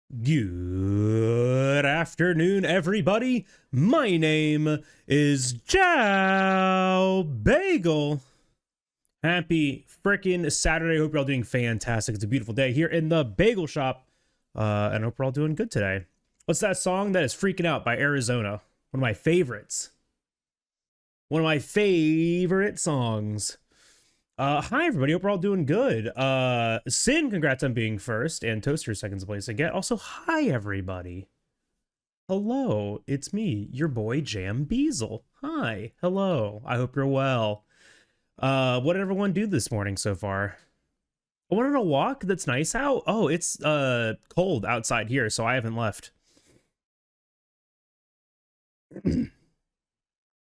Good afternoon, everybody. My name is JalBagel. Happy frickin' Saturday. Hope you're all doing fantastic. It's a beautiful day here in the bagel shop. And I hope we're all doing good today. What's that song that is freaking out by Arizona? One of my favorites. One of my favorite songs. Hi everybody, hope we're all doing good. Sin, congrats on being first, and Toaster second place again. Also, hi everybody. Hello, it's me, your boy JalBagel. Hi, hello. I hope you're well. What did everyone do this morning so far? I went on a walk. That's nice out. Oh, it's cold outside here, so I haven't left. I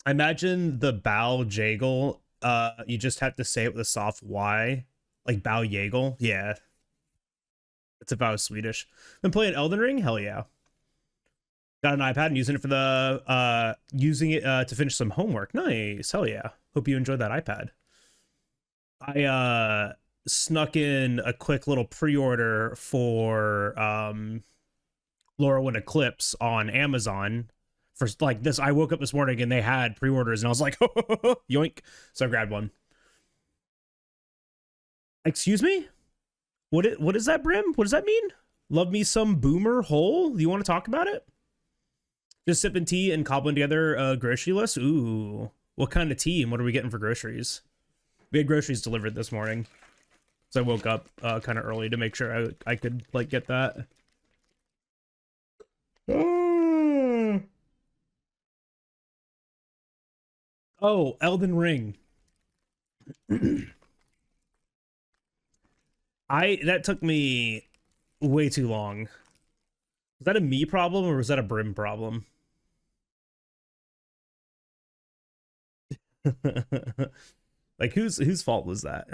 imagine the JalBagel. You just have to say it with a soft Y, like JalBagel. Yeah, it's about Swedish. Been playing Elden Ring. Hell yeah. Got an iPad and using it for the to finish some homework. Nice. Hell yeah. Hope you enjoyed that iPad. I snuck in a quick little pre-order for Laurel and Eclipse on Amazon. For like this, I woke up this morning and they had pre-orders and I was like, yoink. So I grabbed one. Excuse me? What is that, Brim? What does that mean? Love me some boomer hole? Do you want to talk about it? Just sipping tea and cobbling together a grocery list? Ooh. What kind of tea and what are we getting for groceries? We had groceries delivered this morning. So I woke up kind of early to make sure I could like get that. Oh, Elden Ring. That took me way too long. Was that a me problem or was that a Brim problem? Like whose fault was that?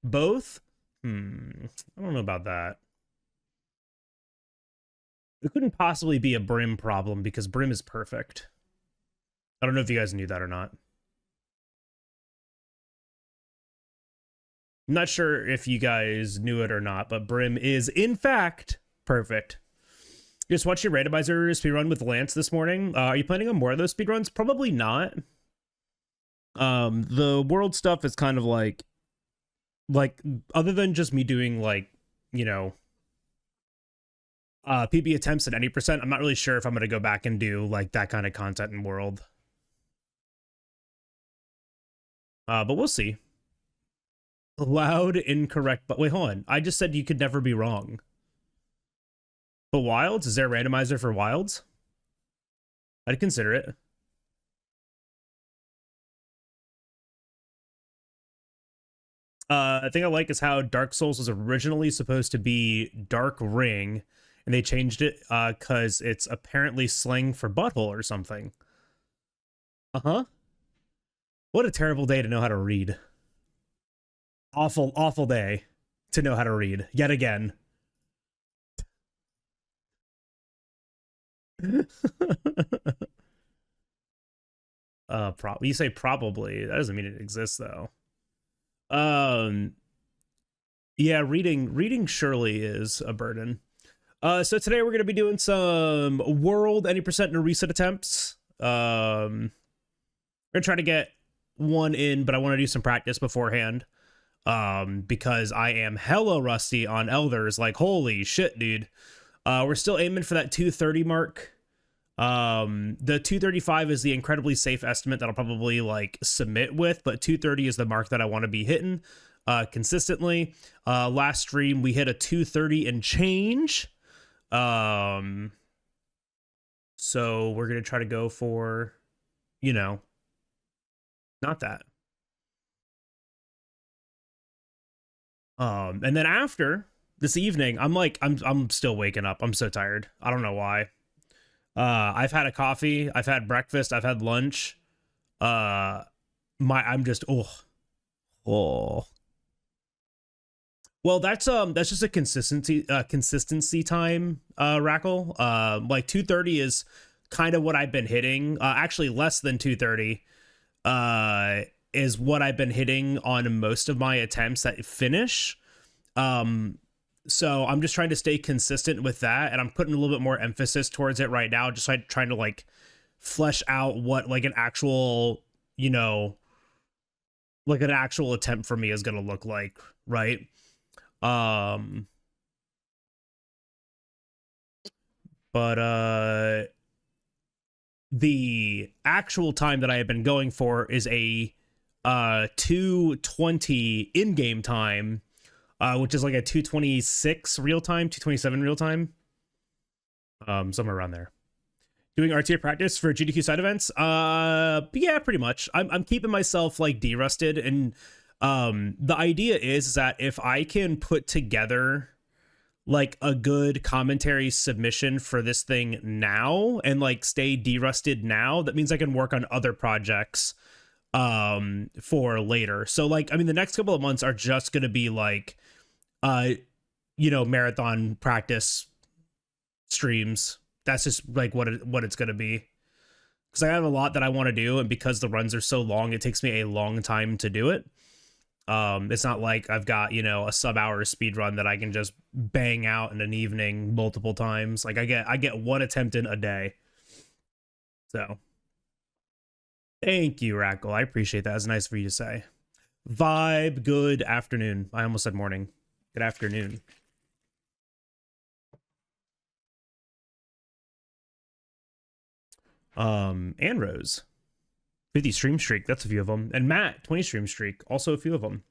Both? I don't know about that. It couldn't possibly be a Brim problem because Brim is perfect. I don't know if you guys knew that or not. I'm not sure if you guys knew it or not, but Brim is, in fact, perfect. Just watched your randomizer speedrun with Lance this morning. Are you planning on more of those speedruns? Probably not. The world stuff is kind of like other than just me doing like, you know, PB attempts at any percent, I'm not really sure if I'm going to go back and do like that kind of content in world. But we'll see. Loud, incorrect, but wait, hold on. I just said you could never be wrong. But wilds? Is there a randomizer for wilds? I'd consider it. The thing I like is how Dark Souls was originally supposed to be Dark Ring, and they changed it because it's apparently slang for butthole or something. Uh-huh. What a terrible day to know how to read. Awful, awful day to know how to read yet again. You say probably. That doesn't mean it exists though. Yeah, reading surely is a burden. So today we're gonna be doing some world any percent and reset attempts. We're gonna try to get one in, but I want to do some practice beforehand. Because I am hella rusty on Elders. Like, holy shit, dude. We're still aiming for that 230 mark. The 235 is the incredibly safe estimate that I'll probably like submit with, but 230 is the mark that I want to be hitting consistently. Last stream we hit a 230 and change. So we're gonna try to go for, you know, not that. And then after this evening, I'm still waking up. I'm so tired. I don't know why. I've had a coffee, I've had breakfast, I've had lunch. I'm just oh. Well, that's just a consistency time, Rackle. Like 230 is kind of what I've been hitting. Actually less than 230. Is what I've been hitting on most of my attempts that finish. So I'm just trying to stay consistent with that, and I'm putting a little bit more emphasis towards it right now, just like trying to like flesh out what like an actual, you know, like an actual attempt for me is gonna look like, right? Um but the actual time that I have been going for is a 2:20 in-game time, which is like a 2:26 real time, 2:27 real time, somewhere around there. Doing RTA practice for GDQ side events, yeah, pretty much. I'm keeping myself like derusted, and the idea is that if I can put together like a good commentary submission for this thing now and like stay derusted now, that means I can work on other projects for later. So like, I mean, the next couple of months are just gonna be like you know, marathon practice streams. That's just like what it's gonna be, because I have a lot that I want to do, and because the runs are so long, it takes me a long time to do it. It's not like I've got, you know, a sub-hour speed run that I can just bang out in an evening multiple times. Like I get one attempt in a day. So thank you, Rackle. I appreciate that. It's nice for you to say. Vibe, good afternoon. I almost said morning. Good afternoon. And Rose. 50 stream streak, that's a few of them. And Matt, 20 stream streak, also a few of them.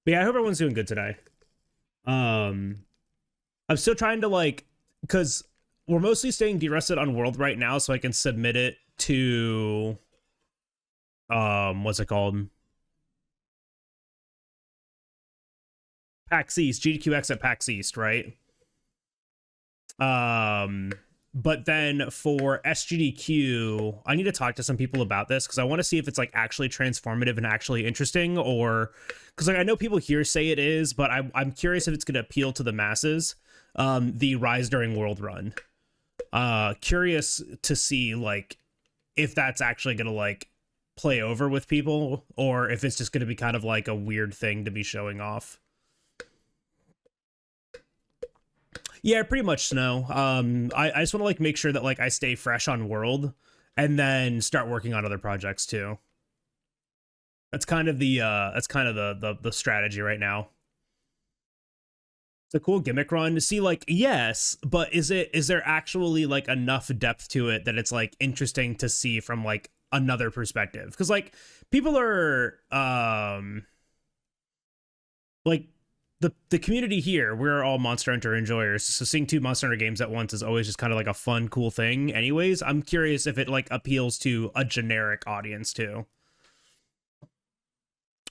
But yeah, I hope everyone's doing good today. I'm still trying to like, because we're mostly staying derusted on World right now, so I can submit it to what's it called? PAX East, GDQX at PAX East, right? But then for SGDQ, I need to talk to some people about this, because I want to see if it's like actually transformative and actually interesting, or because like I know people here say it is, but I'm curious if it's going to appeal to the masses. The Rise During World run, curious to see like if that's actually going to like play over with people, or if it's just going to be kind of like a weird thing to be showing off. Yeah, pretty much Snow. I just want to like make sure that like I stay fresh on World, and then start working on other projects too. That's kind of the strategy right now. It's a cool gimmick run to see, like, yes, but is there actually like enough depth to it that it's like interesting to see from like another perspective? Because like people are like the community here, we're all Monster Hunter enjoyers, so seeing two Monster Hunter games at once is always just kind of like a fun, cool thing. Anyways, I'm curious if it like appeals to a generic audience too.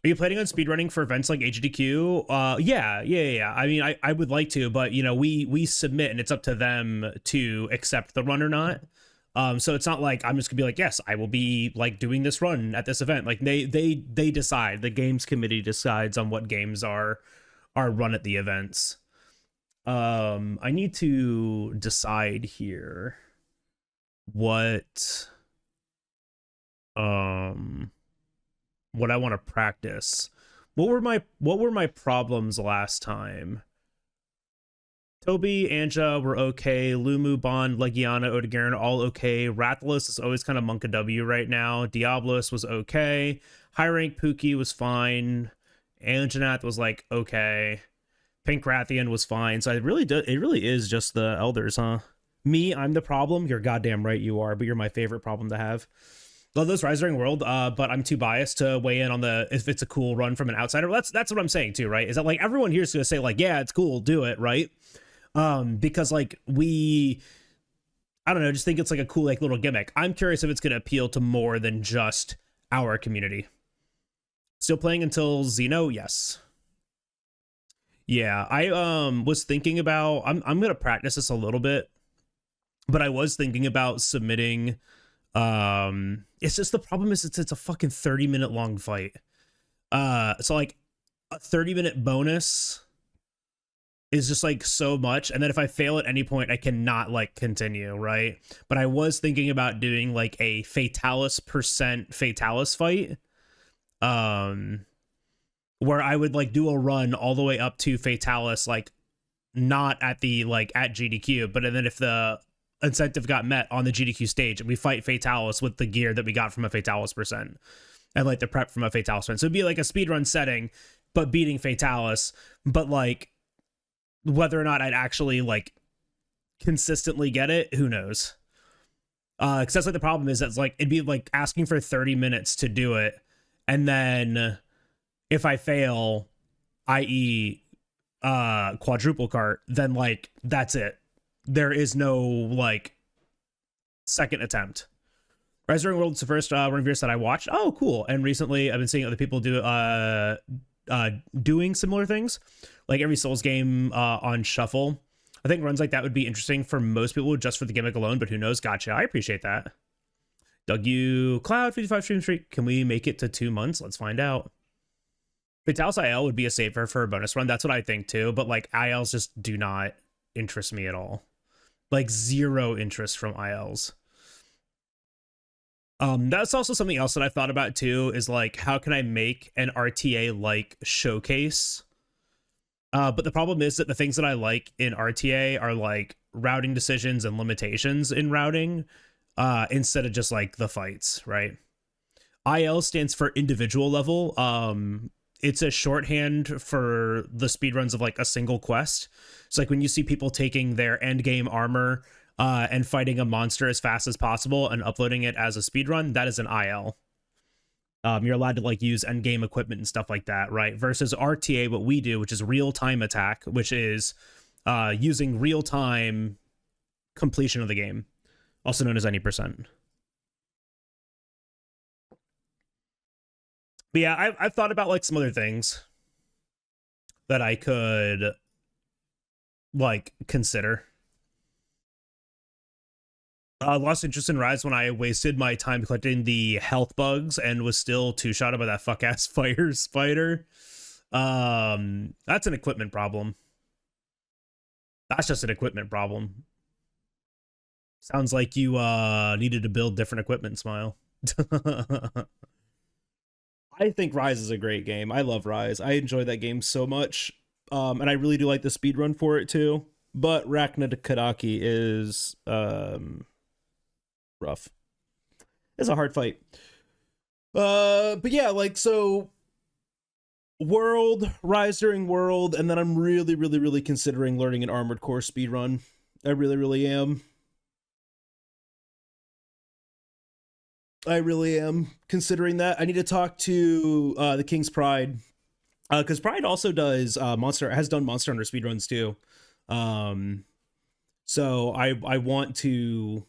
Are you planning on speedrunning for events like HDQ? Yeah. I mean, I would like to, but you know, we submit and it's up to them to accept the run or not. So it's not like I'm just gonna be like, yes, I will be like doing this run at this event. Like they decide. The games committee decides on what games are run at the events. I need to decide here what I want to practice. What were my problems last time? Toby, Anja were okay. Lumu, Bond, Legiana, Odegaran, all okay. Rathalos is always kind of monk a W right now. Diablos was okay. High rank Pookie was fine. Anjanath was like okay. Pink Rathian was fine. So it really is just the elders, huh? Me, I'm the problem. You're goddamn right you are, but you're my favorite problem to have. Love those Rise During World, but I'm too biased to weigh in on the if it's a cool run from an outsider. That's what I'm saying too, right? Is that like everyone here is gonna say like, yeah, it's cool, do it, right? Because like I don't know, just think it's like a cool like little gimmick. I'm curious if it's gonna appeal to more than just our community. Still playing until Xeno? Yes. Yeah, I was thinking about I'm gonna practice this a little bit, but I was thinking about submitting. It's just the problem is it's a fucking 30-minute long fight. So like a 30-minute bonus is just like so much, and then if I fail at any point, I cannot like continue, right? But I was thinking about doing like a Fatalis % Fatalis fight. Where I would like do a run all the way up to Fatalis, like not at the like at GDQ, but then if the incentive got met on the GDQ stage, we fight Fatalis with the gear that we got from a Fatalis percent and like the prep from a Fatalis percent. So it'd be like a speedrun setting, but beating Fatalis, but like whether or not I'd actually like consistently get it, who knows? Because that's like the problem is that's like it'd be like asking for 30 minutes to do it, and then if I fail, i.e. Quadruple cart, then like that's it. There is no like second attempt. Rise During World is the first reviewers that I watched. Oh, cool. And recently I've been seeing other people do doing similar things, like every Souls game on shuffle. I think runs like that would be interesting for most people just for the gimmick alone, but who knows? Gotcha. I appreciate that. Doug you Cloud 55 stream streak. Can we make it to 2 months? Let's find out. Vitalis IL would be a saver for a bonus run. That's what I think too. But like ILs just do not interest me at all. Like zero interest from ILs. That's also something else that I've thought about too, is like, how can I make an RTA like showcase? But the problem is that the things that I like in RTA are like routing decisions and limitations in routing, instead of just like the fights, right? IL stands for individual level. It's a shorthand for the speedruns of like a single quest. It's like when you see people taking their end game armor and fighting a monster as fast as possible and uploading it as a speedrun, that is an IL. You're allowed to like use end game equipment and stuff like that, right? Versus RTA, what we do, which is real time attack, which is using real time completion of the game, also known as any percent. But yeah, I've thought about like some other things that I could like consider. Lost interest in Rise when I wasted my time collecting the health bugs and was still two-shotted by that fuck-ass fire spider. That's an equipment problem. That's just an equipment problem. Sounds like you needed to build different equipment, Smile. I think Rise is a great game. I love Rise. I enjoy that game so much. And I really do like the speedrun for it too. But Rachna Kadaki is rough. It's a hard fight. But yeah, like, so World, Rise During World, and then I'm really considering learning an Armored Core speedrun. I really am. I really am considering that. I need to talk to the King's Pride, because Pride also does has done Monster Hunter speedruns too. So I want to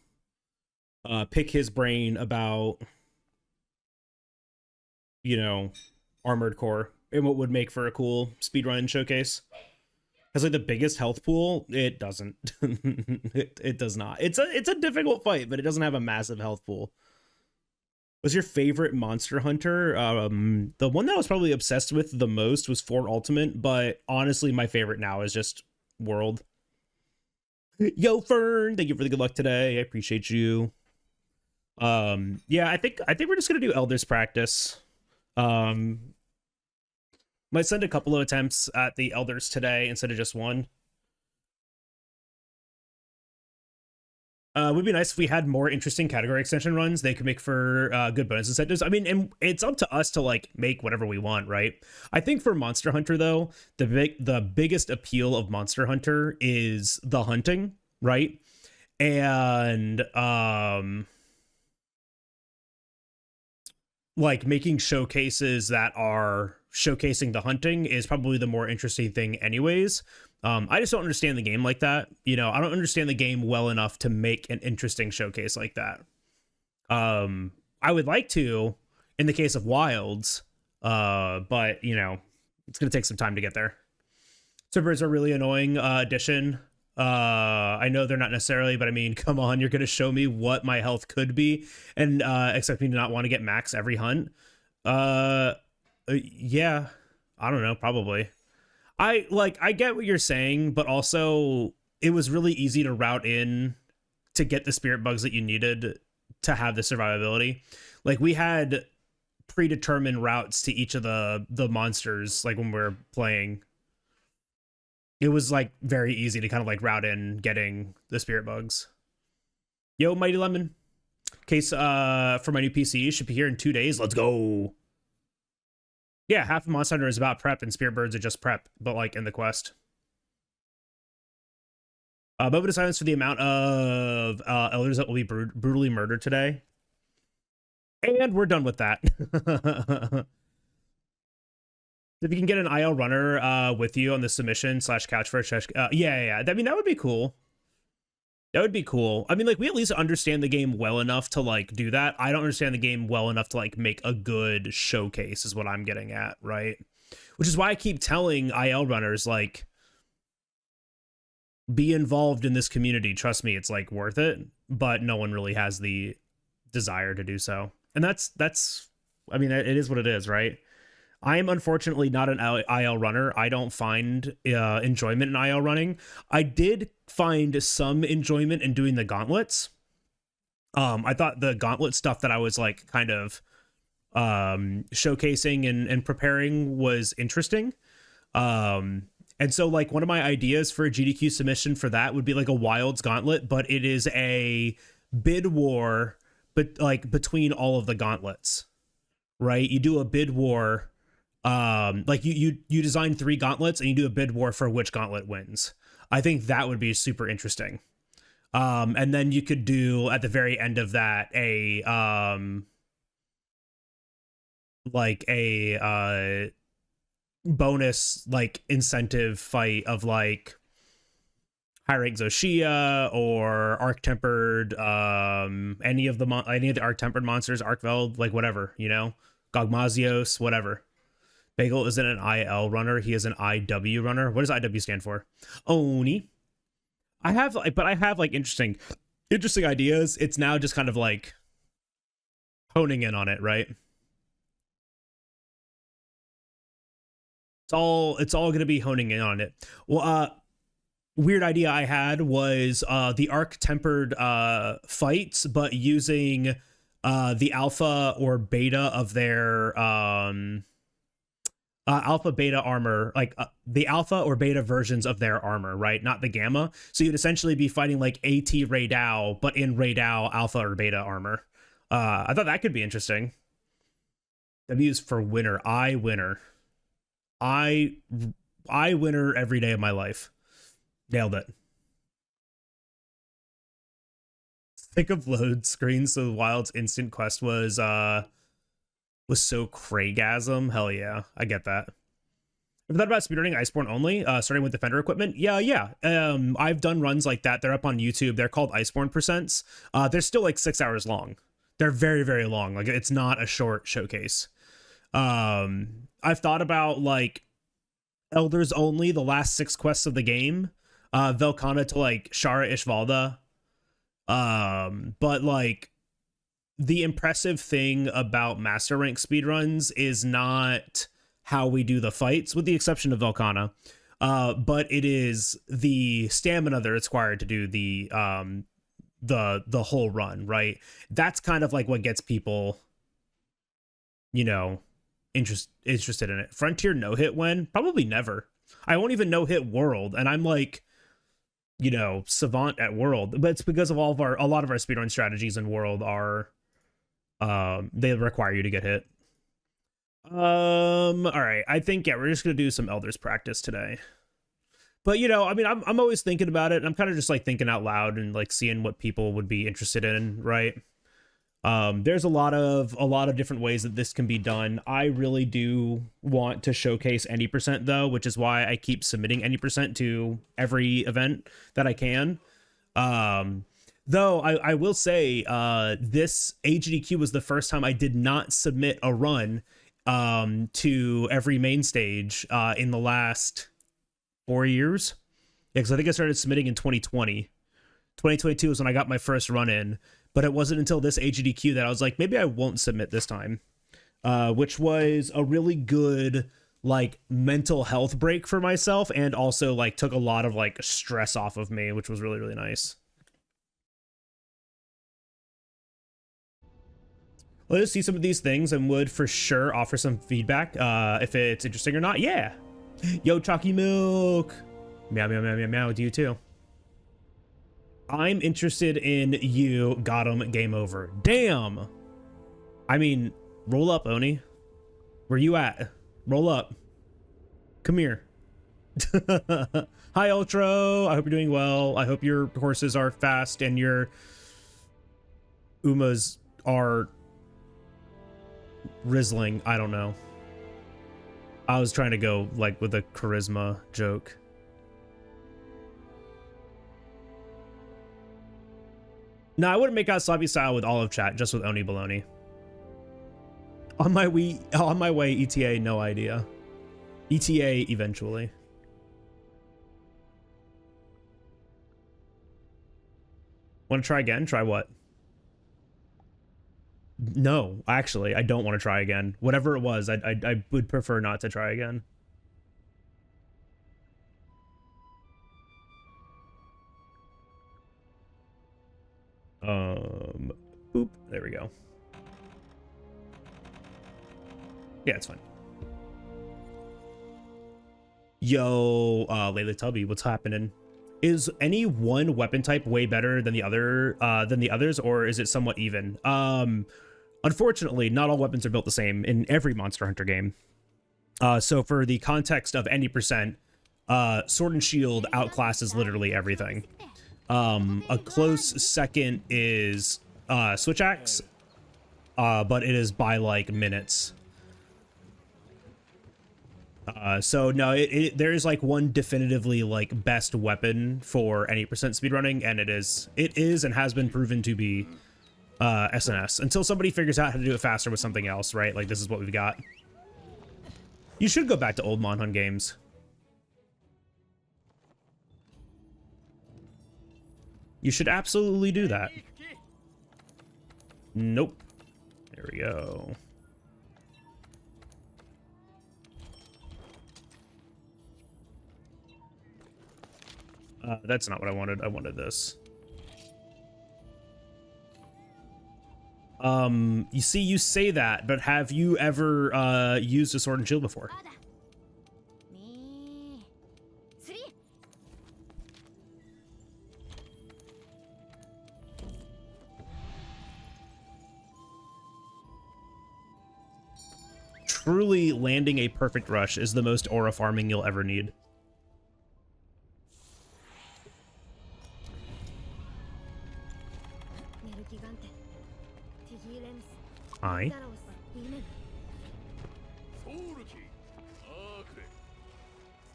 pick his brain about, you know, Armored Core and what would make for a cool speedrun showcase. Has like the biggest health pool. It doesn't. it does not. It's a difficult fight, but it doesn't have a massive health pool. What's your favorite Monster Hunter? The one that I was probably obsessed with the most was Ford Ultimate, but honestly, my favorite now is just World. Yo, Fern, thank you for the good luck today. I appreciate you. Yeah, I think we're just gonna do Elders practice. Might send a couple of attempts at the Elders today instead of just one. Would be nice if we had more interesting category extension runs. They could make for good bonus incentives. I mean, and it's up to us to like make whatever we want, right? I think for Monster Hunter though, the biggest appeal of Monster Hunter is the hunting, right? And like making showcases that are showcasing the hunting is probably the more interesting thing anyways. I just don't understand the game like that. You know, I don't understand the game well enough to make an interesting showcase like that. I would like to, in the case of Wilds, but, you know, it's going to take some time to get there. Servers are really annoying addition. I know they're not necessarily, but I mean, come on, you're going to show me what my health could be and expect me to not want to get max every hunt. Yeah, I don't know, probably. I get what you're saying, but also it was really easy to route in to get the spirit bugs that you needed to have the survivability. Like we had predetermined routes to each of the monsters, like when we were playing. it was like very easy to kind of like route in getting the spirit bugs. Yo, Mighty Lemon. Case for my new PC should be here in 2 days. Let's go. Yeah, half of Monster Hunter is about prep, and Spirit Birds are just prep, but like in the quest. Moment of silence for the amount of elders that will be brutally murdered today. And we're done with that. If you can get an IL runner with you on the submission / couch for yeah. I mean, that would be cool. That would be cool. I mean, like, we at least understand the game well enough to, like, do that. I don't understand the game well enough to, like, make a good showcase is what I'm getting at, right? Which is why I keep telling IL runners, like, be involved in this community. Trust me, it's, like, worth it. But no one really has the desire to do so. And that's I mean, it is what it is, right? I am unfortunately not an IL runner. I don't find enjoyment in IL running. I did find some enjoyment in doing the gauntlets. I thought the gauntlet stuff that I was like kind of showcasing and preparing was interesting. And so like one of my ideas for a GDQ submission for that would be like a Wilds gauntlet, but it is a bid war, but like between all of the gauntlets, right? You do a bid war. Like you design 3 gauntlets and you do a bid war for which gauntlet wins. I think that would be super interesting. And then you could do at the very end of that a bonus like incentive fight of like high rank Zoshia or arc tempered any of the arc tempered monsters, Arcveld, like whatever, you know, Gogmazios, whatever. Bagel isn't an IL runner. He is an IW runner. What does IW stand for? Oni. I have like interesting ideas. It's now just kind of like honing in on it, right? It's all going to be honing in on it. Well, weird idea I had was the arc tempered fights, but using the alpha or beta of their alpha beta armor, like the alpha or beta versions of their armor, right? Not the gamma. So you'd essentially be fighting like AT Raidao, but in Raidao alpha or beta armor. I thought that could be interesting. W's for winner. I winner every day of my life. Nailed it. Think of load screens so the Wild's instant quest was so Craigasm. Hell yeah, I get that. Ever thought about speedrunning Iceborne only, starting with Defender equipment? Yeah. I've done runs like that. They're up on YouTube. They're called Iceborne Percents. They're still like 6 hours long. They're very, very long. Like it's not a short showcase. I've thought about like Elders only, the last 6 quests of the game. Velkhana to like Shara Ishvalda. But like the impressive thing about master rank speedruns is not how we do the fights, with the exception of Velkhana. But it is the stamina that is required to do the whole run, right? That's kind of like what gets people, you know, interested in it. Frontier no hit when? Probably never. I won't even no hit World, and I'm like, you know, savant at World, but it's because of a lot of our speedrun strategies in World are they require you to get hit. All right, I think yeah, we're just gonna do some Elders practice today. But you know, I mean, I'm always thinking about it, and I'm kind of just like thinking out loud and like seeing what people would be interested in, right? There's a lot of different ways that this can be done. I really do want to showcase any percent though, which is why I keep submitting any percent to every event that I can. Though I will say, this AGDQ was the first time I did not submit a run to every main stage in the last 4 years. Yeah, because I think I started submitting in 2020. 2022 is when I got my first run in, but it wasn't until this AGDQ that I was like, maybe I won't submit this time, which was a really good like mental health break for myself, and also like took a lot of like stress off of me, which was really, really nice. Let us see some of these things and would for sure offer some feedback if it's interesting or not. Yeah. Yo, Chalky Milk. Meow, meow, meow, meow, meow to you too. I'm interested in you. Got him. Game over. Damn. I mean, roll up, Oni. Where you at? Roll up. Come here. Hi, Ultro. I hope you're doing well. I hope your horses are fast and your Umas are rizzling. I don't know. I was trying to go like with a charisma joke. No, I wouldn't make out sloppy style with olive chat, just with Oni Baloney. On my way, ETA, no idea. ETA eventually. Want to try again? Try what? No, actually, I don't want to try again. Whatever it was, I would prefer not to try again. Oop, there we go. Yeah, it's fine. Yo, Layla Tubby, what's happening? Is any one weapon type way better than the others, or is it somewhat even? Unfortunately, not all weapons are built the same in every Monster Hunter game. So for the context of any percent, Sword and Shield outclasses literally everything. A close second is Switch Axe, but it is by like minutes. So no, there is like one definitively like best weapon for any percent speedrunning, and it is and has been proven to be SNS until somebody figures out how to do it faster with something else, right? Like this is what we've got. You should go back to old Mon Hun games. You should absolutely do that. Nope. There we go. That's not what I wanted. I wanted this. You see, you say that, but have you ever used a sword and shield before? Truly landing a perfect rush is the most aura farming you'll ever need. Hi.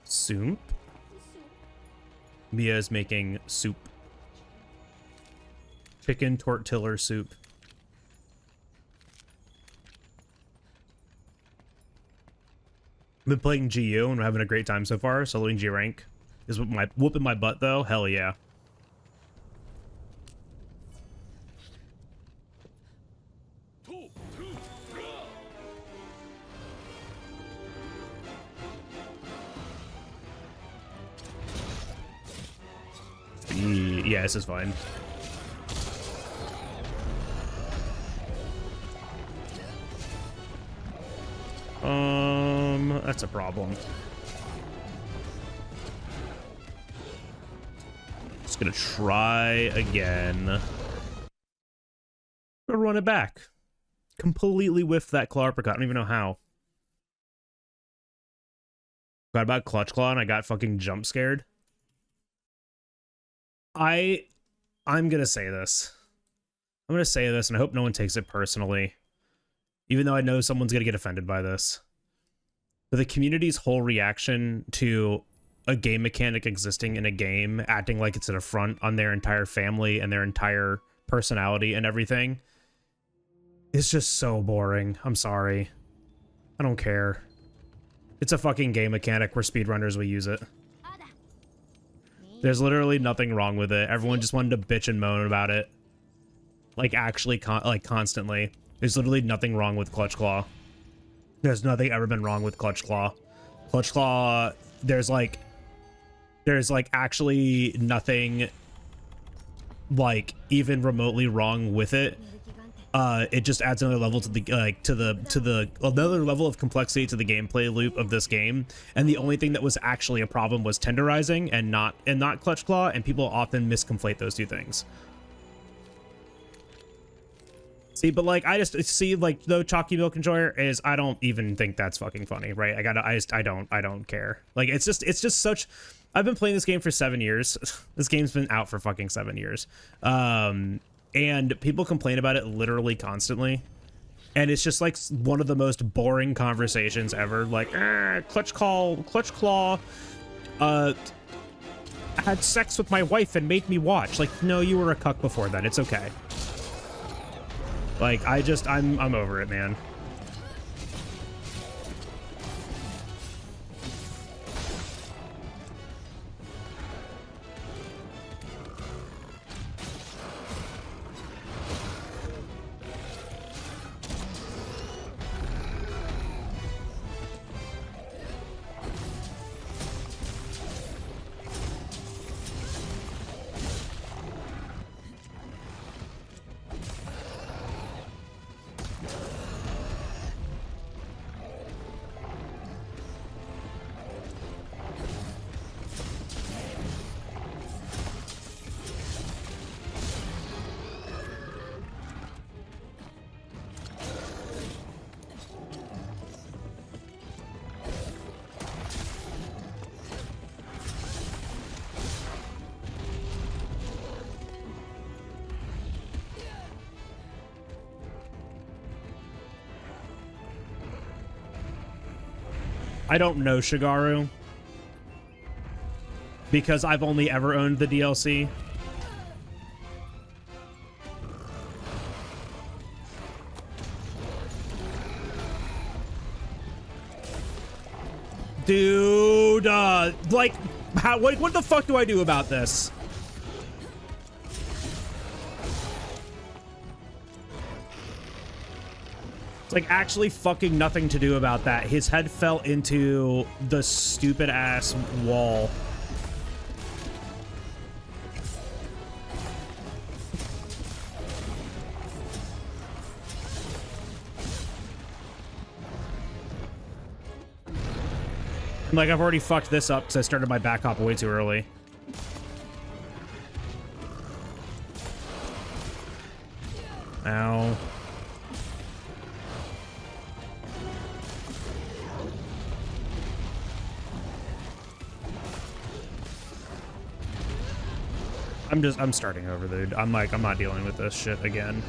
Soup. Mia is making soup. Chicken tortilla soup. I've been playing GU and we're having a great time so far. Soloing G rank is whooping my butt though. Hell yeah. Yeah, this is fine. That's a problem. Just gonna try again. Gonna run it back. Completely whiffed that claw uppercut. I don't even know how. Forgot about Clutch Claw and I got fucking jump scared. I'm gonna say this. I'm gonna say this, and I hope no one takes it personally. Even though I know someone's gonna get offended by this. But the community's whole reaction to a game mechanic existing in a game, acting like it's an affront on their entire family and their entire personality and everything, is just so boring. I'm sorry. I don't care. It's a fucking game mechanic where speedrunners will use it. There's literally nothing wrong with it. Everyone just wanted to bitch and moan about it. Like, actually, constantly. There's literally nothing wrong with Clutch Claw. There's nothing ever been wrong with Clutch Claw. Clutch Claw, there's like actually nothing, like, even remotely wrong with it. it just adds another level to the another level of complexity to the gameplay loop of this game. And the only thing that was actually a problem was tenderizing and not clutch claw, and people often misconflate those two things. See, but like I just see like the chalky milk enjoyer is, I don't even think that's fucking funny, right? I don't care. Like it's just such. I've been playing this game for 7 years. This game's been out for fucking 7 years. And people complain about it literally constantly. And it's just like one of the most boring conversations ever. Like, clutch claw, had sex with my wife and made me watch. Like, no, you were a cuck before that. It's okay. Like, I'm over it, man. I don't know Shigaru because I've only ever owned the DLC. Dude, like, what the fuck do I do about this? It's like actually fucking nothing to do about that. His head fell into the stupid ass wall. And like I've already fucked this up because I started my back hop way too early. Ow. I'm starting over, dude. I'm not dealing with this shit again.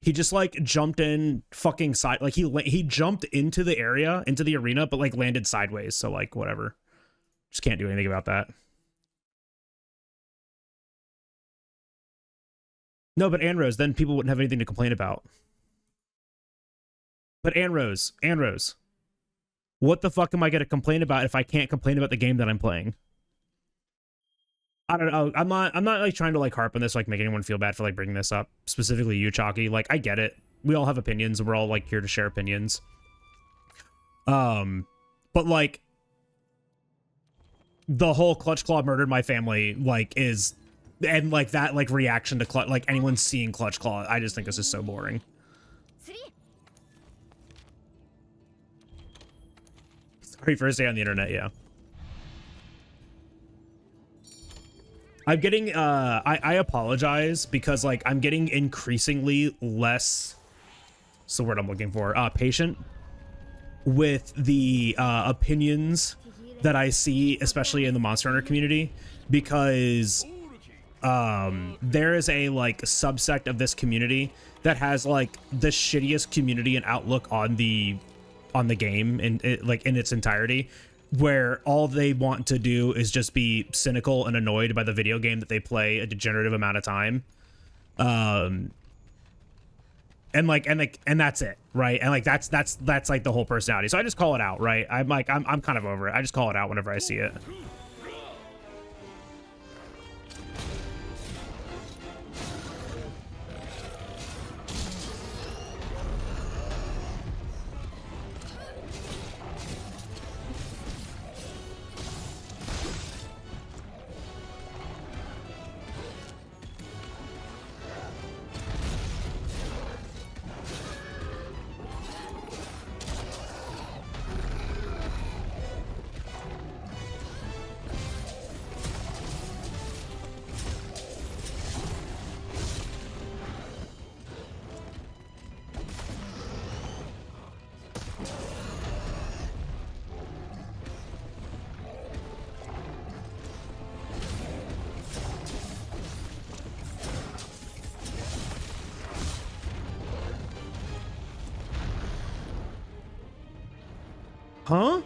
He just like jumped in fucking side, like he jumped into the area, into the arena, but like landed sideways. So like whatever, just can't do anything about that. No, but Anrose, then people wouldn't have anything to complain about. But Anrose, what the fuck am I gonna complain about if I can't complain about the game that I'm playing? I don't know. I'm not like trying to like harp on this, like make anyone feel bad for like bringing this up, specifically you, Chalky. Like I get it. We all have opinions. We're all like here to share opinions. But like the whole Clutch Claw murdered my family like is, and like that like reaction to Clutch, like anyone seeing Clutch Claw, I just think this is so boring. Sorry, first day on the internet, yeah. I'm getting, I apologize because, like, I'm getting increasingly less, what's the word I'm looking for, patient with the opinions that I see, especially in the Monster Hunter community, because there is a, like, subsect of this community that has, like, the shittiest community and outlook on the game, and like, in its entirety, where all they want to do is just be cynical and annoyed by the video game that they play a degenerative amount of time. And that's it, right? And like that's like the whole personality. So I just call it out, right? I'm kind of over it. I just call it out whenever I see it. Huh?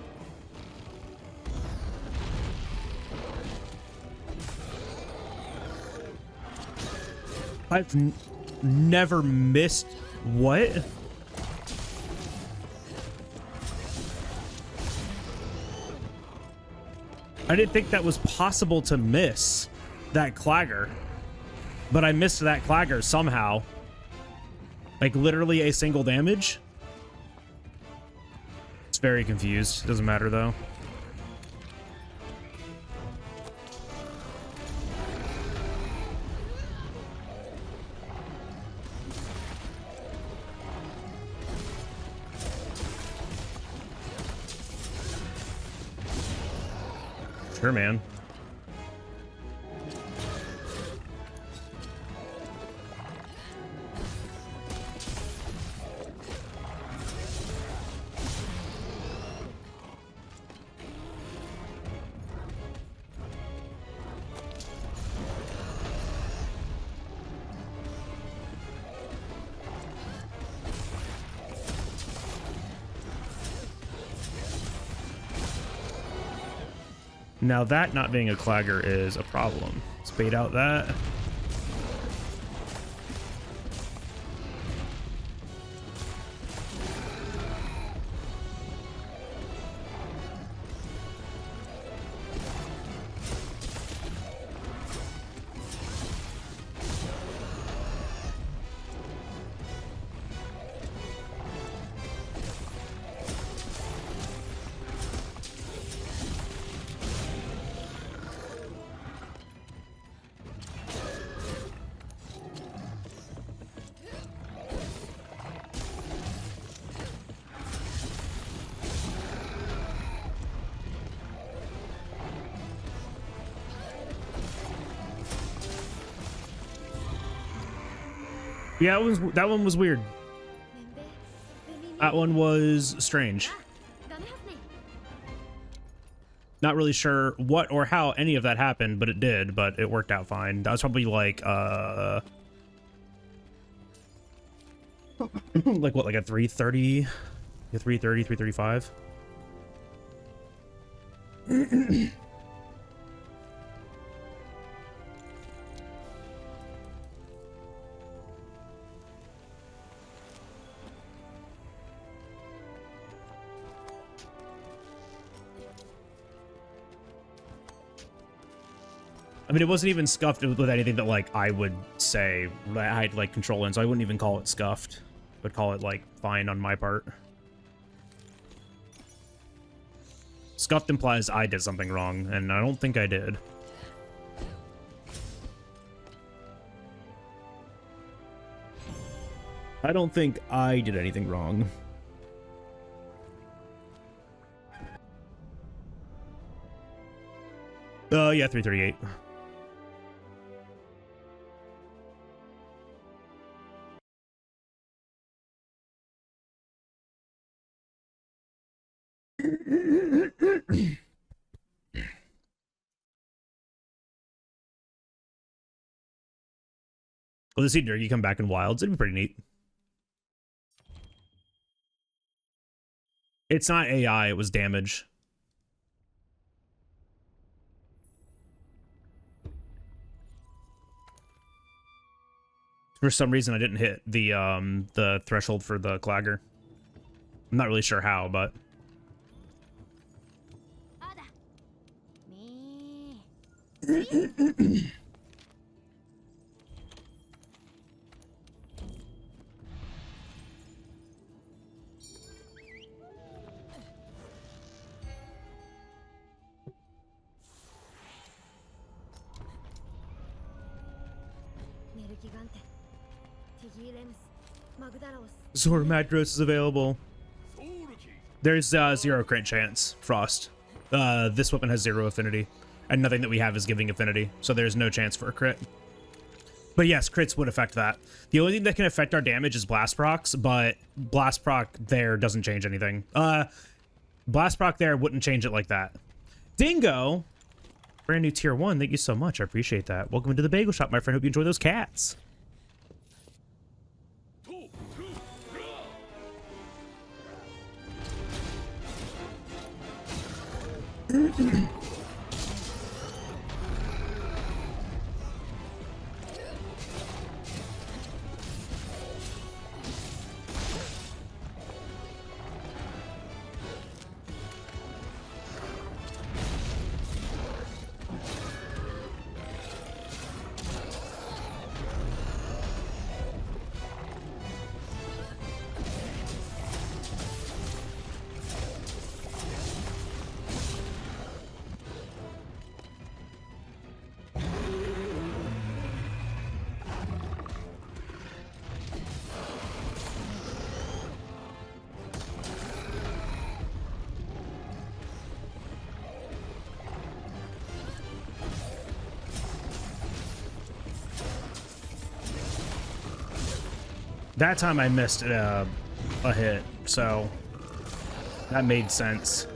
I've never missed what? I didn't think that was possible to miss that clagger, but I missed that clagger somehow. Like literally a single damage. It's very confused. Doesn't matter though. Sure, man. Now that not being a clagger is a problem. Let's bait out that. Yeah, that one was weird. That one was strange. Not really sure what or how any of that happened, but it did, but it worked out fine. That was probably like like what, like a 330? A 330, 335? I mean, it wasn't even scuffed with anything that, like, I would say that I had, like, control in, so I wouldn't even call it scuffed. I would call it, like, fine on my part. Scuffed implies I did something wrong, and I don't think I did. I don't think I did anything wrong. Yeah, 338. Well, to see Durgy come back in Wilds, it'd be pretty neat. It's not AI, it was damage. For some reason, I didn't hit the threshold for the clagger. I'm not really sure how, but... Zora MADRINAS is available. There's 0 crit chance, Frost. This weapon has 0 affinity, and nothing that we have is giving affinity, so there's no chance for a crit. But yes, crits would affect that. The only thing that can affect our damage is blast procs, but blast proc there doesn't change anything. Blast proc there wouldn't change it like that. Dingo, brand new tier 1, thank you so much, I appreciate that. Welcome into the bagel shop, my friend. Hope you enjoy those cats. That time I missed a hit, so that made sense.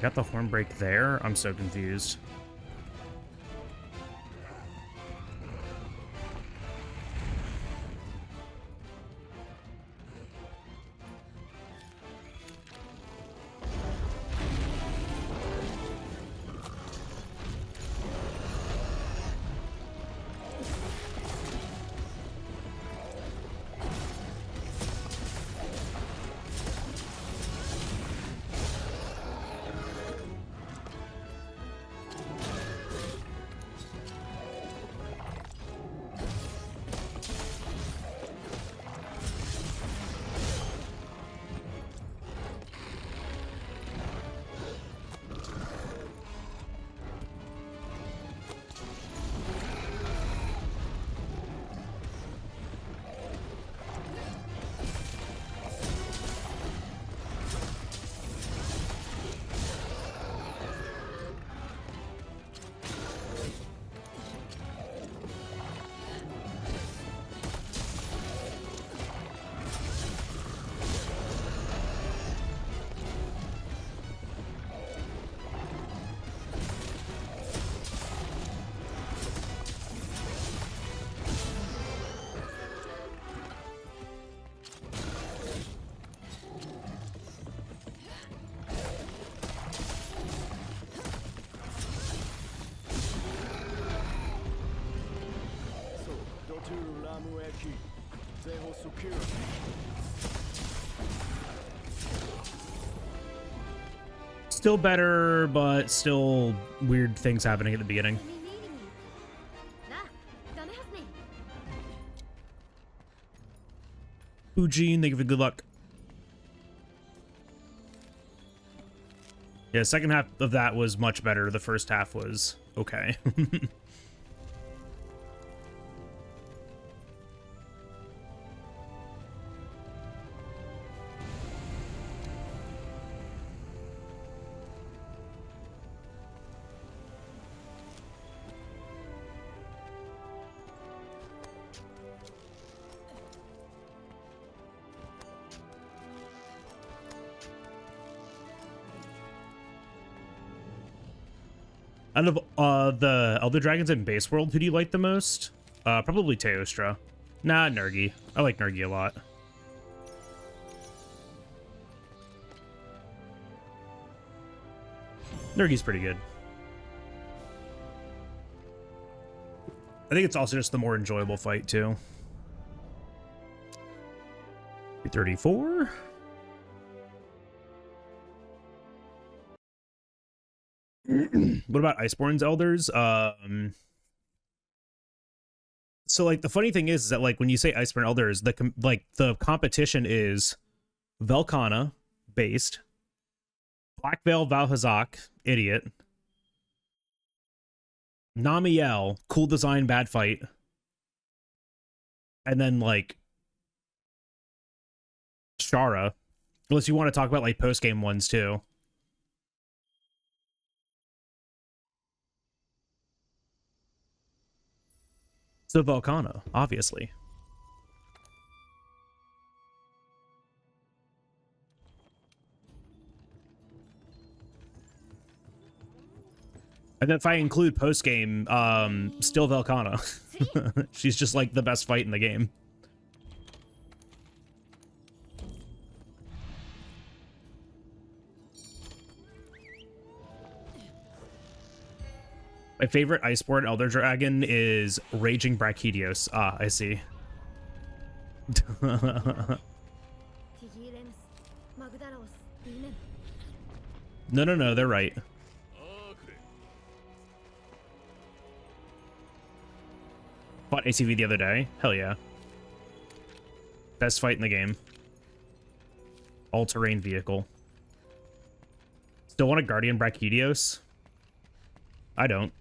Got the horn break there? I'm so confused. Still better, but still weird things happening at the beginning. Eugene, thank you for good luck. Yeah, second half of that was much better. The first half was okay. Out of the Elder Dragons in Base World, who do you like the most? Probably Teostra. Nah, Nergi. I like Nergi a lot. Nergi's pretty good. I think it's also just the more enjoyable fight, too. 34? What about Iceborne's Elders? So like the funny thing is that like when you say Iceborne Elders, the competition is Velkhana based, Black Veil Valhazak, idiot, Namiel, cool design, bad fight, and then like Shara. Unless you want to talk about like post game ones too. So Velkhana, obviously. And then if I include post game, still Velkana. She's just like the best fight in the game. My favorite Iceborne Elder Dragon is Raging Brachydios. Ah, I see. No, they're right. Fought ACV the other day. Hell yeah. Best fight in the game. All-terrain vehicle. Still want a Guardian Brachydios? I don't.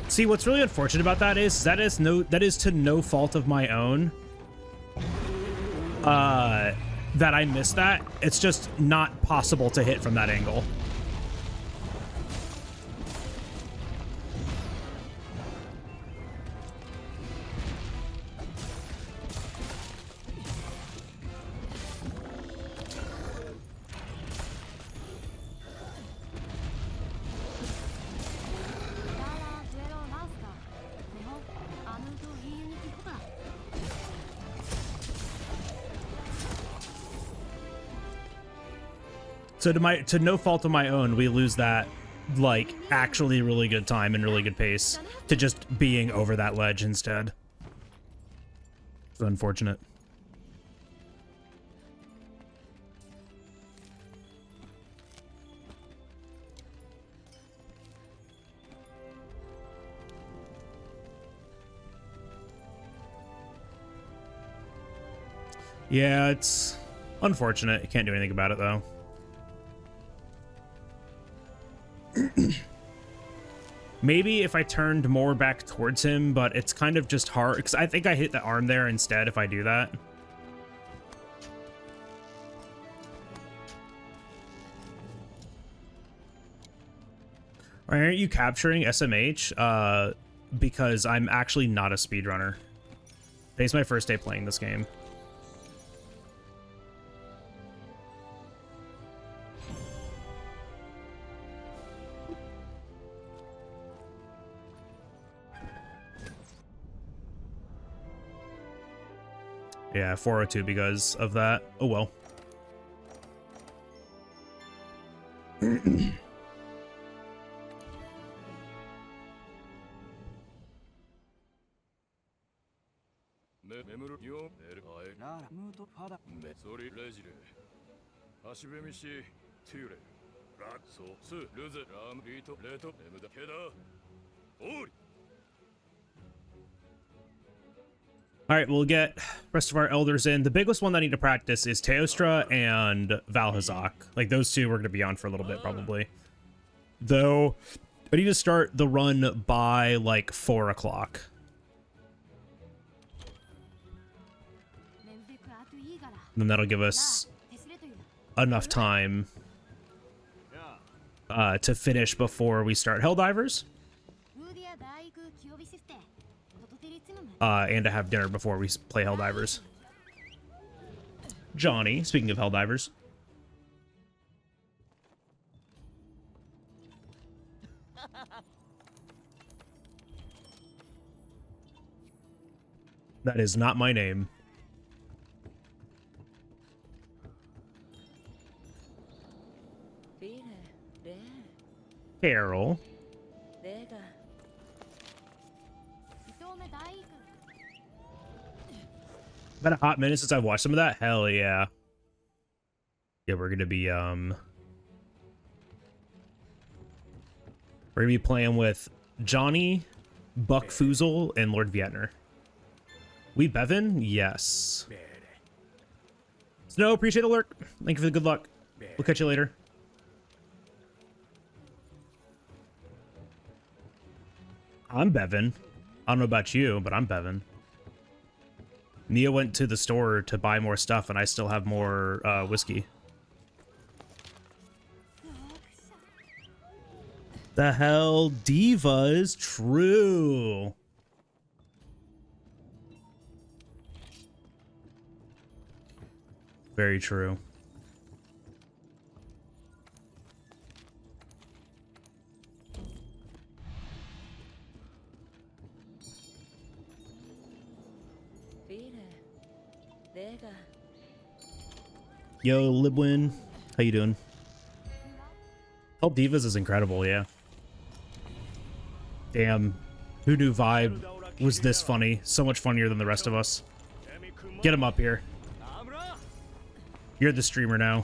See, what's really unfortunate about that is that is to no fault of my own. That I missed that. It's just not possible to hit from that angle. So to no fault of my own, we lose that, like, actually really good time and really good pace to just being over that ledge instead. It's unfortunate. Yeah, it's unfortunate. You can't do anything about it, though. Maybe if I turned more back towards him, but it's kind of just hard because I think I hit the arm there instead if I do that. Why aren't you capturing SMH? Because I'm actually not a speedrunner. Today's my first day playing this game. Yeah, 402 because of that. Oh well. All right, we'll get rest of our elders in. The biggest one that I need to practice is Teostra and Valhazak. Like, those two we're going to be on for a little bit, probably. Though, I need to start the run by, like, 4 o'clock. Then that'll give us enough time to finish before we start Helldivers. And to have dinner before we play Helldivers. Johnny, speaking of Helldivers. That is not my name. Carol. Been a hot minute since I've watched some of that. Hell yeah. Yeah, we're gonna be playing with Johnny, Buck Foozle, and Lord Vietner. We Bevan? Yes. Snow, appreciate the lurk. Thank you for the good luck. We'll catch you later. I'm Bevan. I don't know about you, but I'm Bevan. Nia went to the store to buy more stuff, and I still have more whiskey. The hell? Diva is true. Very true. Yo, Libwin. How you doing? Help Divas is incredible, yeah. Damn. Who knew Vibe was this funny? So much funnier than the rest of us. Get him up here. You're the streamer now.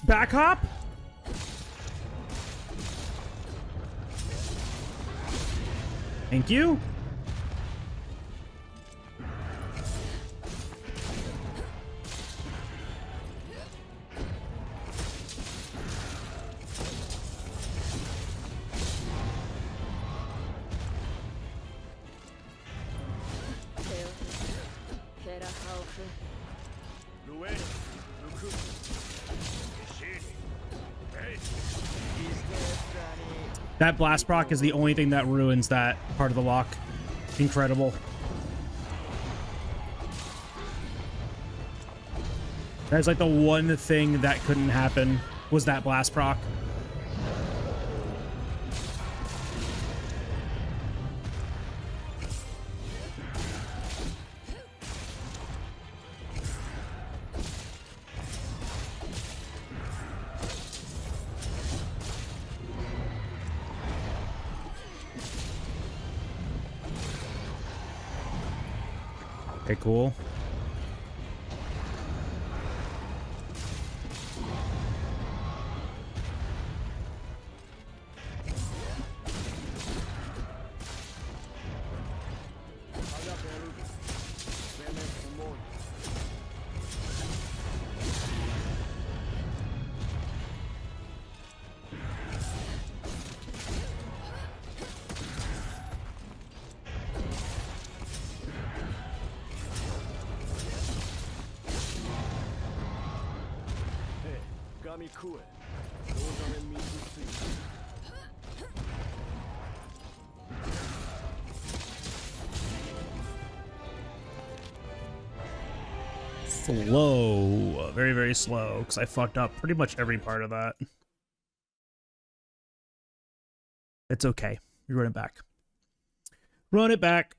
Back hop? Thank you. That blast proc is the only thing that ruins that part of the lock. Incredible. That's like the one thing that couldn't happen was that blast proc. Okay, cool. Slow. Very, very slow, because I fucked up pretty much every part of that. It's okay. You run it back. Run it back.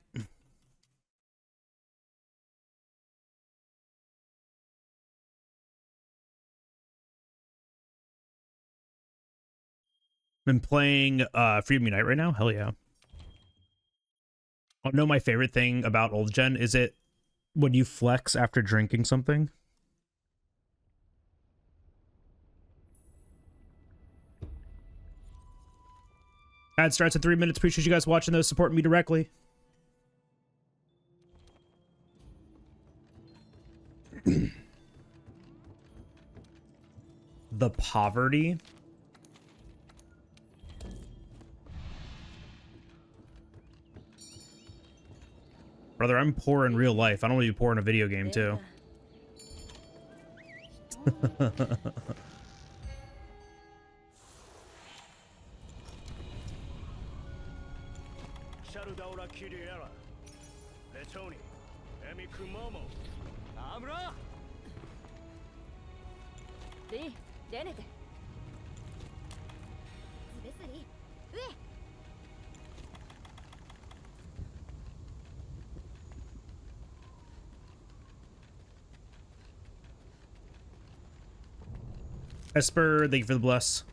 Been playing Freedom Unite right now. Hell yeah. I know my favorite thing about old gen is it when you flex after drinking something. Ad starts in 3 minutes. Appreciate you guys watching those, supporting me directly. The poverty. Brother, I'm poor in real life. I don't want to be poor in a video game, too. Esper, thank you for the bless.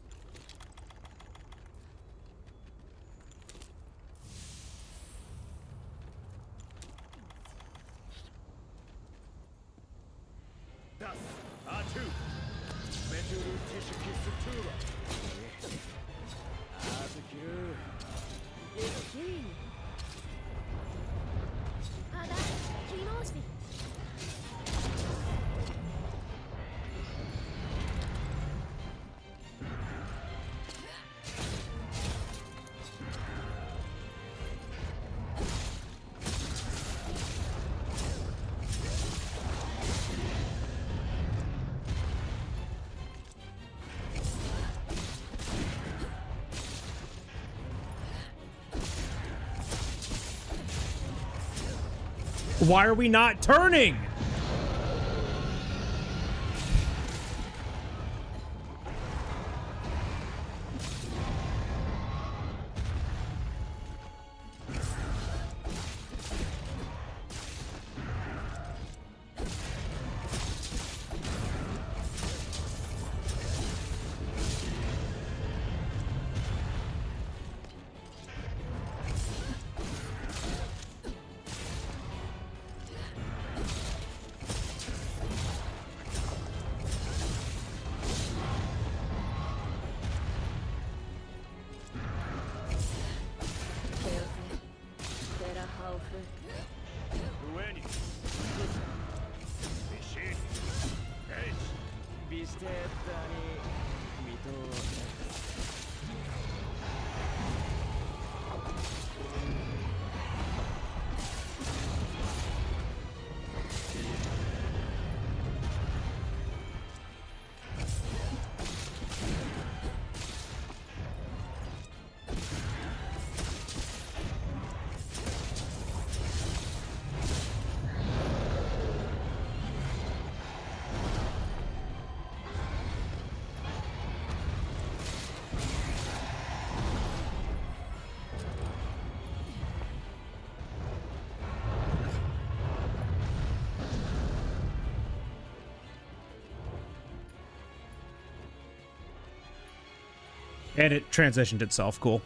Why are we not turning? And it transitioned itself. Cool.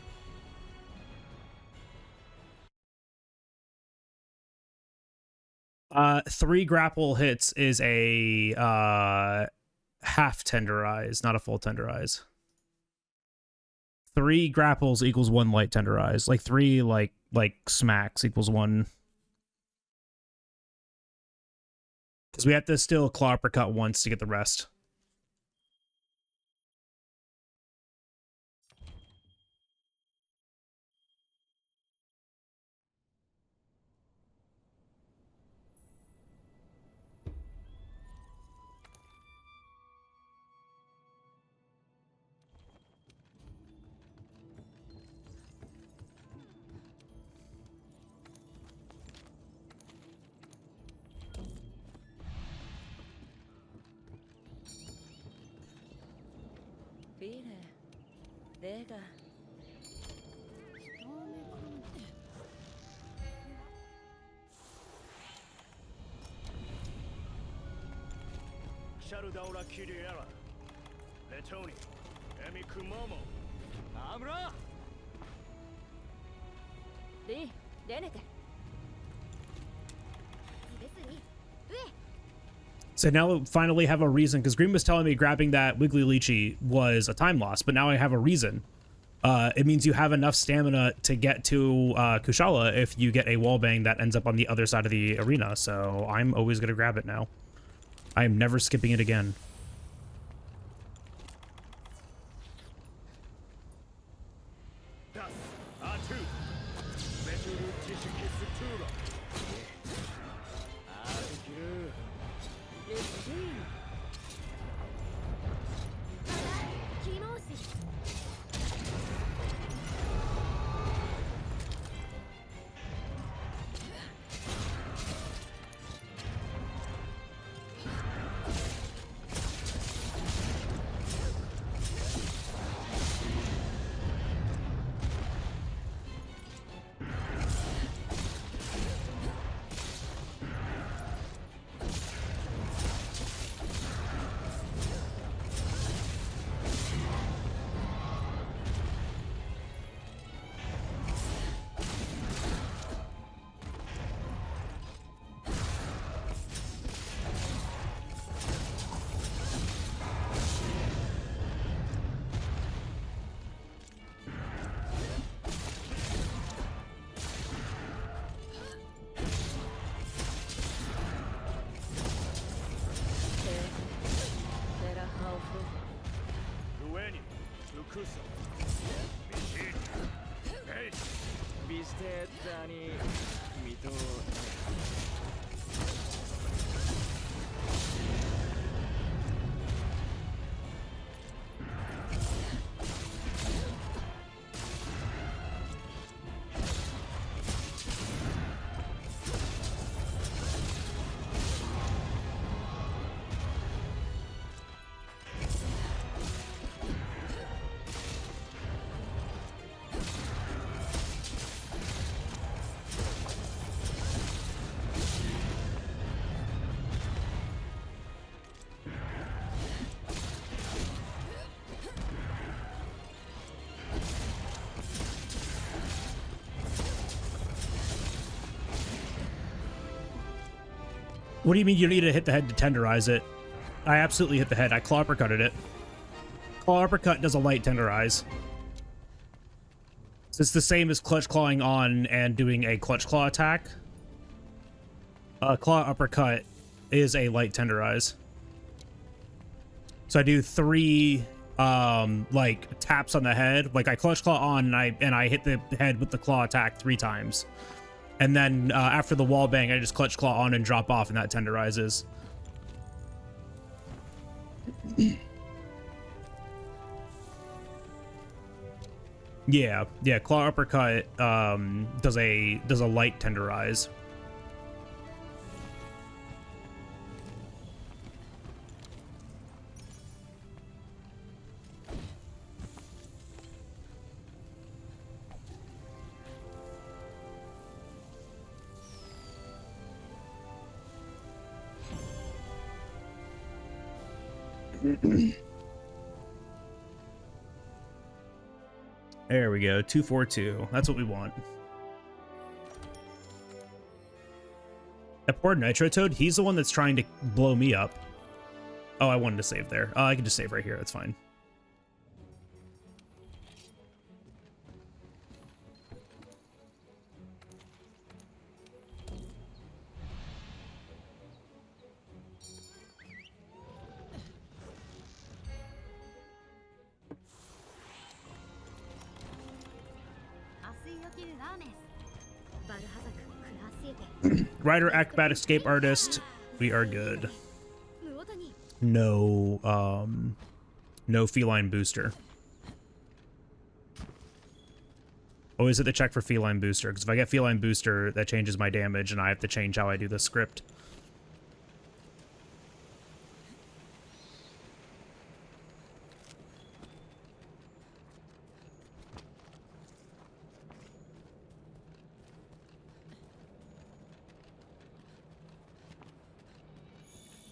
Three grapple hits is a half tenderize, not a full tenderize. 3 grapples equals 1 light tenderize. Like 3 like smacks equals 1. Because we have to still claw uppercut once to get the rest. So now we finally have a reason, because Green was telling me grabbing that Wiggly Lychee was a time loss, but now I have a reason. It means you have enough stamina to get to Kushala if you get a wallbang that ends up on the other side of the arena, so I'm always going to grab it now. I am never skipping it again. What do you mean you need to hit the head to tenderize it? I absolutely hit the head. I claw uppercutted it. Claw uppercut does a light tenderize. So it's the same as clutch clawing on and doing a clutch claw attack. Claw uppercut is a light tenderize. So I do 3 like taps on the head. Like I clutch claw on and I hit the head with the claw attack 3 times. And then after the wall bang, I just clutch claw on and drop off, and that tenderizes. Yeah, claw uppercut does a light tenderize. There we go. 242. That's what we want. That poor Nitro Toad, he's the one that's trying to blow me up. Oh, I wanted to save there. I can just save right here. That's fine. Rider, acrobat, escape artist. We are good. No, no feline booster. Always hit the check for feline booster, because if I get feline booster, that changes my damage, and I have to change how I do the script.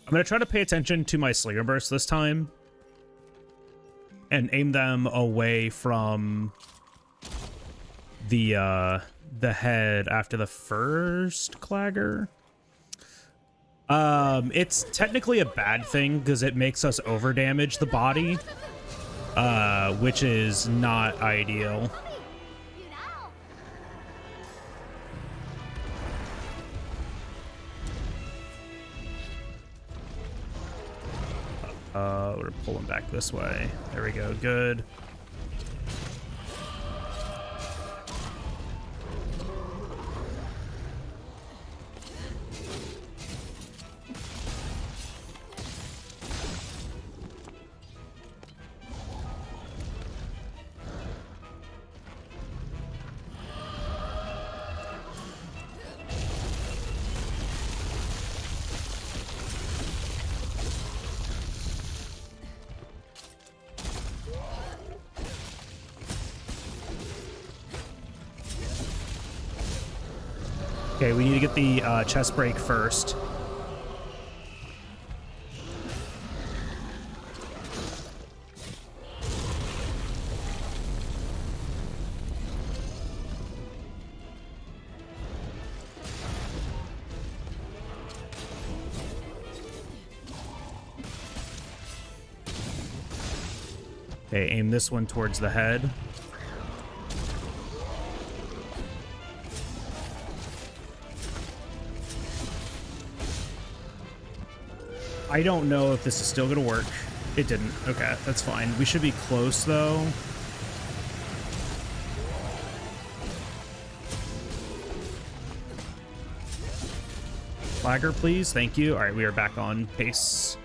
I'm going to try to pay attention to my Slinger Bursts this time and aim them away from the head after the first Clagger. It's technically a bad thing because it makes us over-damage the body, which is not ideal. We're pulling back this way. There we go. Good. Okay, we need to get the chest break first. Okay, aim this one towards the head. I don't know if this is still gonna work. It didn't. Okay, that's fine. We should be close though. Flagger, please. Thank you. All right, we are back on pace.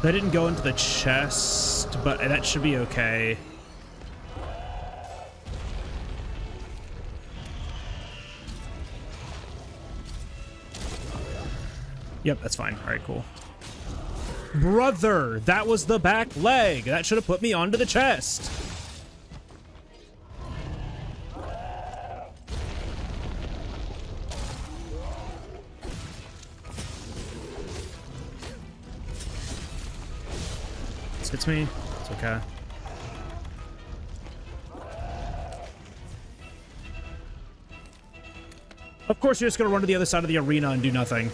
That didn't go into the chest, but that should be okay. Yep, that's fine. All right, cool. Brother, that was the back leg. That should have put me onto the chest. Hits me. It's okay. Of course, you're just gonna run to the other side of the arena and do nothing.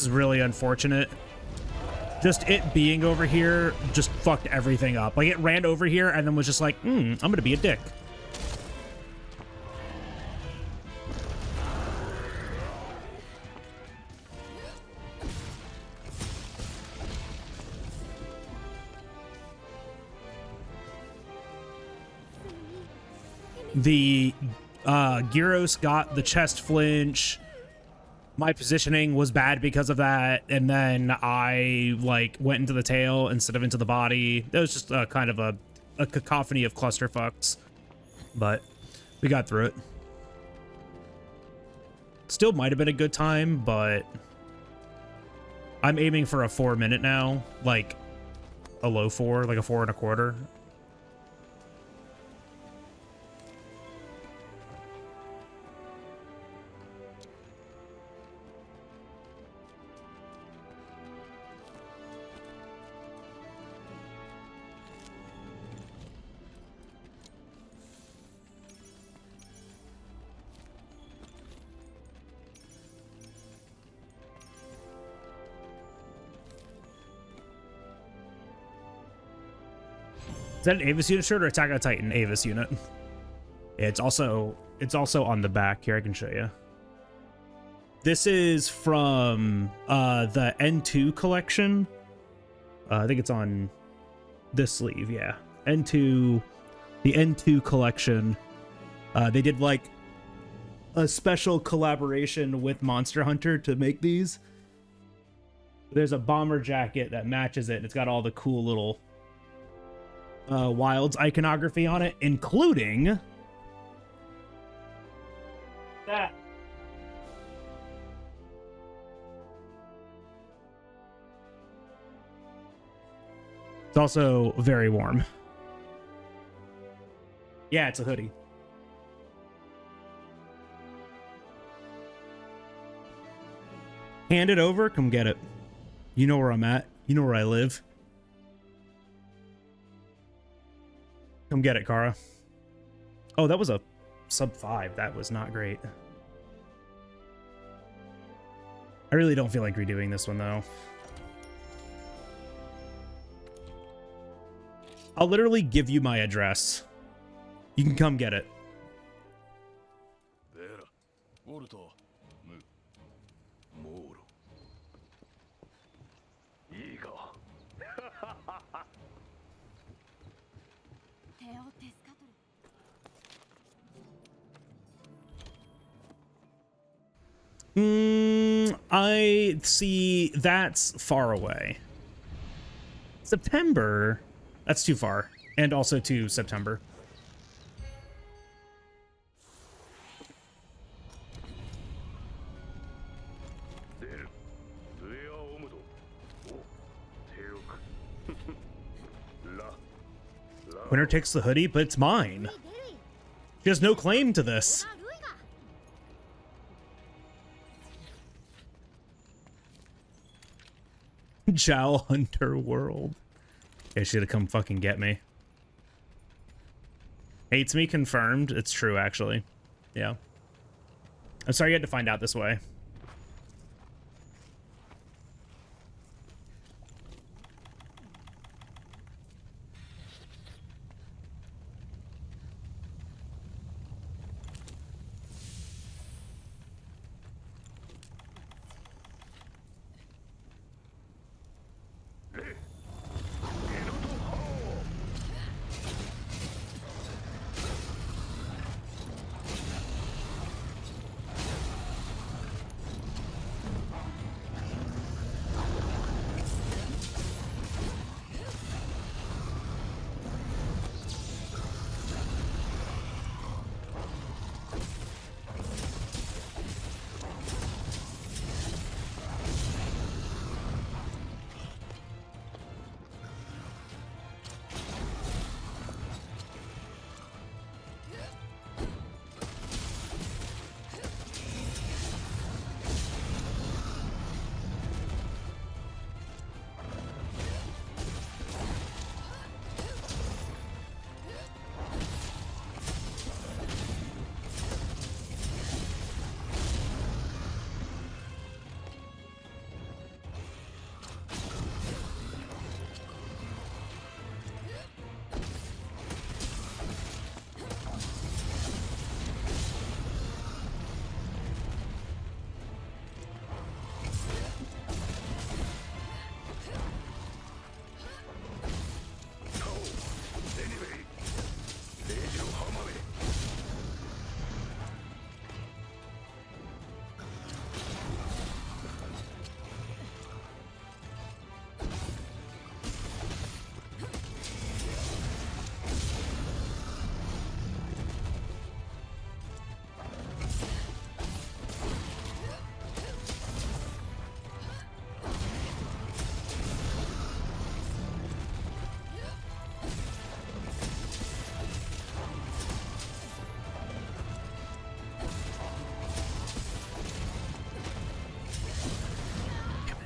is really unfortunate. Just it being over here just fucked everything up. Like, it ran over here and then was just like, I'm gonna be a dick. The Gyros got the chest flinch. My positioning was bad because of that, and then I like went into the tail instead of into the body. It was just kind of a cacophony of clusterfucks, but we got through it. Still might have been a good time, but I'm aiming for a 4-minute now, like a low 4, like a 4 1/4. Is that an Avis unit shirt or Attack on Titan Avis unit? Yeah, it's also on the back. Here, I can show you. This is from the N2 collection. I think it's on this sleeve, yeah. N2, the N2 collection. They did like a special collaboration with Monster Hunter to make these. There's a bomber jacket that matches it. It's got all the cool little Wilds iconography on it, including that. It's also very warm. Yeah, it's a hoodie. Hand it over, come get it. You know where I'm at. You know where I live. Come get it, Kara. Oh, that was a sub 5. That was not great. I really don't feel like redoing this one, though. I'll literally give you my address. You can come get it. I see that's far away. September? That's too far. And also to September. Winner takes the hoodie, but it's mine. She has no claim to this. Jal Hunter World. They should have come fucking get me. Hates me confirmed. It's true, actually. Yeah. I'm sorry you had to find out this way.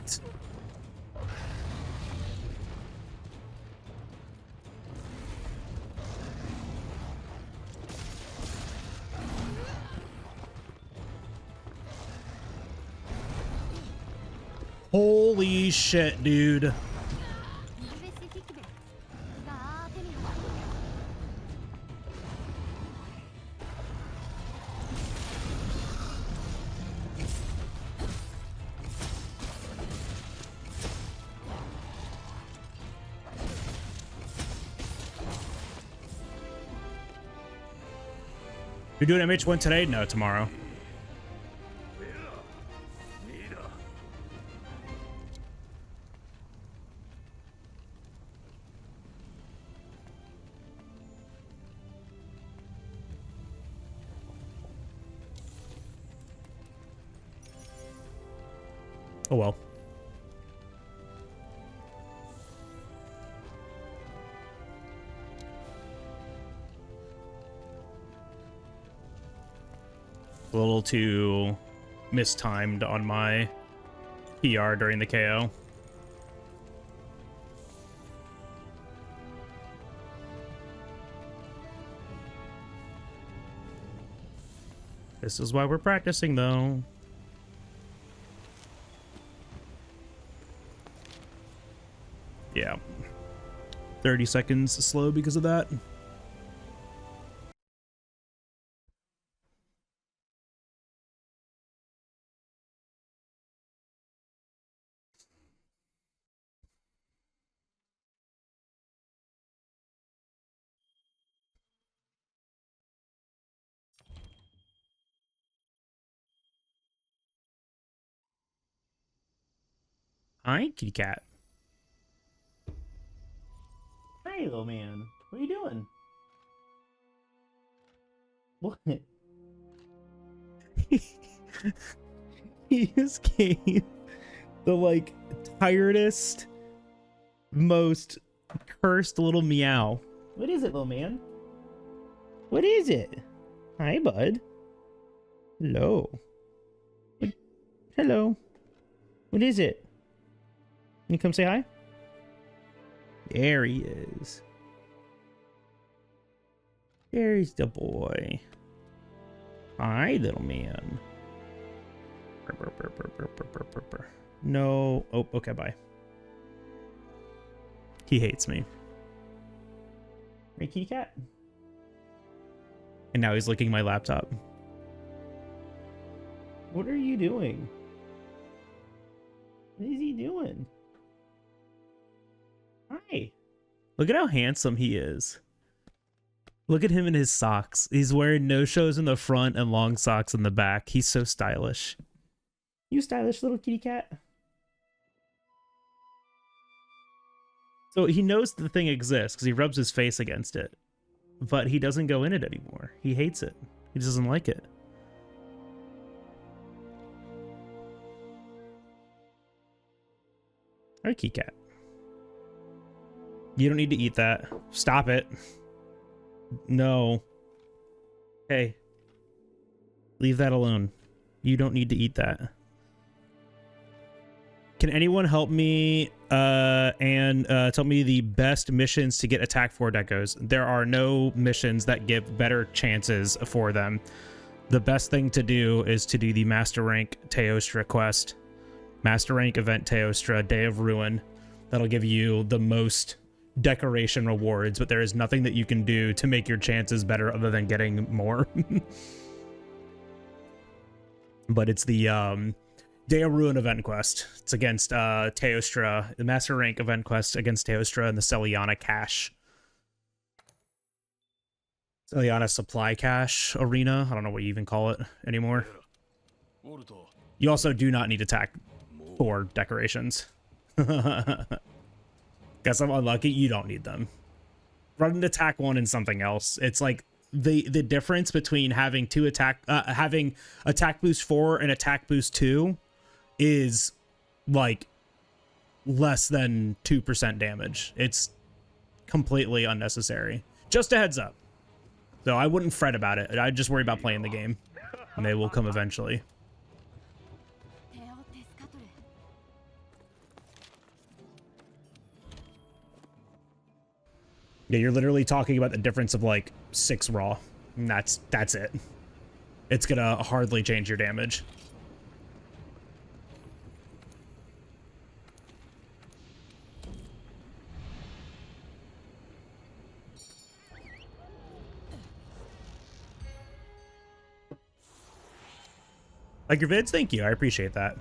What? Holy shit, dude. You're doing MH1 today? No, tomorrow. Oh well. A little too mistimed on my PR during the KO. This is why we're practicing, though. Yeah. 30 seconds slow because of that. Hi, kitty cat. Hi, little man. What are you doing? What? He just gave the, like, tiredest, most cursed little meow. What is it, little man? What is it? Hi, bud. Hello. What? Hello. What is it? Can you come say hi? There he is. There's the boy. Hi, little man. No. Oh, okay, bye. He hates me. Hey, kitty cat. And now he's licking my laptop. What are you doing? What is he doing? Hi. Look at how handsome he is. Look at him in his socks. He's wearing no-shows in the front and long socks in the back. He's so stylish. You stylish little kitty cat. So he knows the thing exists because he rubs his face against it. But he doesn't go in it anymore. He hates it. He doesn't like it. All right, kitty cat. You don't need to eat that. Stop it. No. Hey. Leave that alone. You don't need to eat that. Can anyone help me and tell me the best missions to get attack 4 decos? There are no missions that give better chances for them. The best thing to do is to do the Master Rank Teostra quest. Master Rank Event Teostra, Day of Ruin. That'll give you the most decoration rewards, but there is nothing that you can do to make your chances better other than getting more. But it's the Day of Ruin event quest. It's against Teostra, the Master Rank event quest against Teostra and the Celiana cache. Celiana supply cache arena. I don't know what you even call it anymore. You also do not need attack 4 decorations. Guess I'm unlucky. You don't need them. Run an attack 1 and something else. It's like the difference between having having attack boost 4 and attack boost 2 is like less than 2% damage. It's completely unnecessary. Just a heads up. So I wouldn't fret about it. I'd just worry about playing the game. And they will come eventually. Yeah, you're literally talking about the difference of like 6 raw. And that's it. It's gonna hardly change your damage. Like your vids? Thank you. I appreciate that.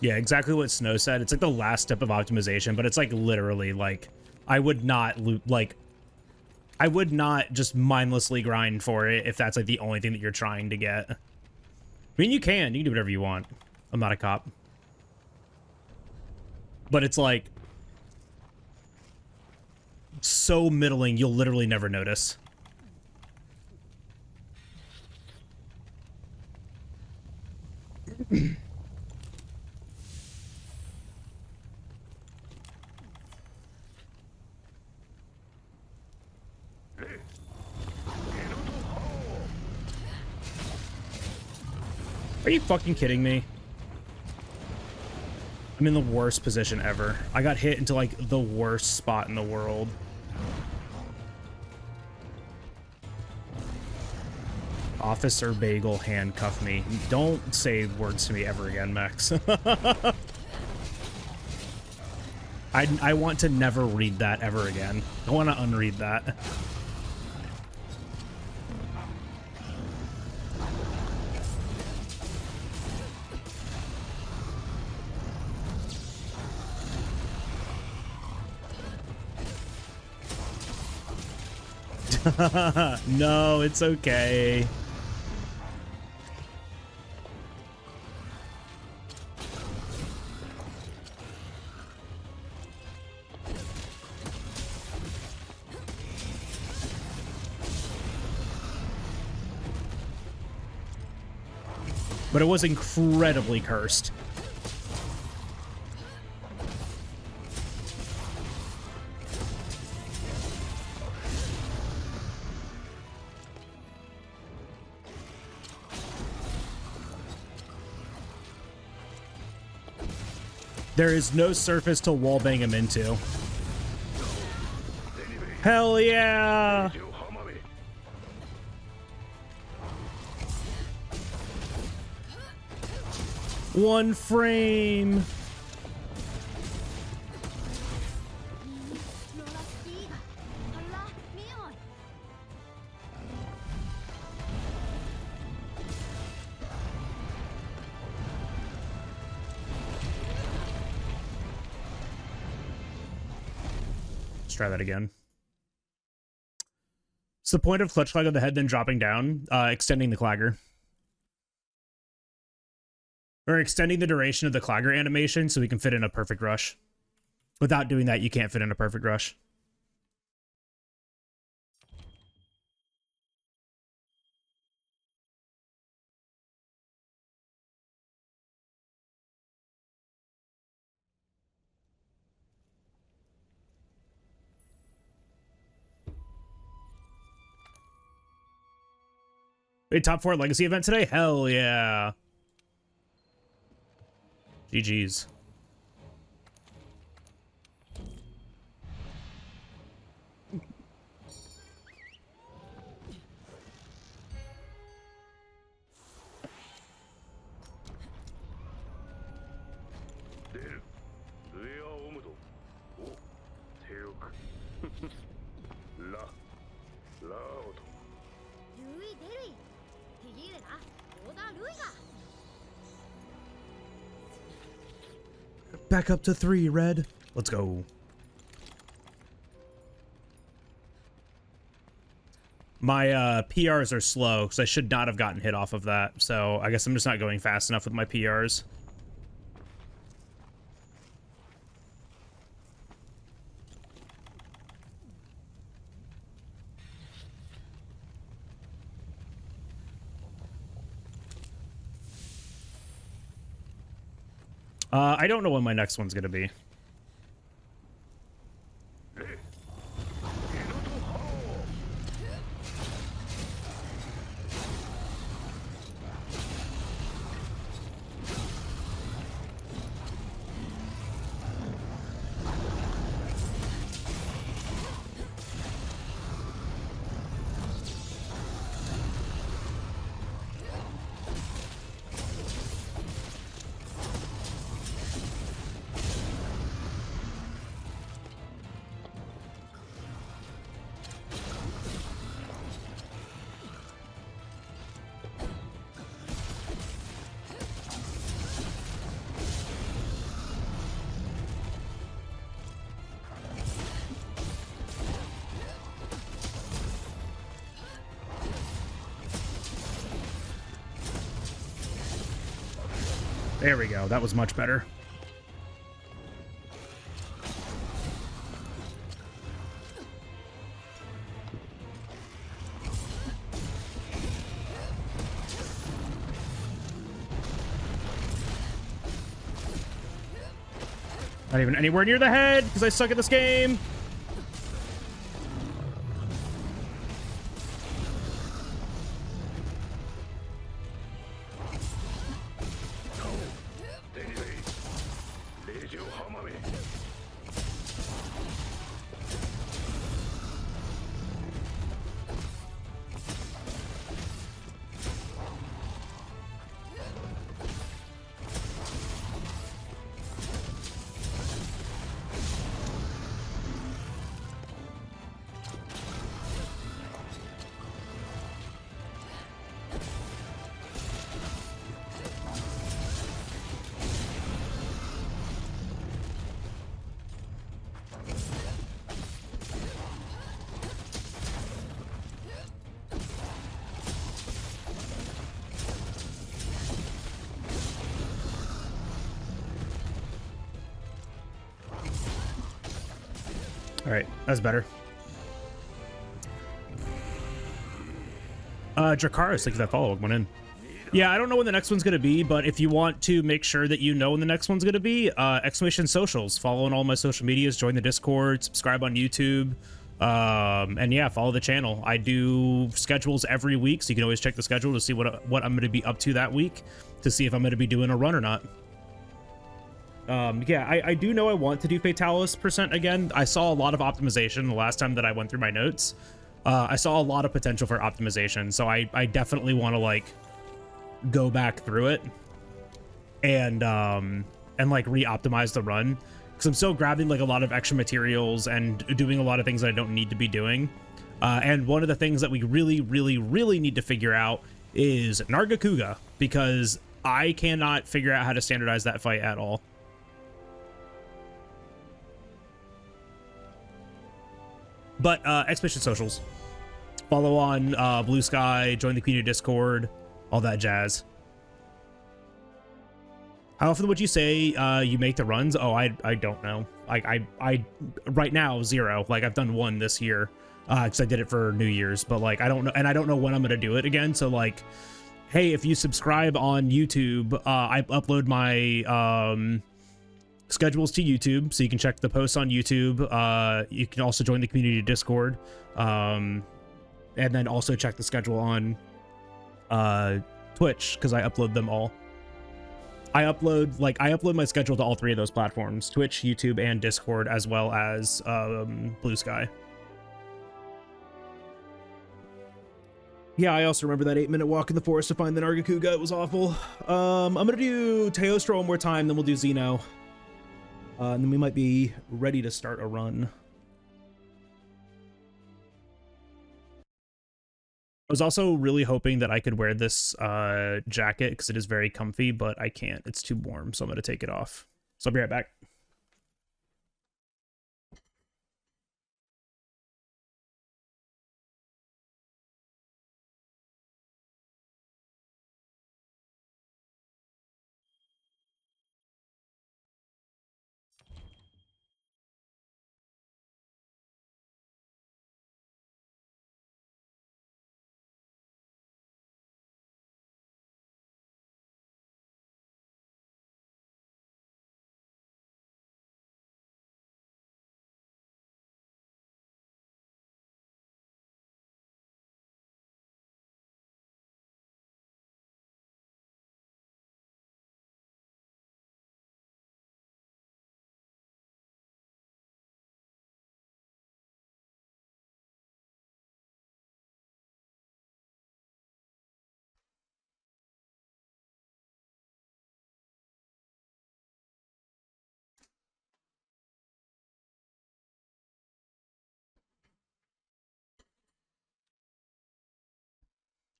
Yeah, exactly what Snow said. It's like the last step of optimization, but it's like literally like I would not I would not just mindlessly grind for it if that's like the only thing that you're trying to get. I mean, you can do whatever you want. I'm not a cop. But it's like so middling, you'll literally never notice. Are you fucking kidding me? I'm in the worst position ever. I got hit into like the worst spot in the world. Officer Bagel handcuff me. Don't say words to me ever again, Max. I want to never read that ever again. I want to unread that. No, it's okay. But it was incredibly cursed. There is no surface to wallbang him into. Hell yeah! One frame. Let's try that again. It's the point of clutch clag of the head, then dropping down, extending the clagger. Or extending the duration of the clagger animation so we can fit in a perfect rush. Without doing that, you can't fit in a perfect rush. Wait, top 4 legacy event today? Hell yeah. GG's. Back up to 3, Red. Let's go. My PRs are slow, because I should not have gotten hit off of that. So I guess I'm just not going fast enough with my PRs. I don't know when my next one's going to be. There we go. That was much better. Not even anywhere near the head, because I suck at this game. All right, that's better. Dracaris, thanks for that follow. Went in. Yeah, I don't know when the next one's gonna be, but if you want to make sure that you know when the next one's gonna be, exclamation socials. Follow on all my social medias, join the Discord, subscribe on YouTube, and yeah, follow the channel. I do schedules every week, so you can always check the schedule to see what I'm gonna be up to that week, to see if I'm gonna be doing a run or not. Yeah, I do know I want to do Fatalis % again. I saw a lot of optimization the last time that I went through my notes. I saw a lot of potential for optimization, so I definitely want to like go back through it and like re-optimize the run, because I'm still grabbing like a lot of extra materials and doing a lot of things that I don't need to be doing. And one of the things that we really need to figure out is Nargacuga, because I cannot figure out how to standardize that fight at all. But Expedition Socials. Follow on Blue Sky, join the community Discord, all that jazz. How often would you say you make the runs? Oh, I don't know. I right now 0. Like I've done 1 this year because I did it for New Year's, but like I don't know, and I don't know when I'm gonna do it again. So like, hey, if you subscribe on YouTube, I upload my schedules to YouTube, so you can check the posts on YouTube. You can also join the community Discord, and then also check the schedule on Twitch, because I upload them all. I upload my schedule to all 3 of those platforms: Twitch, YouTube, and Discord, as well as Blue Sky. Yeah, I also remember that 8-minute walk in the forest to find the Nargacuga. It was awful. I'm gonna do Teostra one more time, then we'll do Xeno. And then we might be ready to start a run. I was also really hoping that I could wear this jacket, because it is very comfy, but I can't. It's too warm, so I'm going to take it off. So I'll be right back.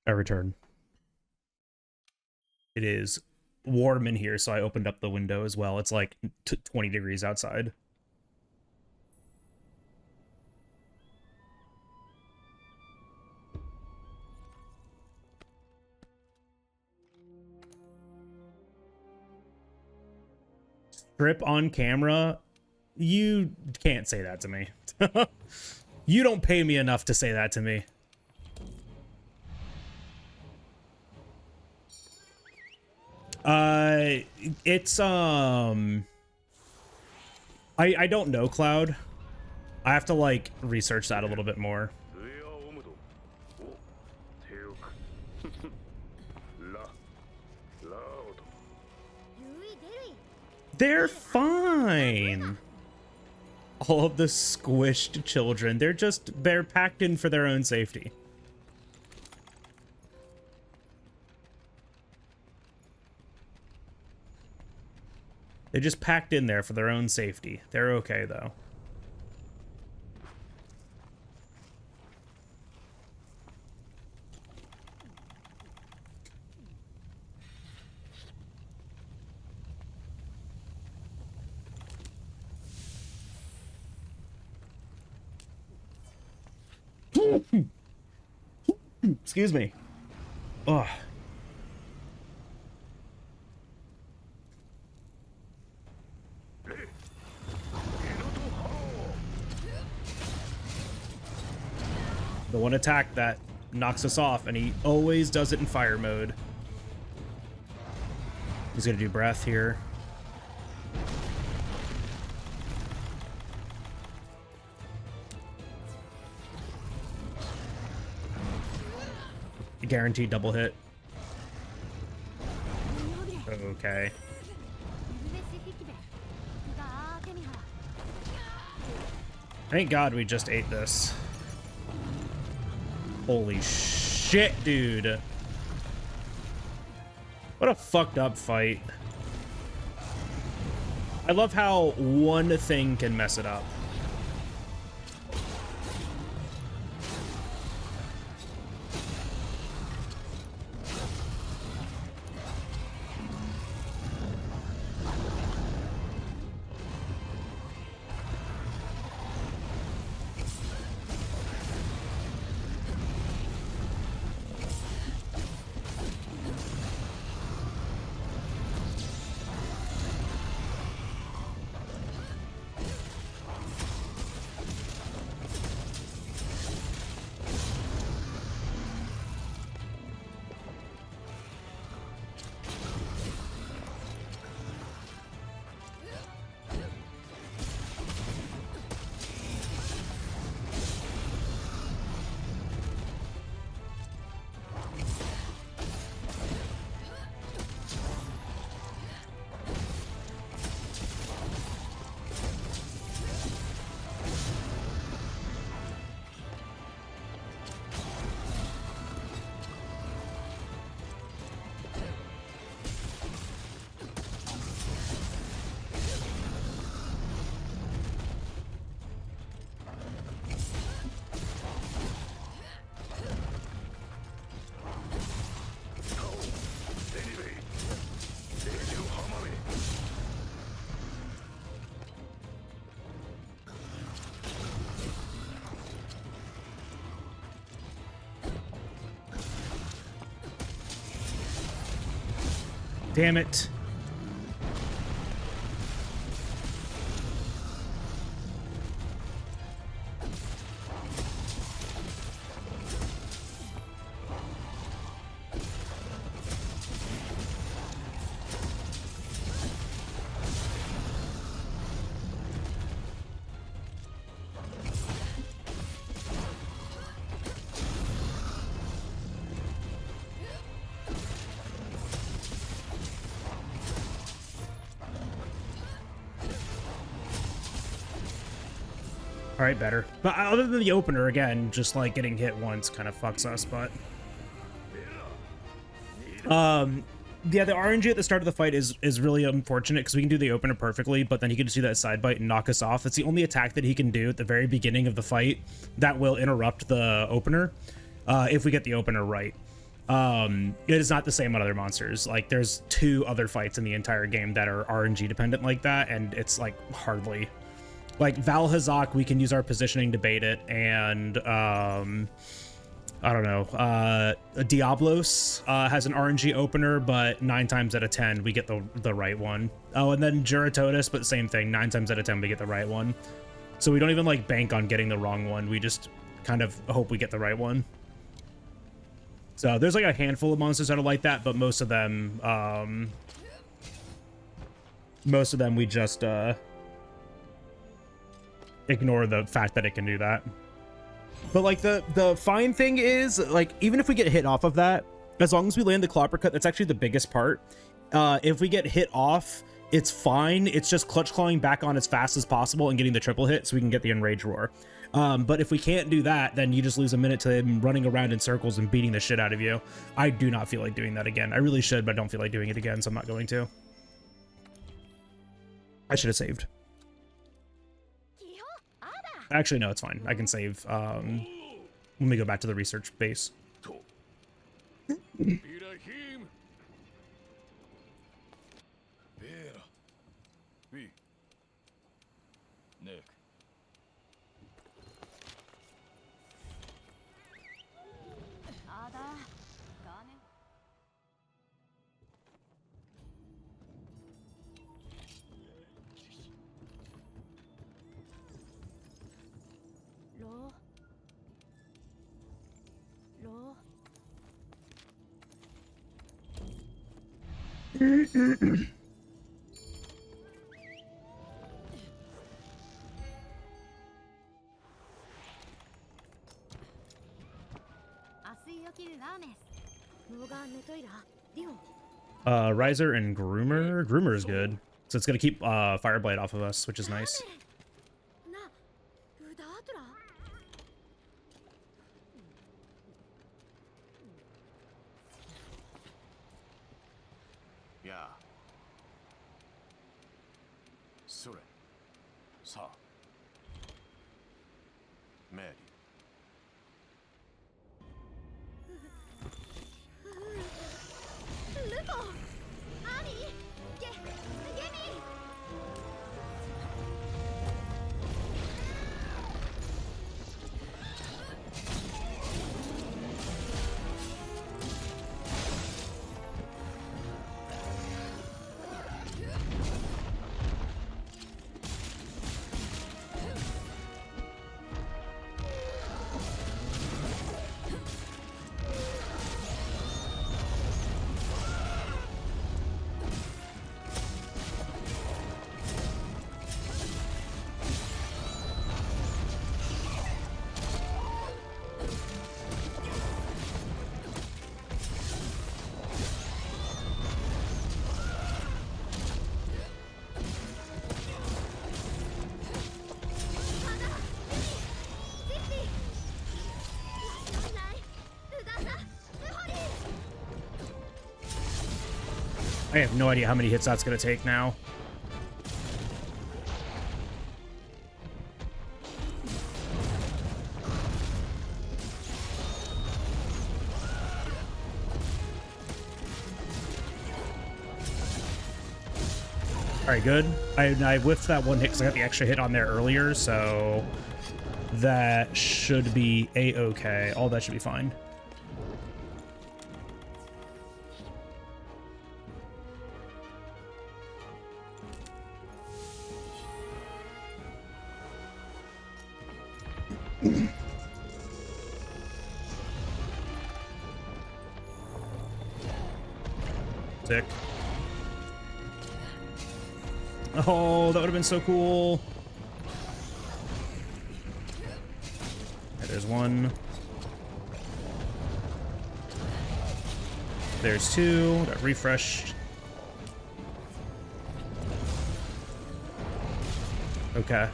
I return. It is warm in here, so I opened up the window as well. It's like 20 degrees outside. Trip on camera? You can't say that to me. You don't pay me enough to say that to me. It's I don't know, Cloud. I have to like research that a little bit more. They're fine. All of the squished children, they're packed in for their own safety. They just packed in there for their own safety. They're okay, though. Excuse me. Ugh. The one attack that knocks us off, and he always does it in fire mode. He's gonna do breath here. Guaranteed double hit. Okay. Thank God we just ate this. Holy shit, dude. What a fucked up fight. I love how one thing can mess it up. Damn it. All right, better. But other than the opener, again, just like getting hit once kind of fucks us, but yeah, the RNG at the start of the fight is really unfortunate because we can do the opener perfectly, but then he can just do that side bite and knock us off. It's the only attack that he can do at the very beginning of the fight that will interrupt the opener if we get the opener right. It is not the same on other monsters. Like, there's 2 other fights in the entire game that are RNG dependent like that, and it's like hardly. Like Valhazak, we can use our positioning to bait it, and I don't know, Diablos has an RNG opener, but 9 times out of 10 we get the right one. Oh, and then Juratotus, but same thing, 9 times out of 10 we get the right one. So we don't even like bank on getting the wrong one. We just kind of hope we get the right one. So there's like a handful of monsters that are like that, but most of them we just ignore the fact that it can do that. But like the fine thing is, like, even if we get hit off of that, as long as we land the Clopper Cut, that's actually the biggest part. If we get hit off, it's fine. It's just clutch clawing back on as fast as possible and getting the triple hit so we can get the Enrage Roar. But if we can't do that, then you just lose a minute to him running around in circles and beating the shit out of you. I do not feel like doing that again. I really should, but I don't feel like doing it again, so I'm not going to. I should have saved. Actually, no, it's fine. I can save. Let me go back to the research base. Riser and Groomer. Groomer is good. So it's gonna keep Fireblade off of us, which is nice. I have no idea how many hits that's going to take now. All right, good. I whiffed that one hit because I got the extra hit on there earlier, so that should be a-okay. All that should be fine. Sick. Oh, that would have been so cool. Okay, there's one. There's two. Got refreshed. Okay.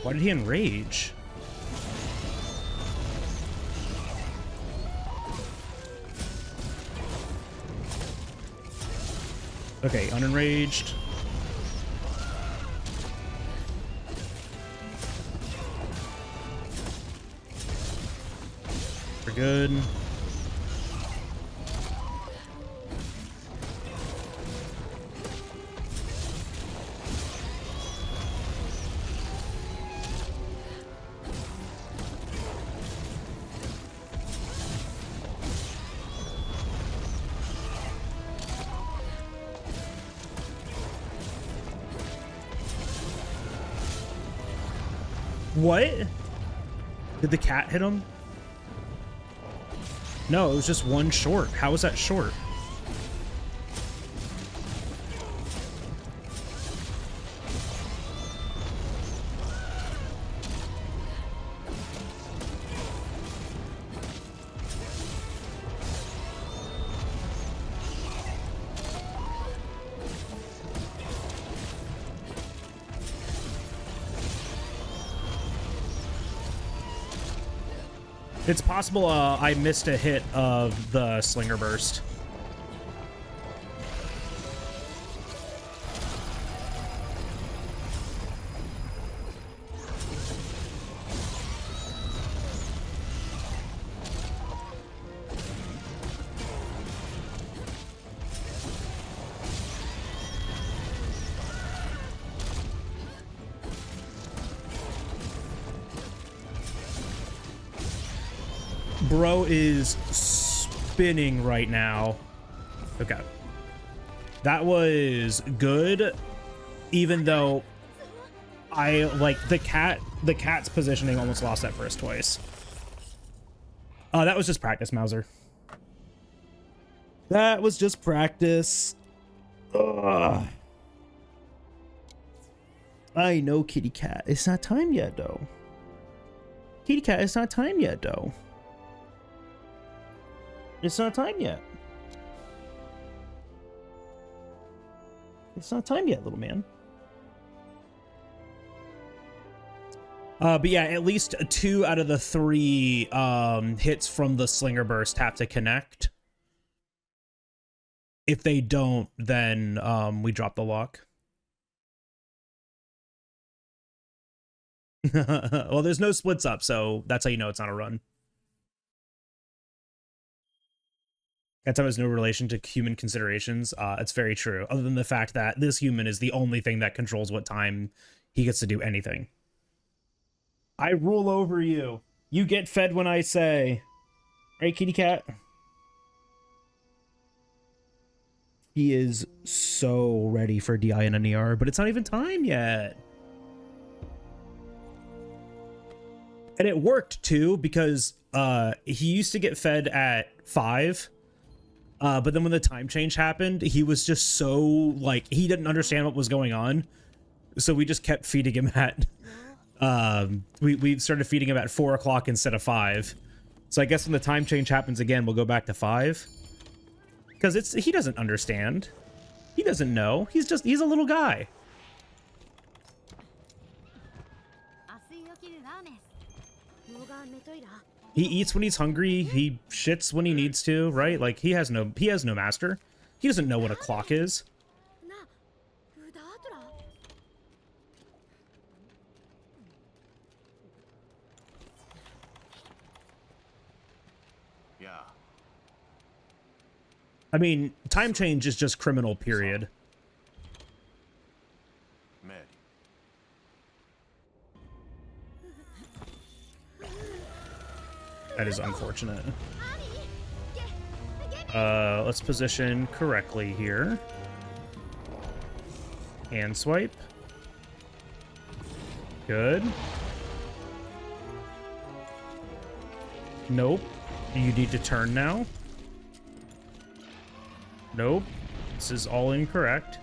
Why did he enrage? Okay, unenraged. We're good. What? Did the cat hit him? No, it was just one short. How was that short? It's possible I missed a hit of the Slinger Burst. Bro is spinning right now. Okay. That was good, even though I like the cat's positioning almost lost that first twice. That was just practice, Mauser. That was just practice. Ugh. I know, kitty cat. It's not time yet, though. Kitty cat, it's not time yet, though. It's not time yet. It's not time yet, little man. But yeah, at least 2 out of the 3 hits from the Slinger Burst have to connect. If they don't, then we drop the lock. Well, there's no splits up, so that's how you know it's not a run. That time has no relation to human considerations. It's very true, other than the fact that this human is the only thing that controls what time he gets to do anything. I rule over you. You get fed when I say. Right, kitty cat? He is so ready for DI and NER, but it's not even time yet. And it worked, too, because he used to get fed at 5. But then when the time change happened, he was just so, like, he didn't understand what was going on. So we just kept feeding him at, we started feeding him at 4 o'clock instead of 5. So I guess when the time change happens again, we'll go back to 5. Because he doesn't understand. He doesn't know. He's a little guy. He eats when he's hungry. He shits when he needs to, right? Like he has no master. He doesn't know what a clock is. Yeah. I mean, time change is just criminal, period. That is unfortunate. Let's position correctly here. Hand swipe. Good. Nope. You need to turn now. Nope. This is all incorrect.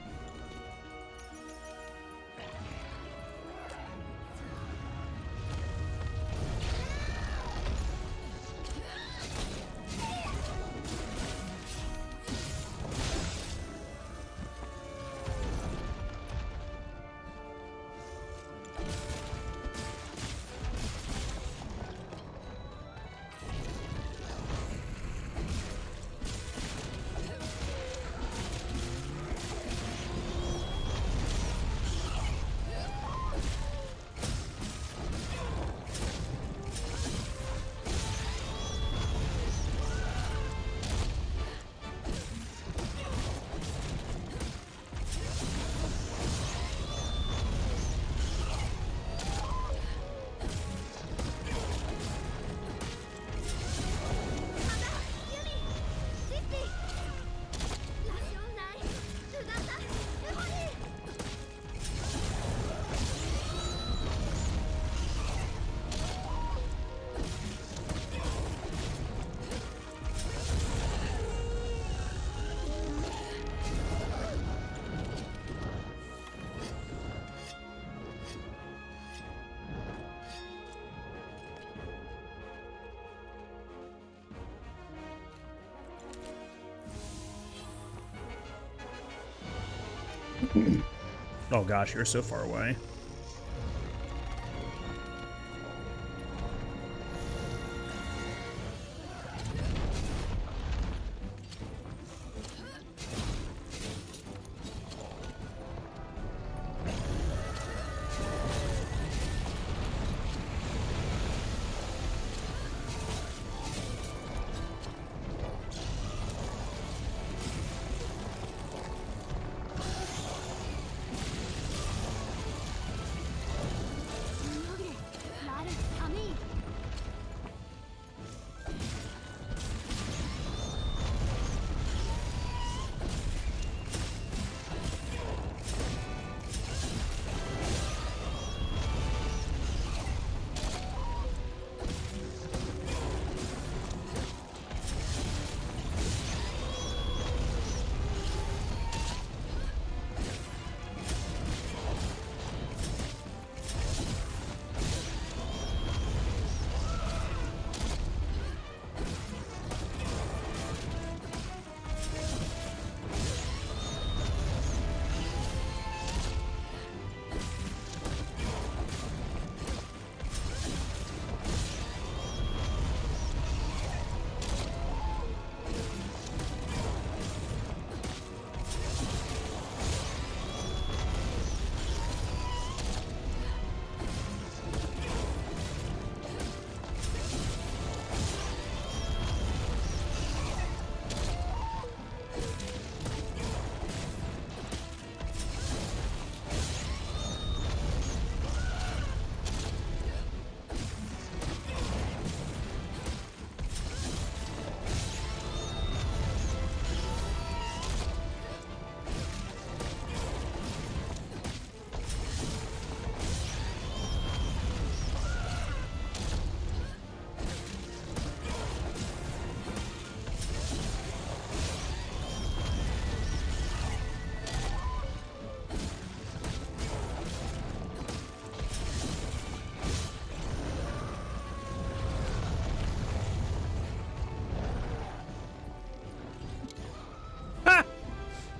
Oh gosh, you're so far away.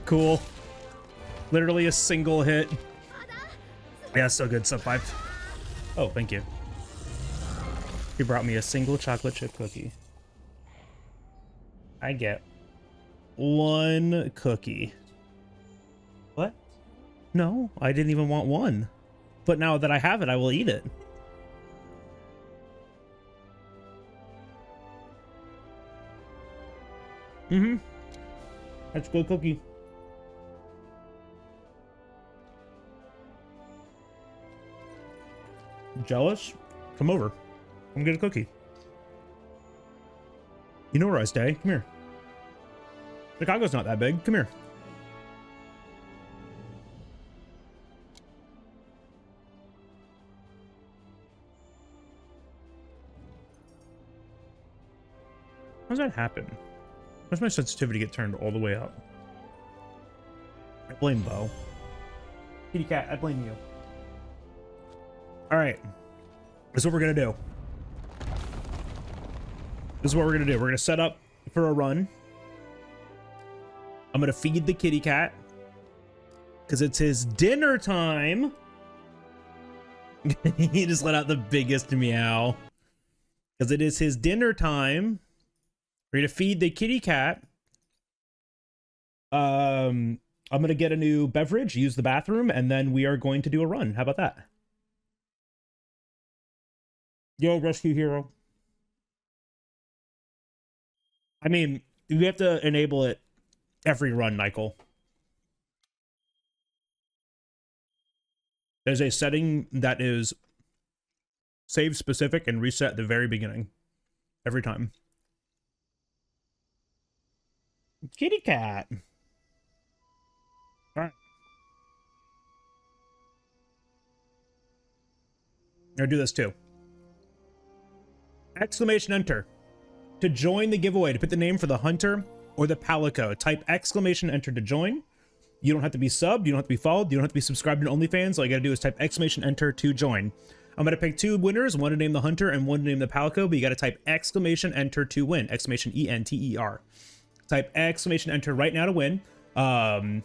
Cool. Literally a single hit. Yeah, so good. Sub 5. Oh, thank you. He brought me a single chocolate chip cookie. I get one cookie. What? No, I didn't even want one. But now that I have it, I will eat it. Mm-hmm. That's a good cookie. Jealous? Come over. Come get a cookie. You know where I stay. Come here. Chicago's not that big. Come here. How does that happen? How does my sensitivity get turned all the way up? I blame Bo. Kitty cat, I blame you. Alright. This is what we're gonna do. This is what we're gonna do. We're gonna set up for a run. I'm gonna feed the kitty cat. Because it's his dinner time. He just let out the biggest meow. Because it is his dinner time. We're gonna feed the kitty cat. I'm gonna get a new beverage, use the bathroom, and then we are going to do a run. How about that? Yo, rescue hero. I mean, you have to enable it every run, Michael. There's a setting that is save specific and reset at the very beginning. Every time. Kitty cat. All right. I'm gonna do this too. Exclamation enter. To join the giveaway, to put the name for the hunter or the palico, type exclamation enter to join. You don't have to be subbed, you don't have to be followed, you don't have to be subscribed to OnlyFans. All you gotta do is type exclamation enter to join. I'm gonna pick two winners, one to name the hunter and one to name the palico, but you gotta type exclamation enter to win. Exclamation ENTER. Type exclamation enter right now to win. I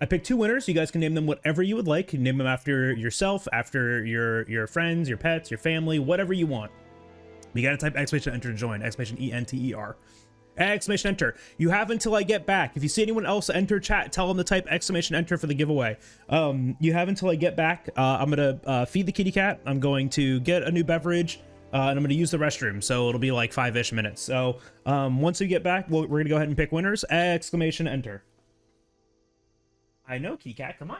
I picked 2 winners. You guys can name them whatever you would like. You can name them after yourself, after your friends, your pets, your family, whatever you want. You gotta type exclamation enter to join. Exclamation ENTER. Exclamation enter. You have until I get back. If you see anyone else enter chat, tell them to type exclamation enter for the giveaway. You have until I get back. I'm gonna feed the kitty cat. I'm going to get a new beverage. And I'm gonna use the restroom, so it'll be like 5-ish minutes. So once we get back, we're gonna go ahead and pick winners. Exclamation enter. I know, kitty cat. Come on.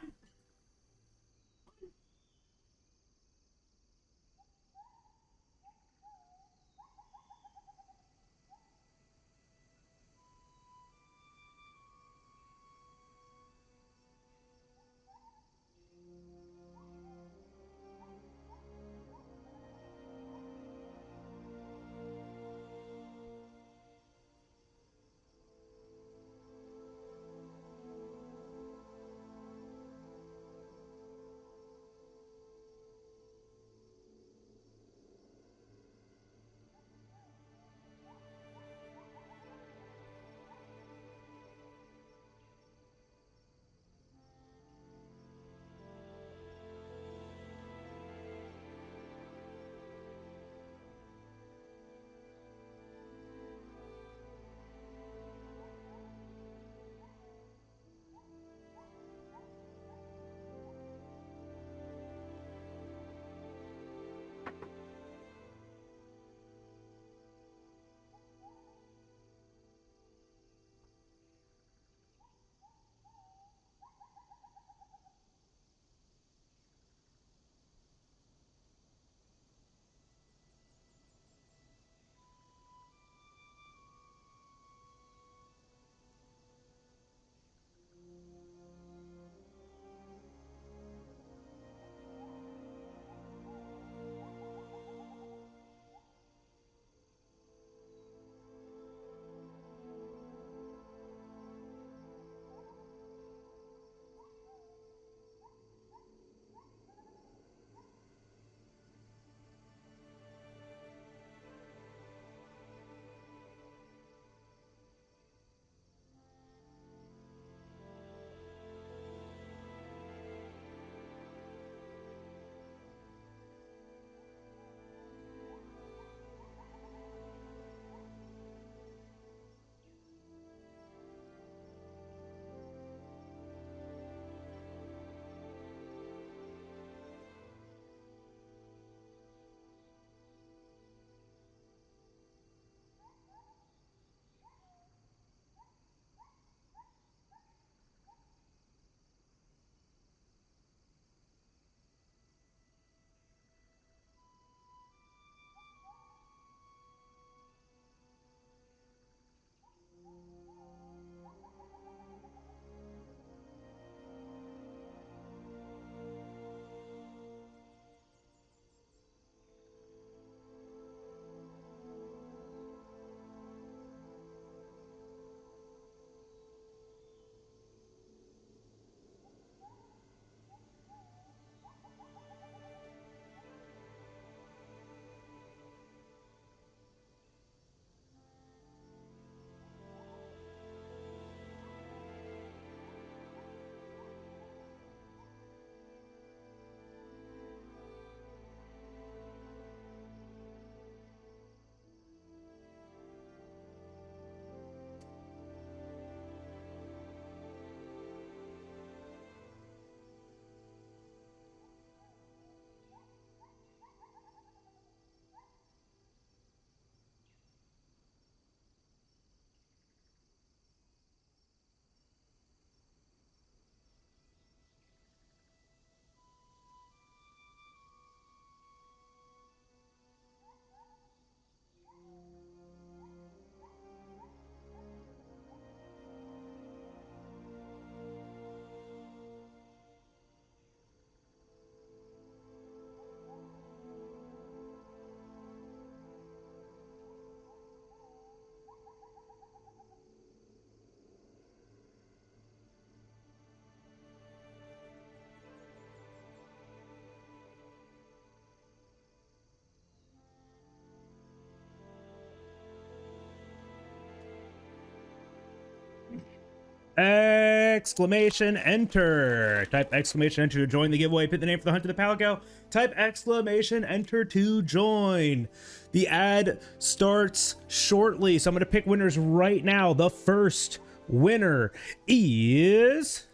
exclamation enter. Type exclamation enter to join the giveaway. Pick the name for the Hunter the Palico. Type exclamation enter to join. The ad starts shortly, so I'm gonna pick winners right now. The first winner is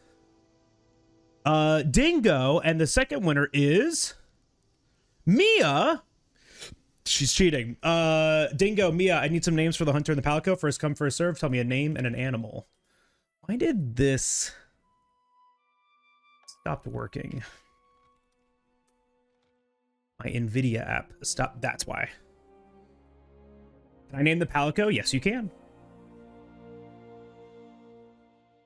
Dingo, and the second winner is Mia. She's cheating. Dingo, Mia, I need some names for the Hunter and the Palico. First come, first serve. Tell me a name and an animal. Why did this stop working? My NVIDIA app stopped. That's why. Can I name the Palico? Yes, you can.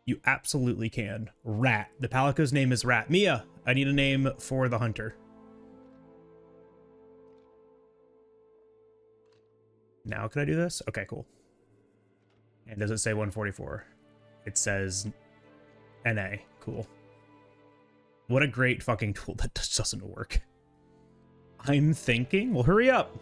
You absolutely can. Rat. The Palico's name is Rat. Mia, I need a name for the Hunter. Now can I do this? Okay, cool. And does it say 144? It says NA. Cool. What a great fucking tool that just doesn't work. I'm thinking, well, hurry up.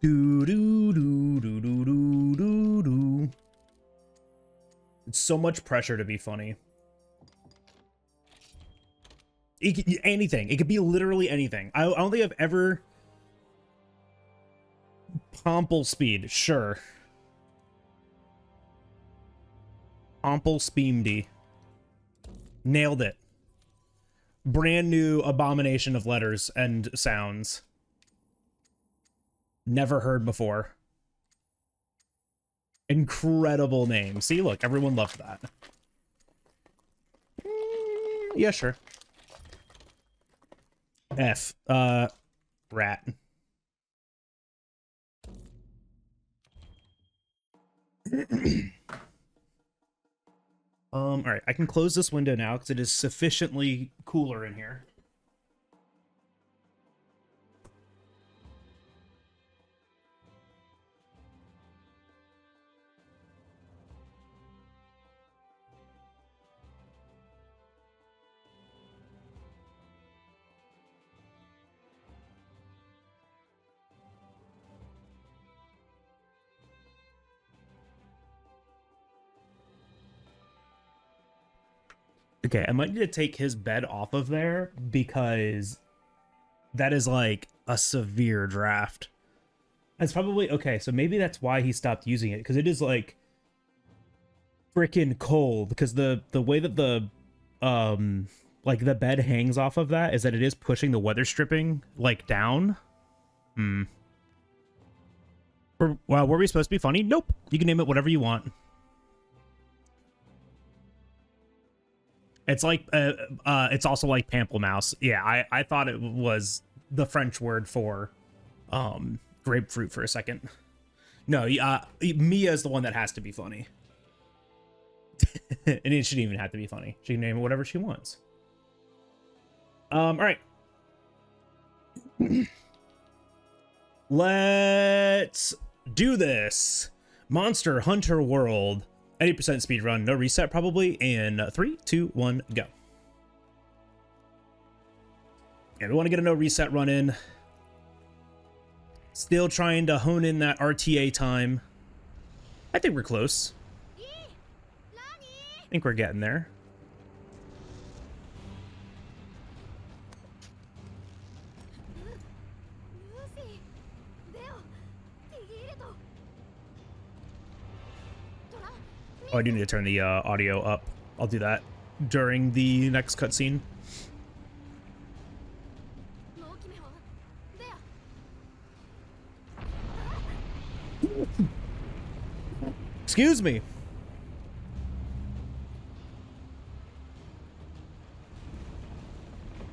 Do do do do do do do do. It's so much pressure to be funny. Anything. It could be literally anything. I don't think I've ever... Pomple speed, sure. Pomple speedy. Nailed it. Brand new abomination of letters and sounds. Never heard before. Incredible name. See, look, everyone loved that. Yeah, sure. F. Rat. All right, I can close this window now because it is sufficiently cooler in here. Okay, I might need to take his bed off of there because that is like a severe draft. That's probably okay, so maybe that's why he stopped using it, because it is like freaking cold, because the way that the like the bed hangs off of that is that it is pushing the weather stripping like down. Well, were we supposed to be funny? Nope. You can name it whatever you want. It's like, it's also like pamplemousse. Yeah, I thought it was the French word for, grapefruit for a second. No, Mia is the one that has to be funny. And it shouldn't even have to be funny. She can name it whatever she wants. All right. Let's do this. Monster Hunter World. 80% speed run, no reset probably, in 3, 2, 1, go. Yeah, we want to get a no reset run in. Still trying to hone in that RTA time. I think we're close. I think we're getting there. Oh, I do need to turn the audio up. I'll do that during the next cutscene. Excuse me.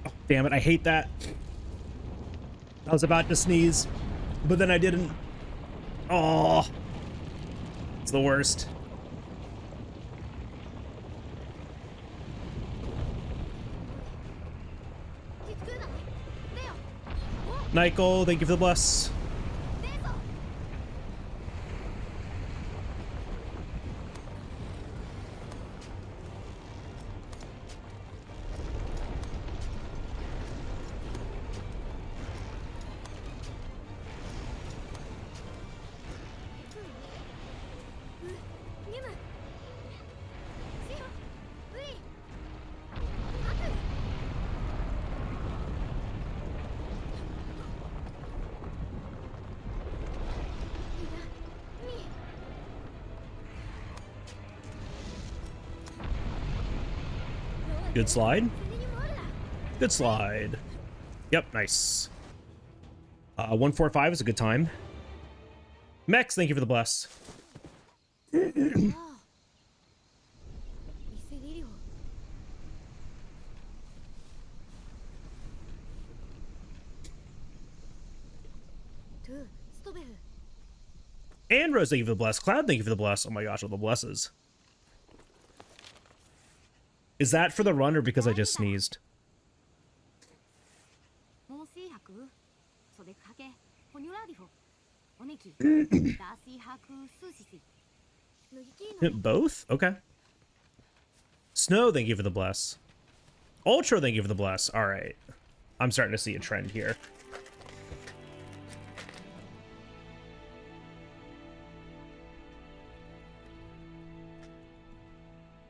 Oh, damn it, I hate that. I was about to sneeze, but then I didn't. Oh, it's the worst. Nyko, thank you for the bless. Good slide. Good slide. Yep, nice. 145 is a good time. Mex, thank you for the bless. And Rose, thank you for the bless. Cloud, thank you for the bless. Oh my gosh, all the blesses. Is that for the run or because I just sneezed? Both? Okay. Snow, thank you for the bless. Ultra, thank you for the bless. All right. I'm starting to see a trend here.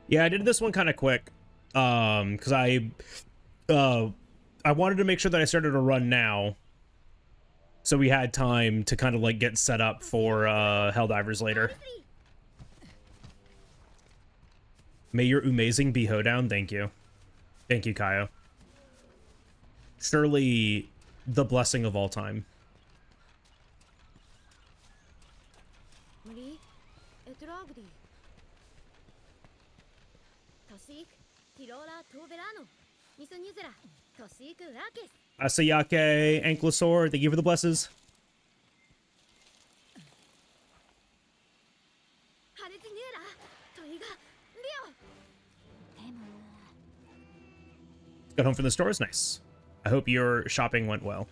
Yeah, I did this one kind of quick. Because I wanted to make sure that I started a run now. So we had time to kind of like get set up for Helldivers later. May your amazing be hoedown. Thank you. Thank you, Kaio. Surely the blessing of all time. Asayake, Ankylosaur, thank you for the blesses. Got home from the stores, nice. I hope your shopping went well.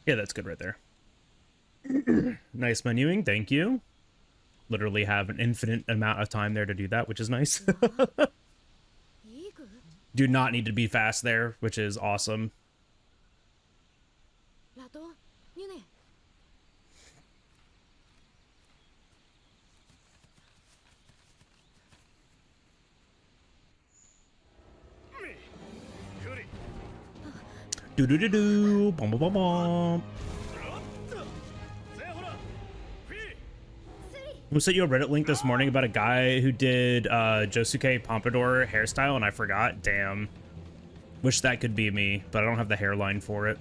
Yeah, that's good right there. Nice menuing, thank you. Literally have an infinite amount of time there to do that, which is nice. Do not need to be fast there, which is awesome. Do do do do, bum bum bum bum. I sent you a Reddit link this morning about a guy who did Josuke Pompadour hairstyle, and I forgot. Damn. Wish that could be me, but I don't have the hairline for it.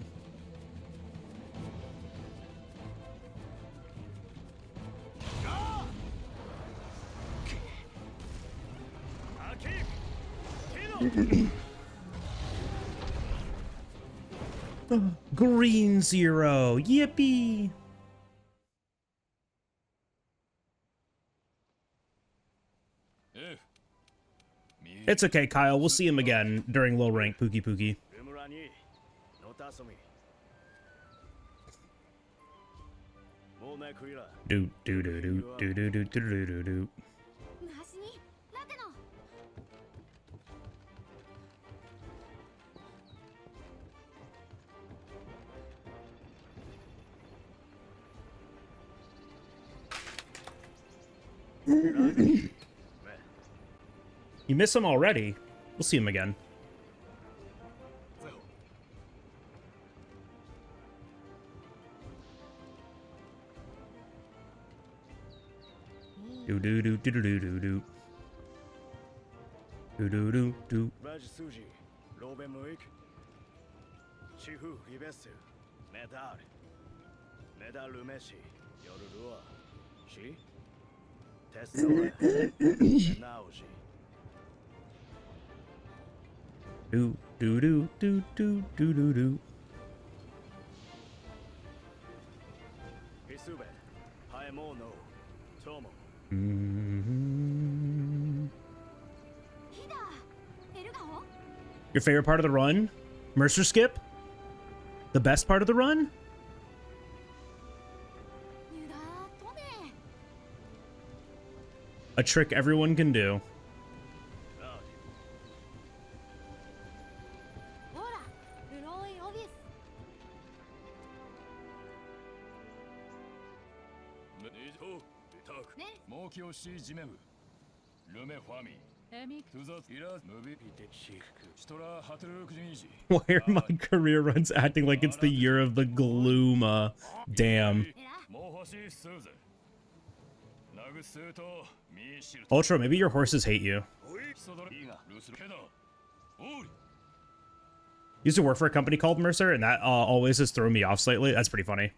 Green Zero, yippee! It's okay, Kyle. We'll see him again during low rank Pookie Pookie. Do do do do do do do do do do. You miss him already? We'll see him again. Do do do do do do do do. Do do do do. Do do do do do do do do. Your favorite part of the run? Mercer skip? The best part of the run? A trick everyone can do. Why are my career runs acting like it's the year of the gloom? Damn. Ultra, maybe your horses hate you. Used to work for a company called Mercer, and that always has thrown me off slightly. That's pretty funny.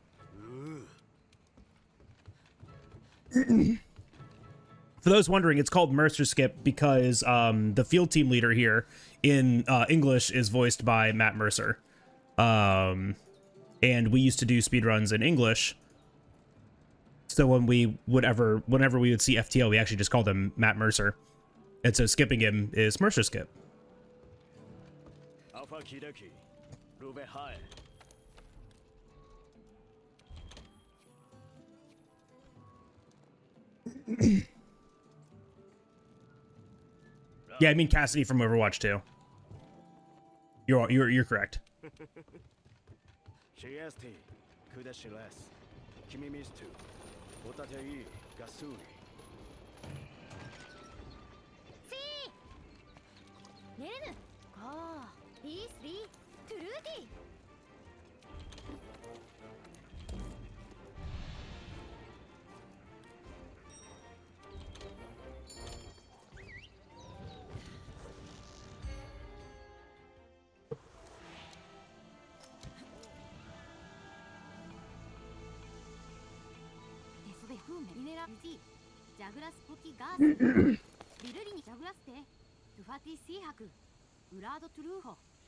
For those wondering, it's called Mercer Skip because the field team leader here in English is voiced by Matt Mercer. And we used to do speedruns in English. So when whenever we would see FTL, we actually just called him Matt Mercer. And so skipping him is Mercer Skip. Yeah, I mean Cassidy from Overwatch 2. You're correct.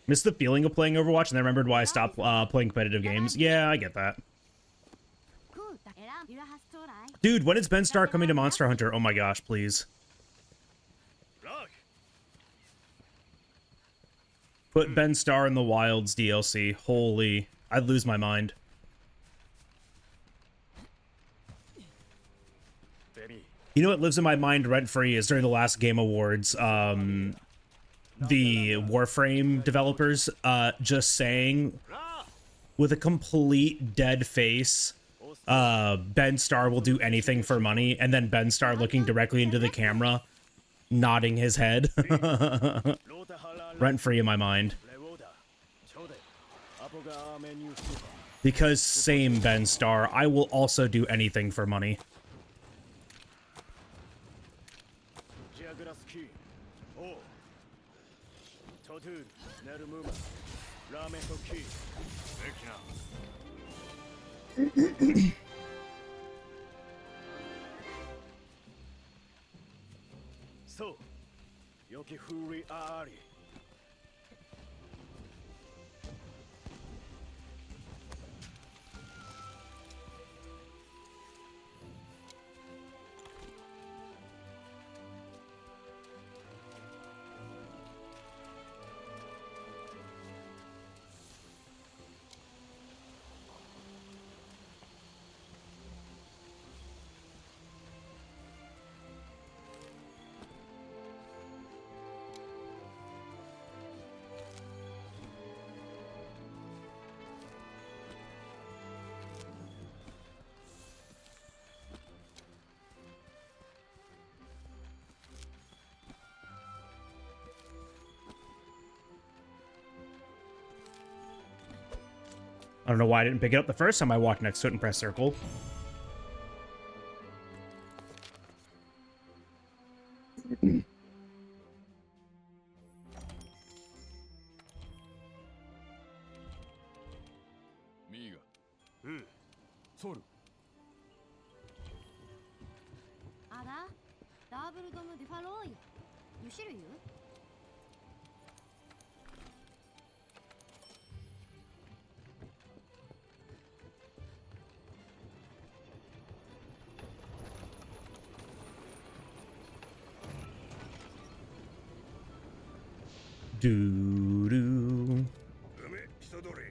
Miss the feeling of playing Overwatch, and I remembered why I stopped playing competitive games. Yeah, I get that. Dude, when is Ben Starr coming to Monster Hunter? Oh my gosh, please. Put Ben Starr in the Wilds DLC. Holy, I'd lose my mind. You know what lives in my mind rent-free is during the last Game Awards, the Warframe developers just saying with a complete dead face, Ben Starr will do anything for money, and then Ben Starr looking directly into the camera, nodding his head. Rent-free in my mind. Because same Ben Starr, I will also do anything for money. So, yoki furi ari. I don't know why I didn't pick it up the first time I walked next to it and pressed circle. Do do. 梅人どれ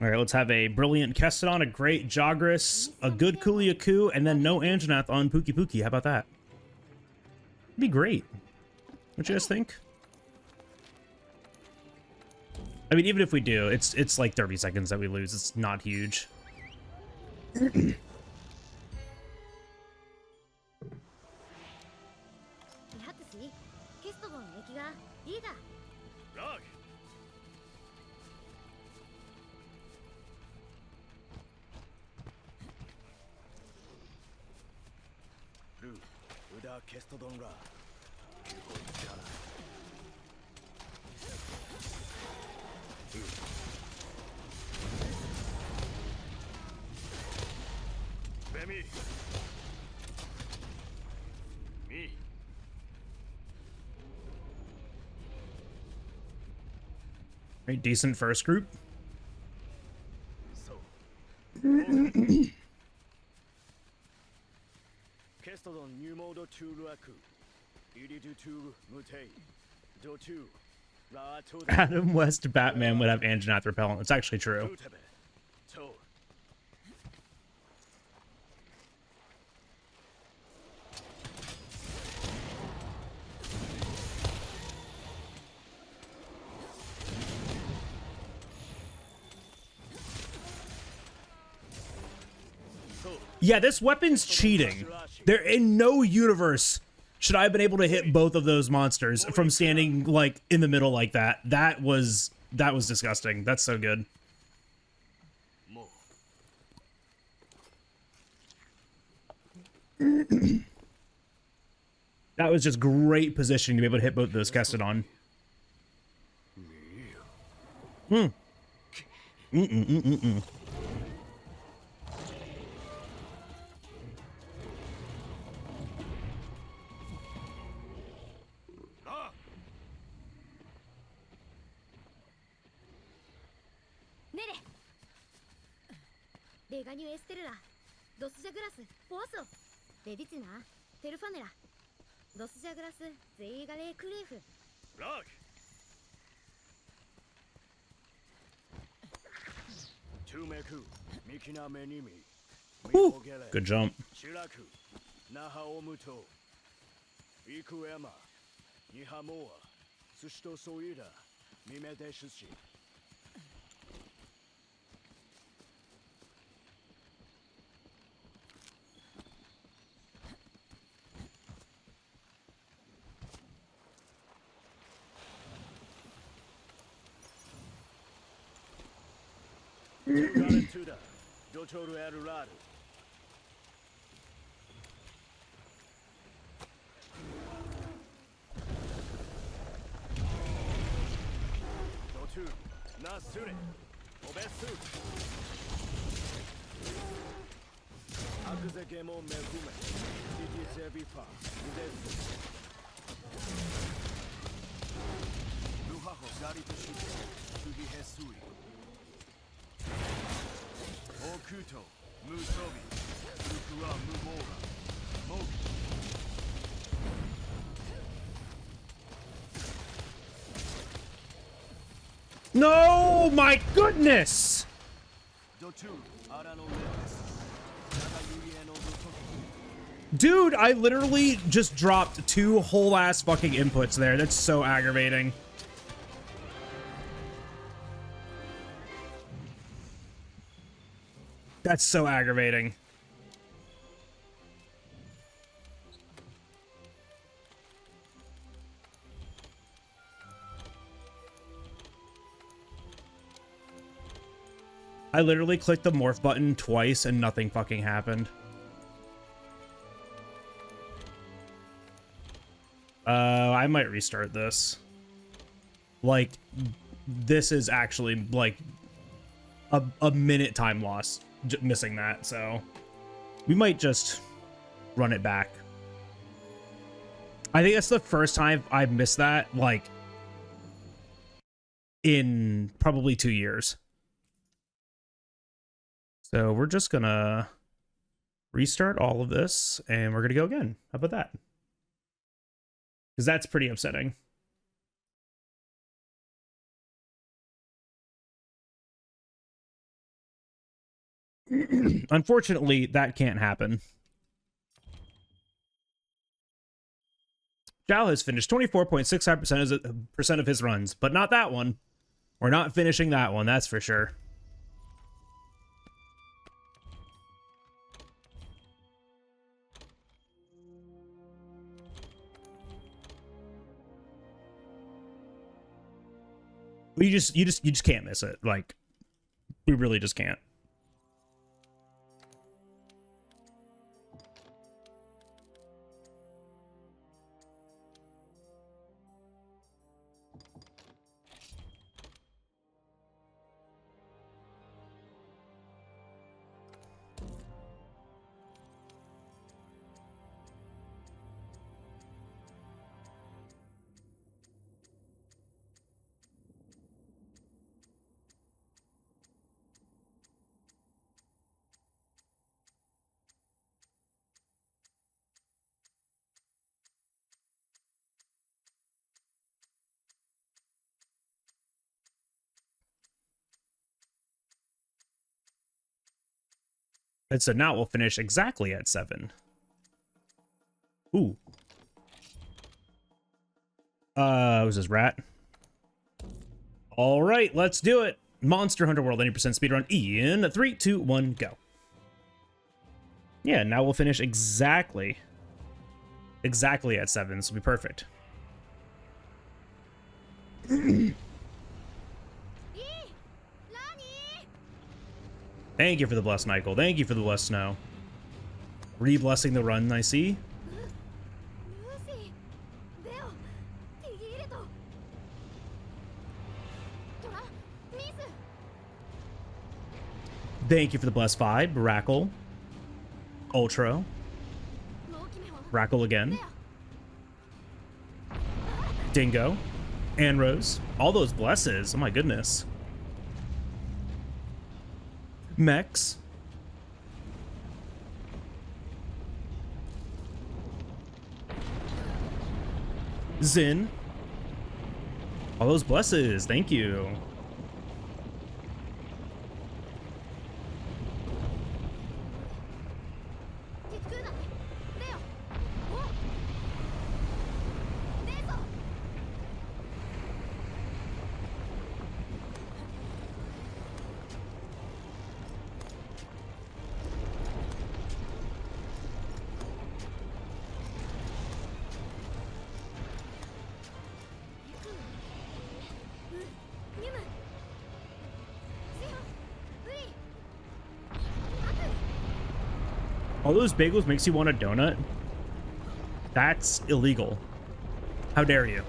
All right, let's have a brilliant Kestodon, a great Jagras, a good Kuliaku, and then no Anjanath on Pookie Pookie. How about that? It'd be great. What you guys think? I mean, even if we do, it's like 30 seconds that we lose. It's not huge. ラーグルーウダーケストドンラーキルホイチャラベミミ Right, decent first group. そうケストドンニューモードトゥールアクイリドゥトゥールムテイドトゥーラートゥー Adam West Batman would have Anjanath repellent. It's actually true. テベトウ Yeah, this weapon's cheating. There in no universe should I have been able to hit both of those monsters from standing like in the middle like that. That was disgusting. That's so good. もう That was just great positioning to be able to hit both of those Kestodon. Mm-mm-mm-mm-mm. レガニュエステルラ、ドスジャグラス、フォースロ、レディツナ、テルファネラ、ドスジャグラス、ゼイガレークレーフ。ラーグトゥーメクミキナメニミ Woo. Good jump. シュラクナハオムトイクエマニハモアスシトソイダミメデシュシ Tuda, Dotoru Aduradu. Dotu, Nasune, Obesu. Akuze Gemo Megume, Didi Zebifa, Udesu. Luhaho Gari Toshuke, Sugi Hesui. Okuto, Musobi, Ukura Mumora, Mogi. No, my goodness. Dotu, Arano Lepes, Nagayurieno Dotoki. Dude, I literally just dropped two whole ass fucking inputs there. That's so aggravating. That's so aggravating. I literally clicked the morph button twice and nothing fucking happened. I might restart this. Like, this is actually like a minute time loss missing that, so we might just run it back. I think that's the first time I've missed that, like, in probably 2 years. So we're just gonna restart all of this and we're gonna go again. How about that? Because that's pretty upsetting. Unfortunately, that can't happen. Jal has finished 24.65% of his runs, but not that one. We're not finishing that one, that's for sure. You just can't miss it. Like, we really just can't. And so now we'll finish exactly at 7. Ooh. Was this rat? All right, let's do it. Monster Hunter World 90% speedrun in 3, 2, 1, go. Yeah, now we'll finish exactly at 7. This will be perfect. Thank you for the blessed Michael. Thank you for the blessed Snow. Re-blessing the run, I see. Thank you for the blessed 5. Rackle. Ultra. Rackle again. Dingo. And Rose. All those blesses. Oh my goodness. Mex. Zin. All those blesses. Thank you. All those bagels makes you want a donut? That's illegal. How dare you?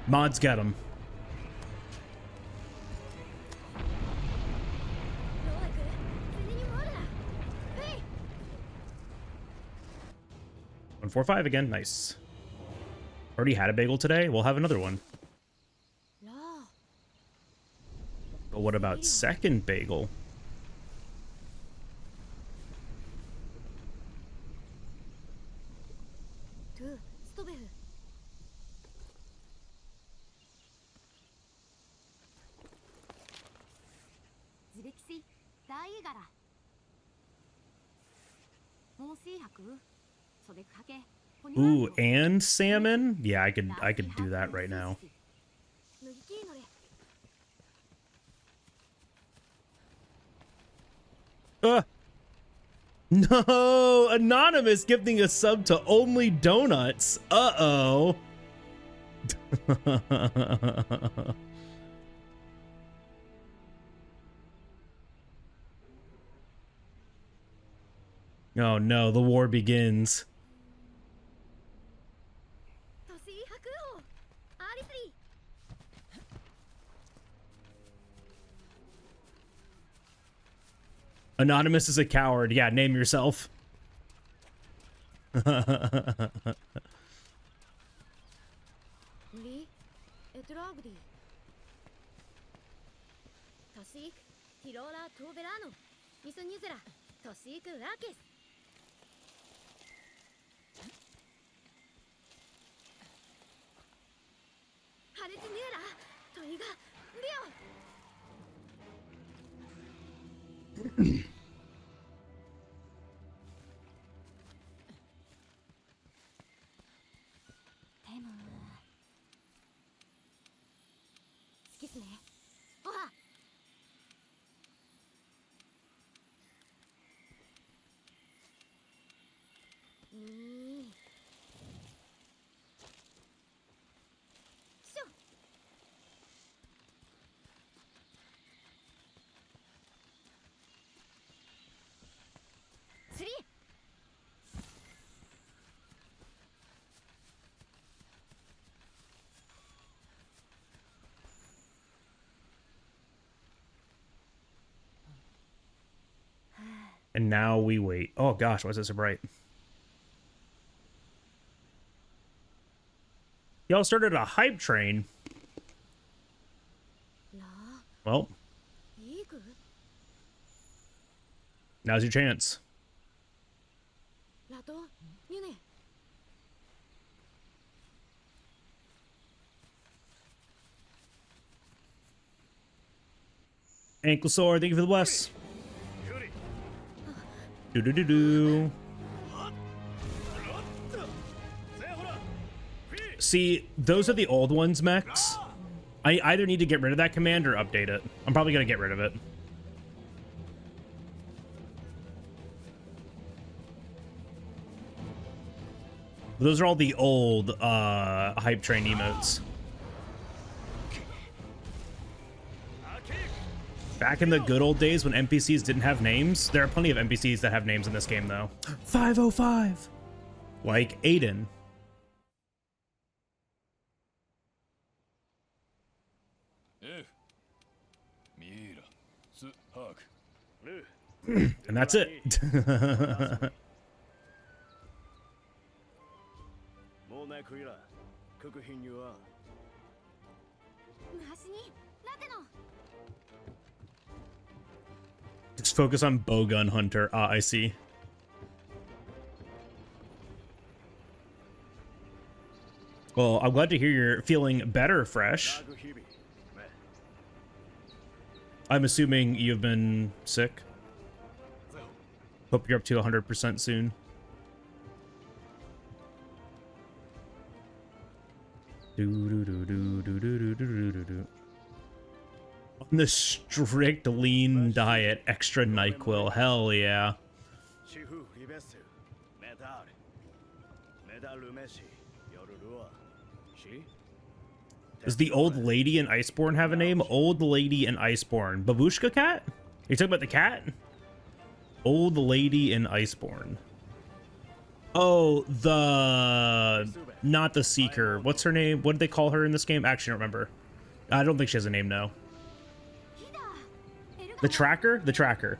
Mods get them. One, 4, 5 again. Nice. Already had a bagel today. We'll have another one. But what about second bagel? Ooh, and salmon? Yeah, I could do that right now. No, Anonymous gifting a sub to Only Donuts. Uh-oh. Oh no, the war begins. Anonymous is a coward. Yeah, name yourself. Li, Etrogdi. Toshik, Tirora Toverano. Misonizera, Toshik Rakis. Haritinera, Toiga, Leo. And now we wait. Oh gosh, why is it so bright? Y'all started a hype train. Well, now's your chance. Ankle sore, thank you for the bless. Do do do do. See, those are the old ones, Mex. I either need to get rid of that command or update it. I'm probably gonna get rid of it. Those are all the old hype train emotes. Back in the good old days when NPCs didn't have names, there are plenty of NPCs that have names in this game, though. 505! Like Aiden. And that's it. Just focus on Bowgun Hunter. Ah, I see. Well, I'm glad to hear you're feeling better, Fresh. I'm assuming you've been sick. Hope you're up to 100% soon. On the strict lean diet, extra NyQuil. Hell yeah. Does the old lady in Iceborne have a name? Old lady in Iceborne. Babushka cat? You talking about the cat? Old lady in Iceborne. Oh, not the Seeker. What's her name? What did they call her in this game? Actually, I don't remember. I don't think she has a name now. The Tracker? The Tracker.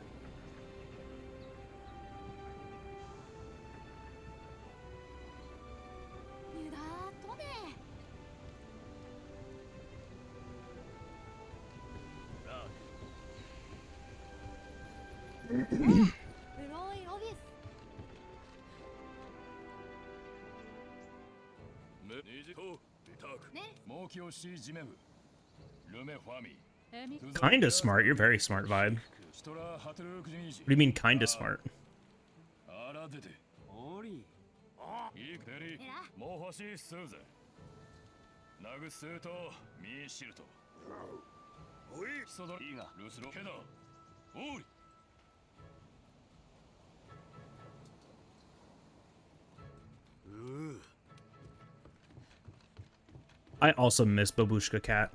Kinda smart. You're very smart, Vibe. What do you mean, kinda smart? I also miss Babushka Cat.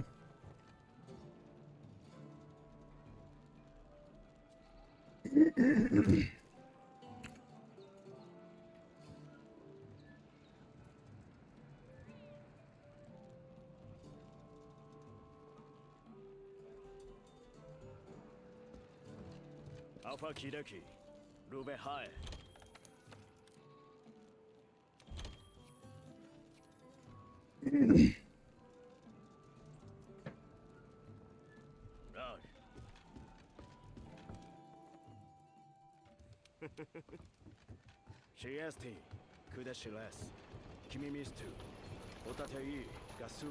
アファキレキルベハエ CST クデシレス君ミストおたていガス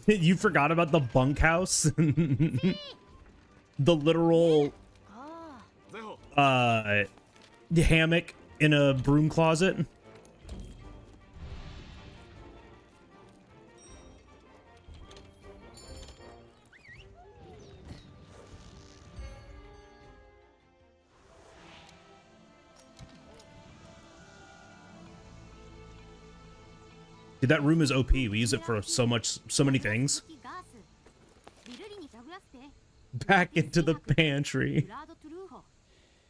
You forgot about the bunkhouse? The literal the hammock in a broom closet. Dude, that room is OP. We use it for so many things. Back into the pantry.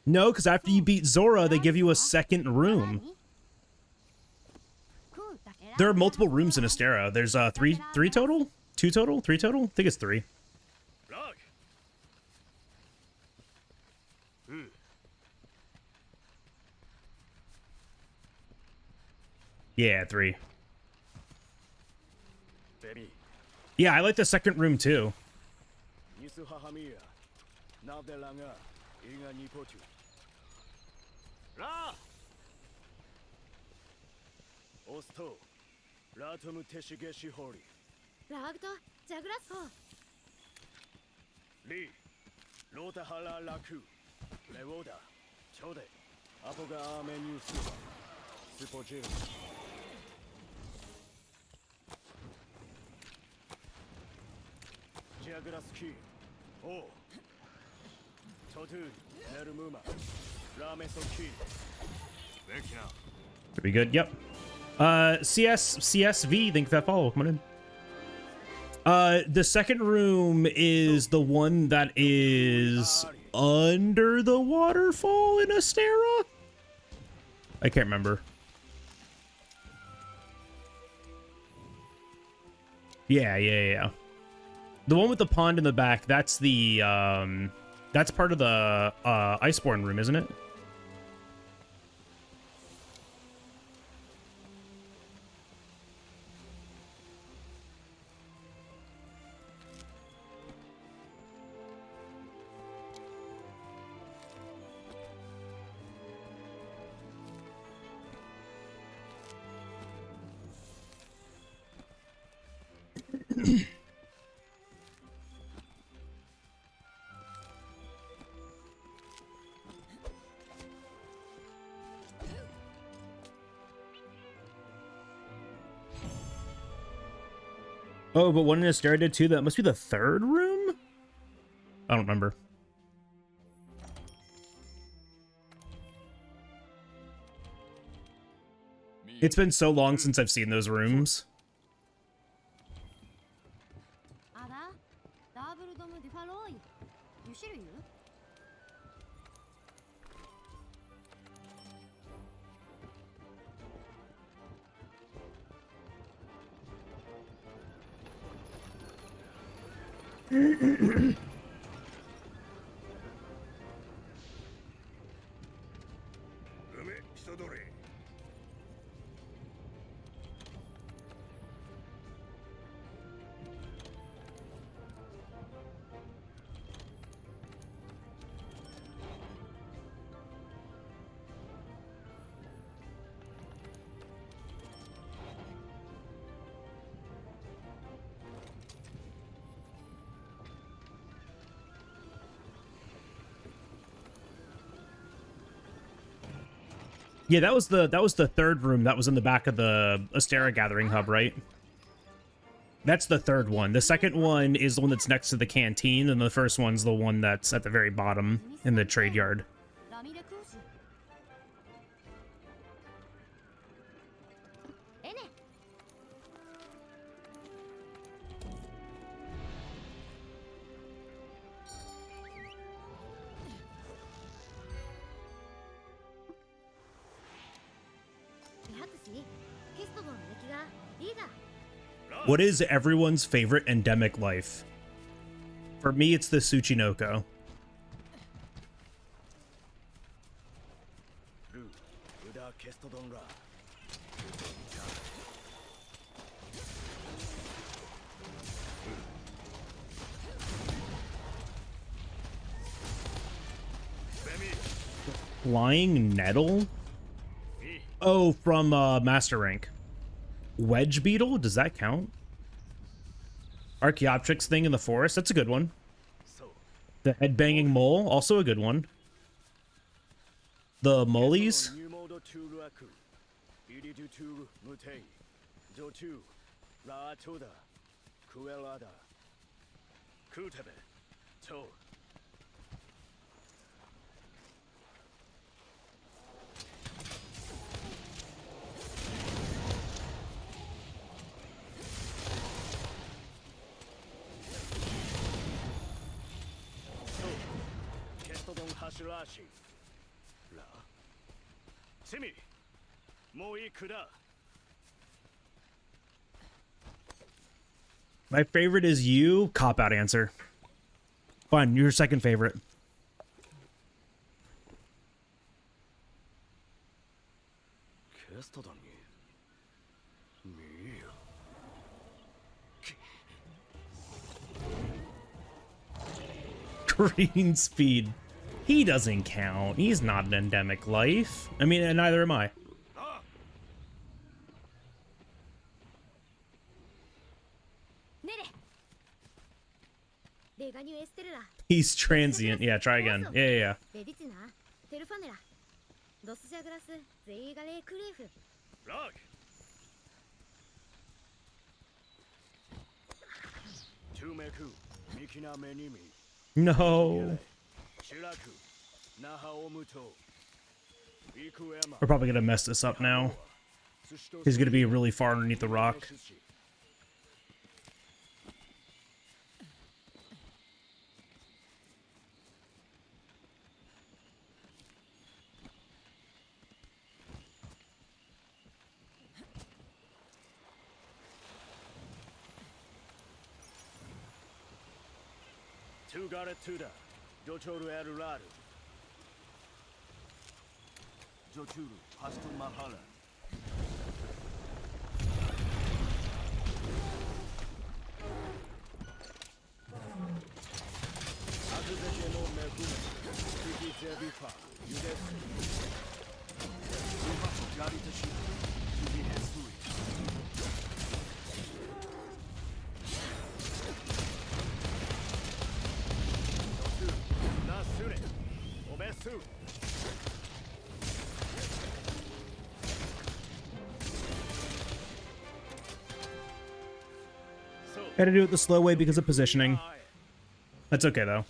No, because after you beat Zora, they give you a second room. There are multiple rooms in Astera. There's three total? 2 total? 3 total? I think it's 3. Yeah, 3. Yeah, I like the second room too. Pretty good. Yep. CSV, thank you for that follow. Come on in. The second room is the one that is under the waterfall in Astera. I can't remember. Yeah. The one with the pond in the back, that's the that's part of the Iceborne room, isn't it? Oh, but one in Astera did too. That must be the third room? I don't remember. It's been so long since I've seen those rooms. Yeah, that was the third room that was in the back of the Astera Gathering Hub, right? That's the third one. The second one is the one that's next to the canteen, and the first one's the one that's at the very bottom in the trade yard. What is everyone's favorite endemic life? For me, it's the Tsuchinoko. だケストドンら Flying nettle? Oh, from Master Rank. Wedge beetle? Does that count? Archaeopteryx thing in the forest? That's a good one. The headbanging mole? Also a good one. The mollies? My favorite is you. Cop out answer. Fine, your second favorite. Green speed. He doesn't count. He's not an endemic life. I mean, and neither am I. He's transient. Yeah, try again. Yeah. No. We're probably gonna mess this up now. He's gonna be really far underneath the rock. Had to do it the slow way because of positioning. That's okay though.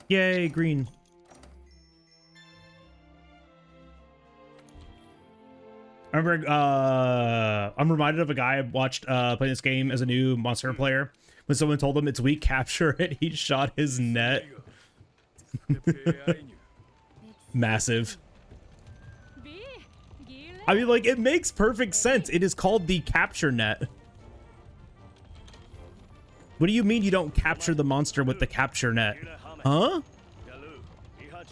Yay, green. I remember, I'm reminded of a guy I watched playing this game as a new Monster player. When someone told him it's weak, capture it, he shot his net. Massive. I mean, like, it makes perfect sense. It is called the capture net. What do you mean you don't capture the monster with the capture net? Huh?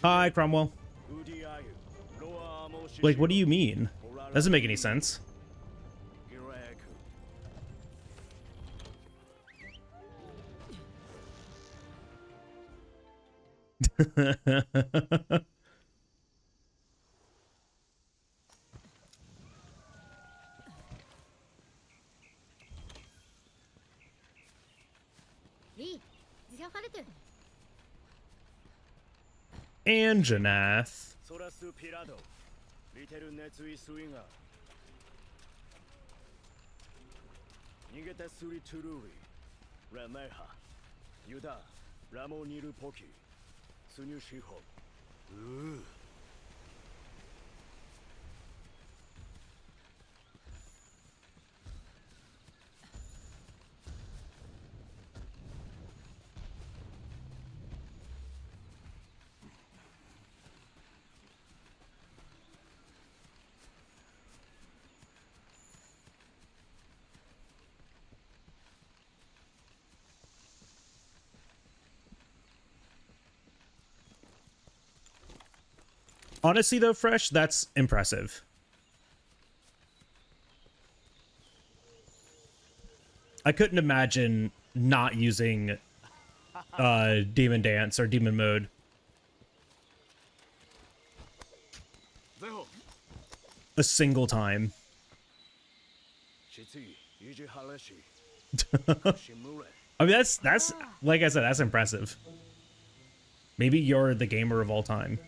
Hi, Cromwell. Like, what do you mean? Doesn't make any sense. And Janath. Honestly, though, Fresh, that's impressive. I couldn't imagine not using Demon Dance or Demon Mode. A single time. I mean, that's like I said, that's impressive. Maybe you're the gamer of all time.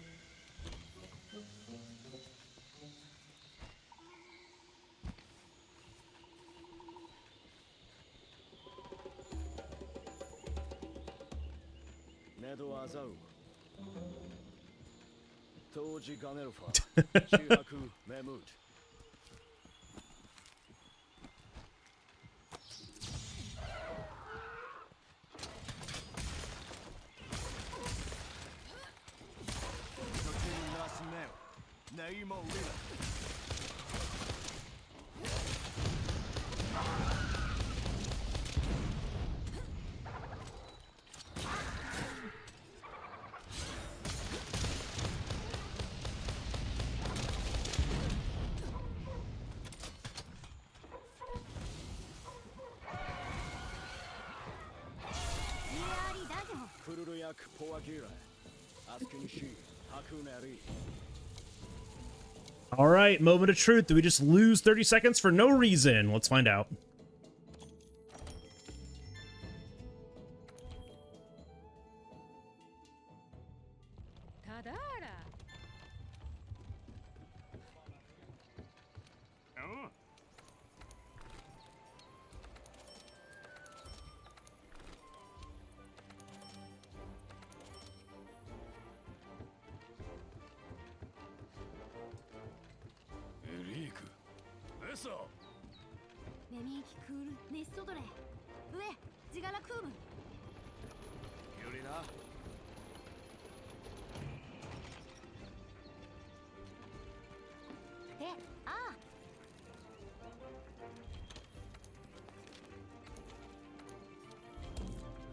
All right, moment of truth. Do we just lose 30 seconds for no reason? Let's find out.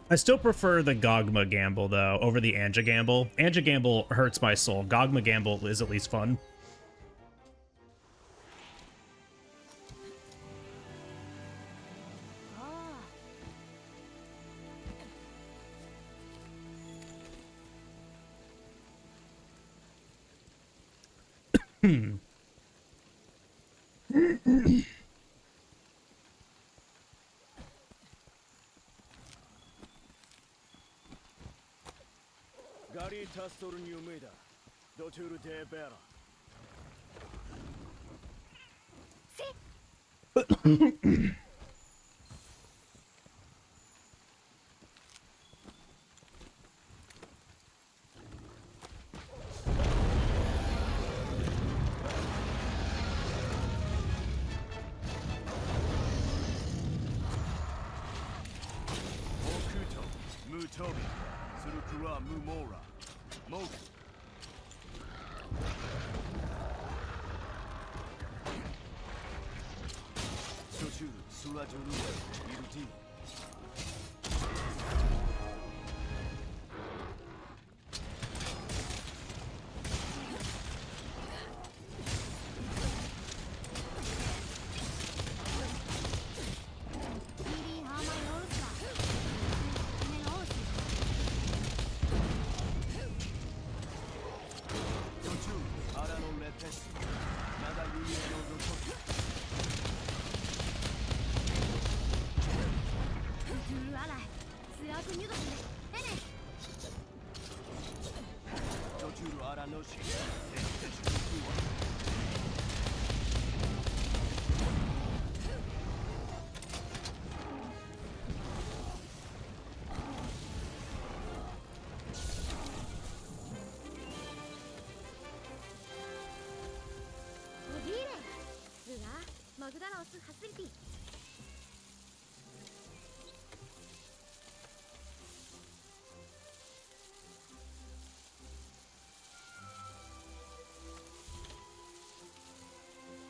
I still prefer the Gogma Gamble, though, over the Anja Gamble. Anja Gamble hurts my soul. Gogma Gamble is at least fun.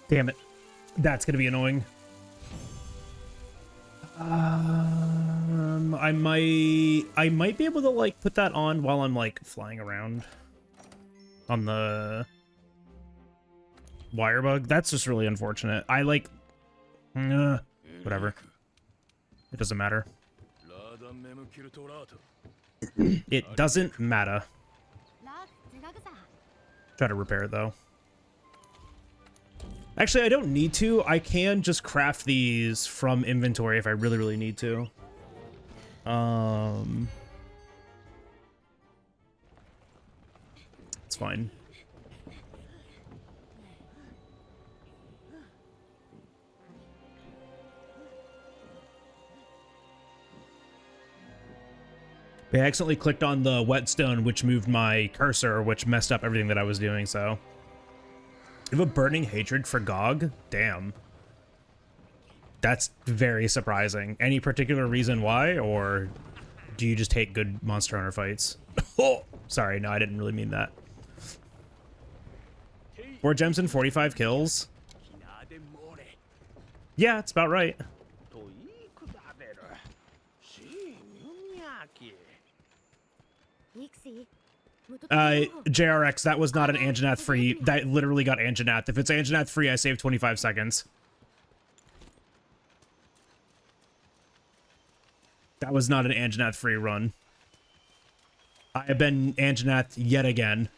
Damn it. That's gonna be annoying. I might be able to like put that on while I'm like flying around on the wire bug. That's just really unfortunate. I like... whatever. It doesn't matter. It doesn't matter. Try to repair it, though. Actually, I don't need to. I can just craft these from inventory if I really, really need to. It's fine. I accidentally clicked on the whetstone, which moved my cursor, which messed up everything that I was doing, so. You have a burning hatred for GOG? Damn. That's very surprising. Any particular reason why, or do you just hate good Monster Hunter fights? Oh, sorry, no, I didn't really mean that. 4 gems and 45 kills? Yeah, it's about right. JRX, that was not an Anjanath free. That literally got Anjanath. If it's Anjanath free, I saved 25 seconds. That was not an Anjanath free run. I have been Anjanath yet again.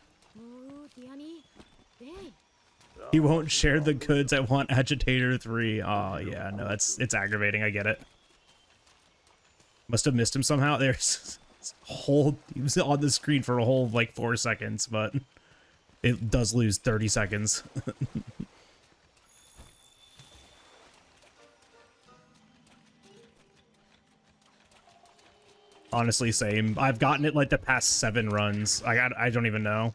He won't share the goods. I want Agitator 3. Oh, yeah, no, it's aggravating. I get it. Must have missed him somehow. There's he was on the screen for a whole like 4 seconds, but it does lose 30 seconds. Honestly, same. I've gotten it like the past 7 runs. I don't even know.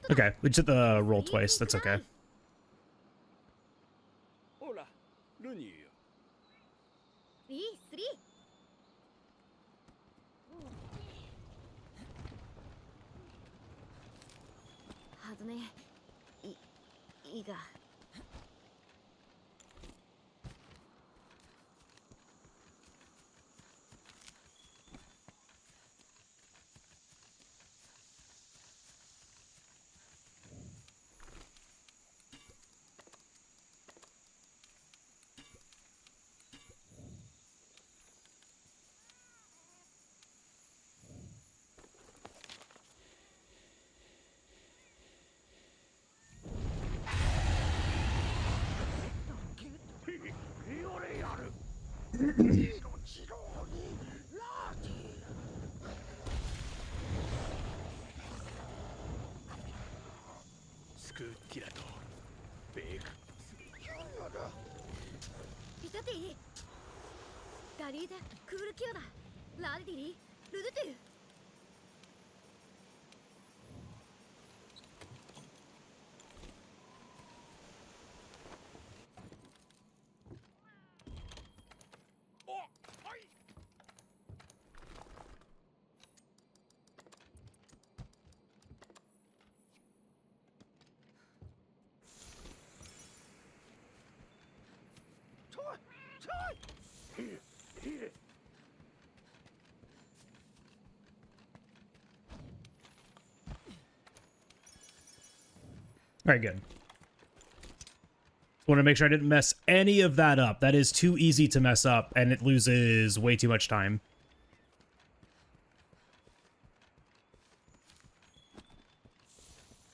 Okay, we just hit the roll twice. That's okay. All right, good. Want to make sure I didn't mess any of that up. That is too easy to mess up, and it loses way too much time.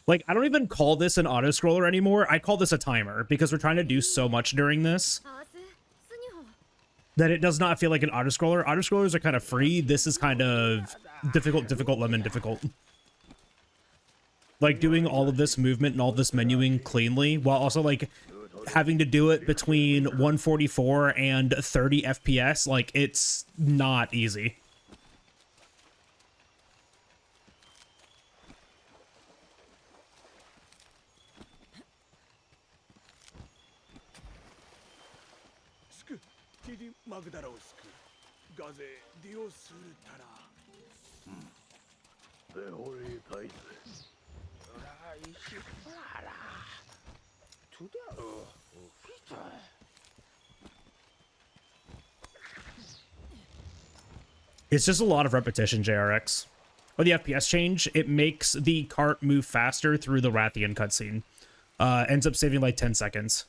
Like, I don't even call this an auto-scroller anymore. I call this a timer, because we're trying to do so much during this that it does not feel like an auto-scroller. Auto-scrollers are kind of free. This is kind of difficult, lemon, difficult. Like, doing all of this movement and all this menuing cleanly, while also, like, having to do it between 144 and 30 FPS, like, it's not easy. It's just a lot of repetition, JRX. Or the FPS change, it makes the cart move faster through the Rathian cutscene. Ends up saving like 10 seconds.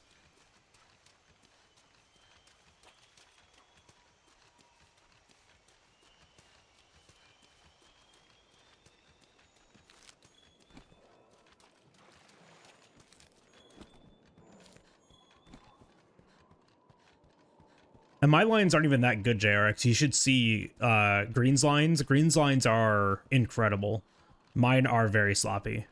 And my lines aren't even that good, JRX. You should see Green's lines. Green's lines are incredible. Mine are very sloppy.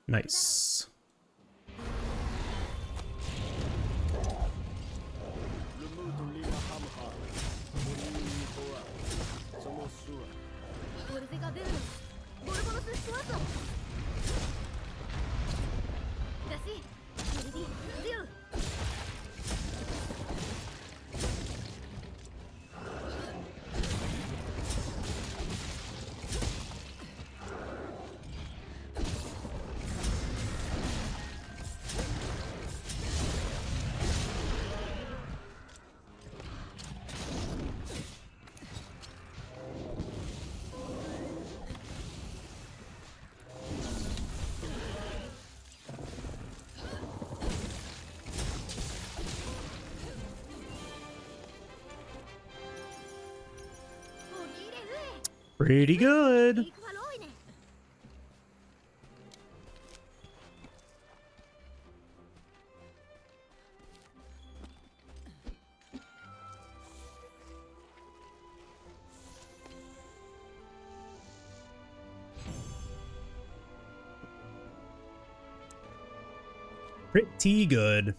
Nice. Pretty good. Pretty good.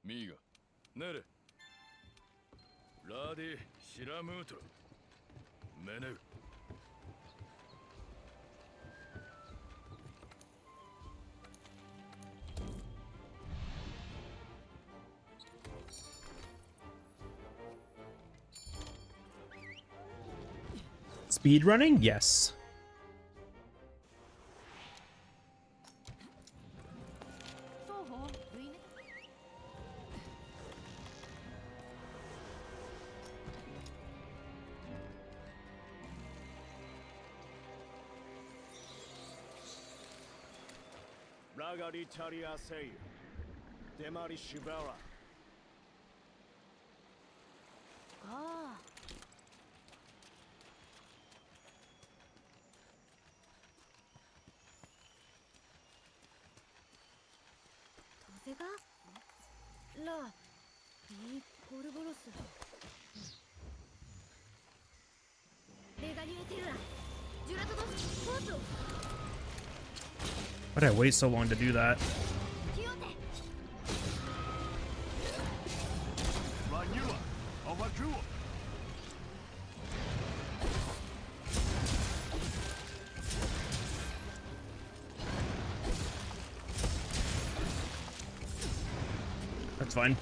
Miga, nere. Radi Shiramuto. Menu. Speedrunning? Yes. Ragari Taria Sei. Demari Shibara. ああ Why did I wait so long to do that? That's fine.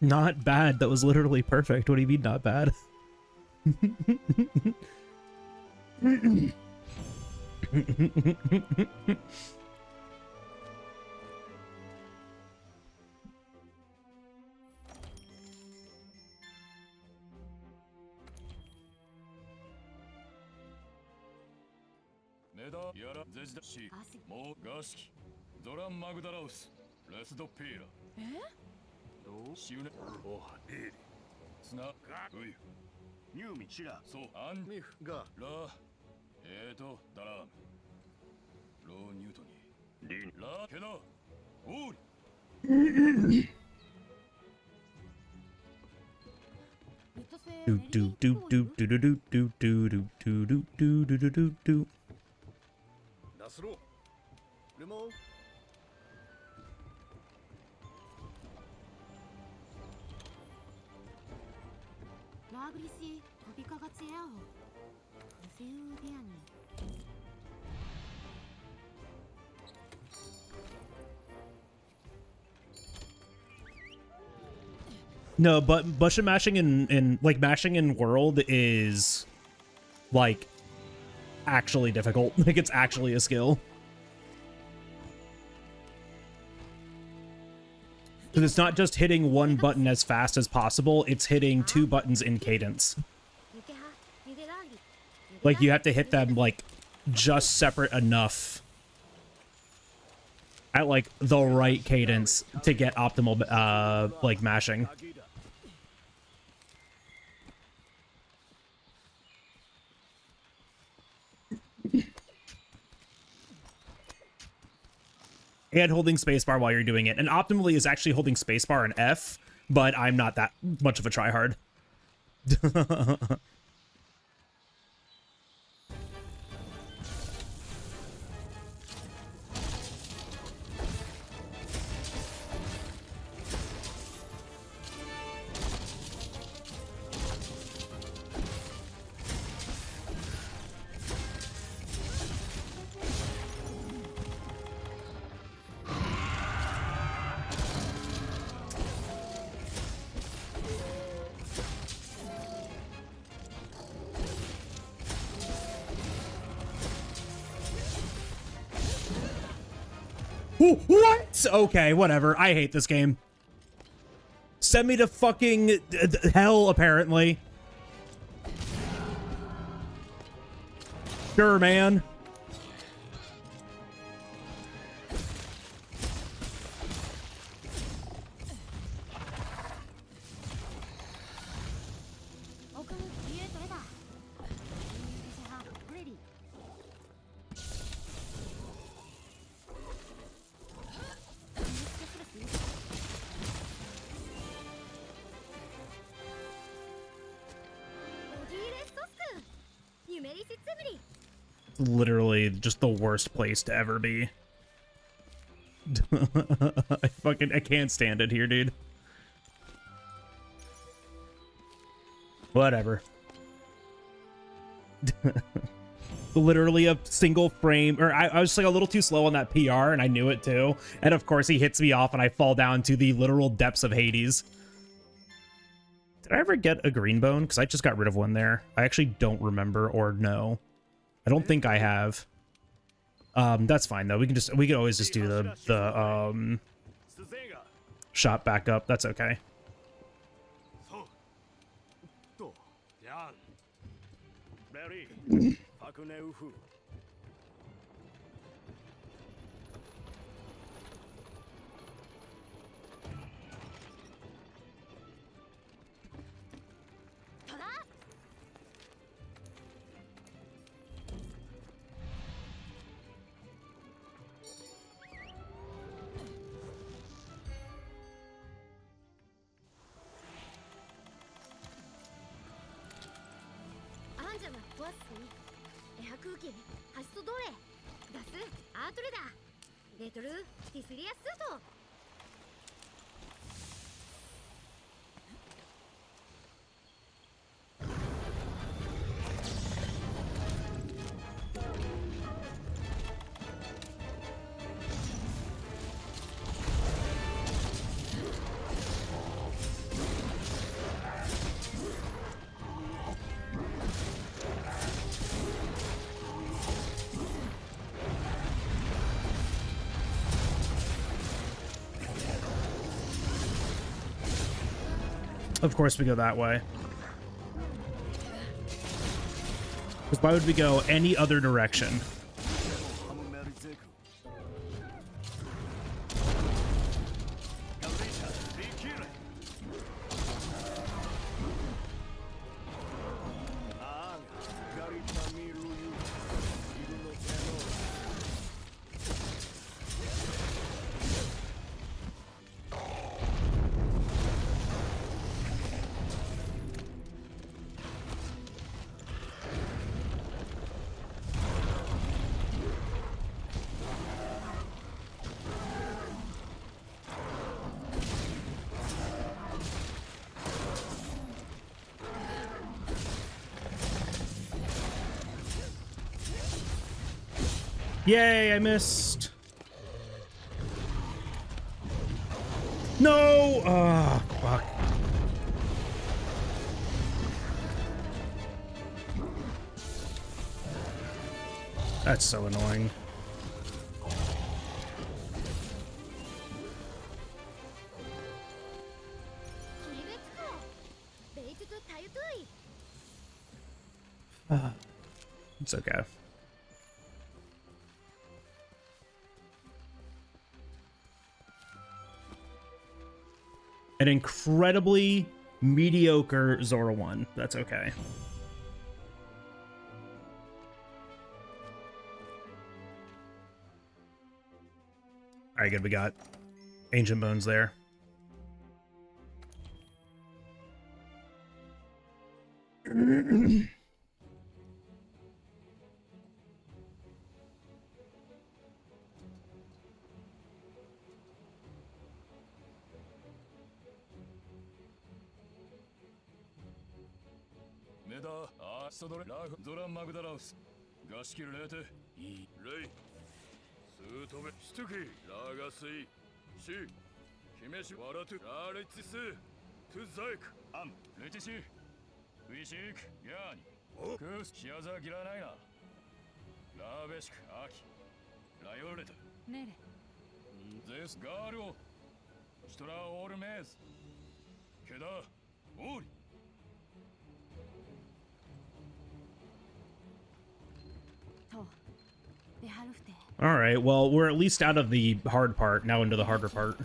Not bad. That was literally perfect. What do you mean not bad? Do do do do do do do do do do do do do do do. No, but button mashing in like mashing in world is like actually difficult. Like it's actually a skill. Because it's not just hitting one button as fast as possible, it's hitting two buttons in cadence. Like you have to hit them like just separate enough at like the right cadence to get optimal like mashing. And holding spacebar while you're doing it. And optimally is actually holding spacebar and F, but I'm not that much of a tryhard. What? Okay, whatever. I hate this game. Send me to fucking hell, apparently. Sure, man. Literally just the worst place to ever be. I can't stand it here, dude. Whatever. Literally a single frame, or I was just like a little too slow on that PR, and I knew it too. And of course he hits me off and I fall down to the literal depths of Hades. Did I ever get a green bone? Because I just got rid of one there. I actually don't remember or know. I don't think I have. That's fine though. We can always just do the shot back up. That's okay. Of course we go that way. Because why would we go any other direction? Yay, I missed. No! Oh, fuck. That's so annoying. It's okay. An incredibly mediocre Zora 1. That's okay. Alright, good. We got Ancient Bones there. All right, well, we're at least out of the hard part, now into the harder part.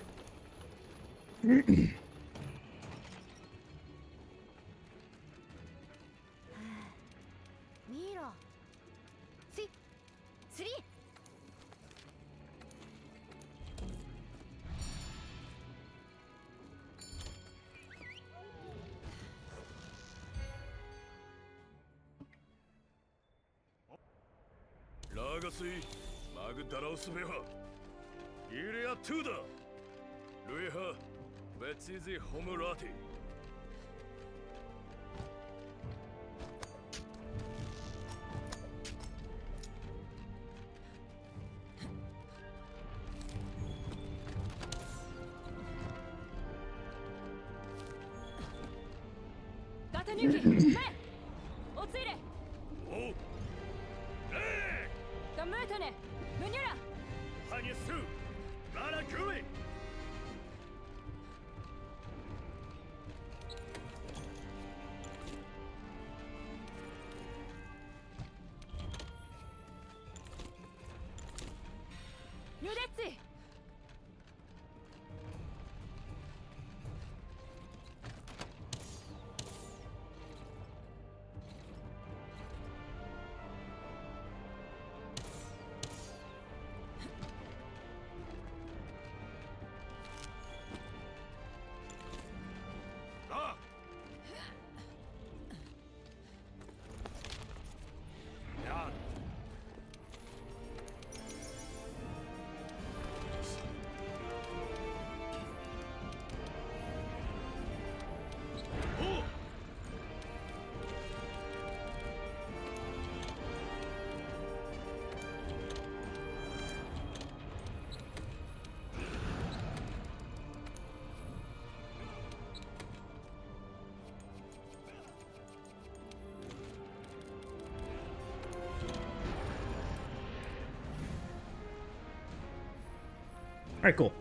All right, cool.